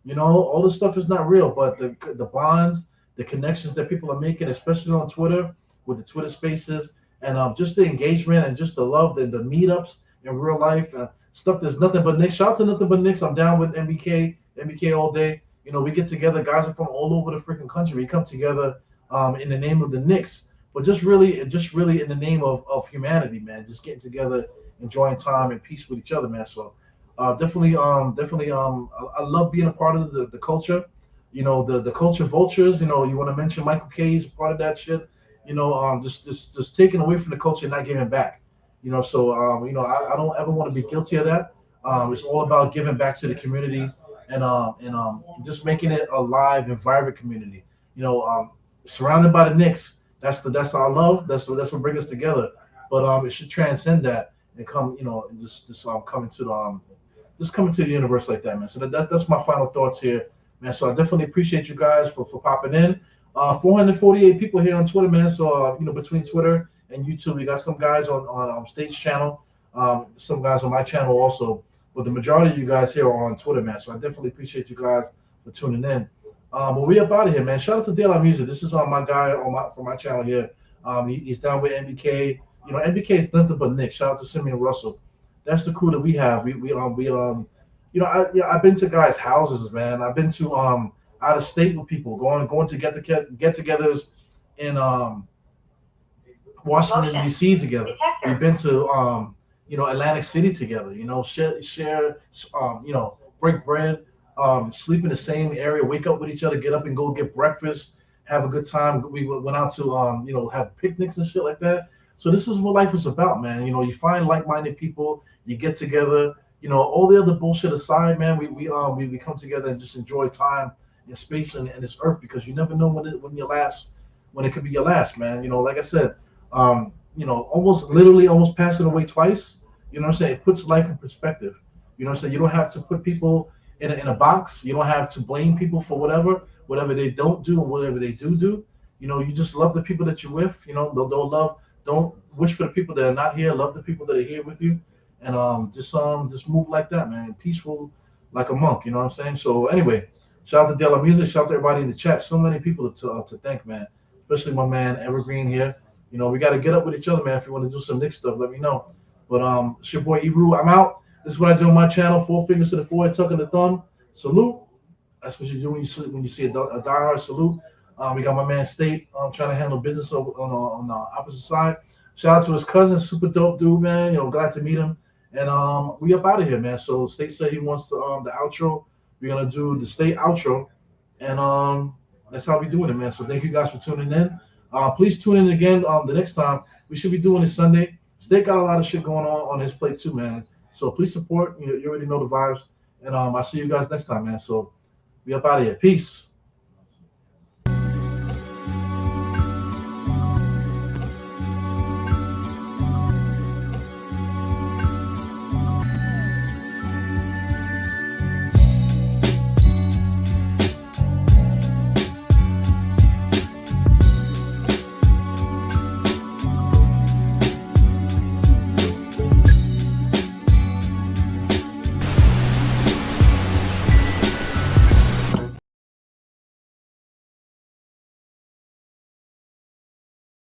You know, all this stuff is not real. But the bonds, the connections that people are making, especially on Twitter with the Twitter Spaces, and just the engagement and just the love, the meetups in real life, stuff. There's nothing but Knicks. Shout out to nothing but Knicks. I'm down with MBK all day. You know, we get together. Guys are from all over the freaking country. We come together in the name of the Knicks, but just really in the name of humanity, man. Just getting together, enjoying time and peace with each other, man. So definitely, I love being a part of the culture. You know, the culture vultures. You know, you want to mention Michael K's part of that shit. You know, just taking away from the culture and not giving back. You know, so you know, I don't ever want to be guilty of that. It's all about giving back to the community and just making it a live and vibrant community. You know, surrounded by the Knicks. That's our love. That's what brings us together. But it should transcend that and come, you know, and just coming to the universe like that, man. So that's my final thoughts here, man. So I definitely appreciate you guys for popping in. 448 people here on Twitter, man. So you know, between Twitter and YouTube, we got some guys on State's channel, some guys on my channel also. But the majority of you guys here are on Twitter, man. So I definitely appreciate you guys for tuning in. But we up out of here, man. Shout out to De La Music. This is my guy for my channel here. He's down with MBK. You know, MBK is nothing but Nick. Shout out to Simeon Russell. That's the crew that we have. We you know, I've been to guys' houses, man. I've been to out of state with people, going to get-togethers in Washington D.C. together. We've been to you know, Atlantic City together. You know, share you know, break bread. Sleep in the same area, wake up with each other, get up and go get breakfast, have a good time. We went out to you know, have picnics and shit like that. So this is what life is about, man. You know, you find like-minded people, you get together. You know, all the other bullshit aside, man, we come together and just enjoy time space and this earth, because you never know when it could be your last, man. Like I said, almost literally almost passing away twice. You know what I'm saying? It puts life in perspective. You know what I'm saying? You don't have to put people in a box. You don't have to blame people for whatever they don't do and whatever they do. You just love the people that you're with. Don't wish for the people that are not here. Love the people that are here with you, and just move like that, man. Peaceful, like a monk. You know what I'm saying? So anyway, shout out to De La Music. Shout out to everybody in the chat. So many people to thank, man. Especially my man Evergreen here. We got to get up with each other, man. If you want to do some Knicks stuff, let me know. But it's your boy Ebru. I'm out. This is what I do on my channel. 4 fingers to the forehead, tucking the thumb. Salute. That's what you do when you see a diehard. Salute. We got my man State trying to handle business on the opposite side. Shout out to his cousin, super dope dude, man. Glad to meet him. And we up out of here, man. So State said he wants the outro. We're gonna do the State outro, and that's how we doing it, man. So thank you guys for tuning in. Please tune in again the next time. We should be doing it Sunday. State got a lot of shit going on his plate too, man. So please support. You already know the vibes. And I'll see you guys next time, man. So we up out of here. Peace.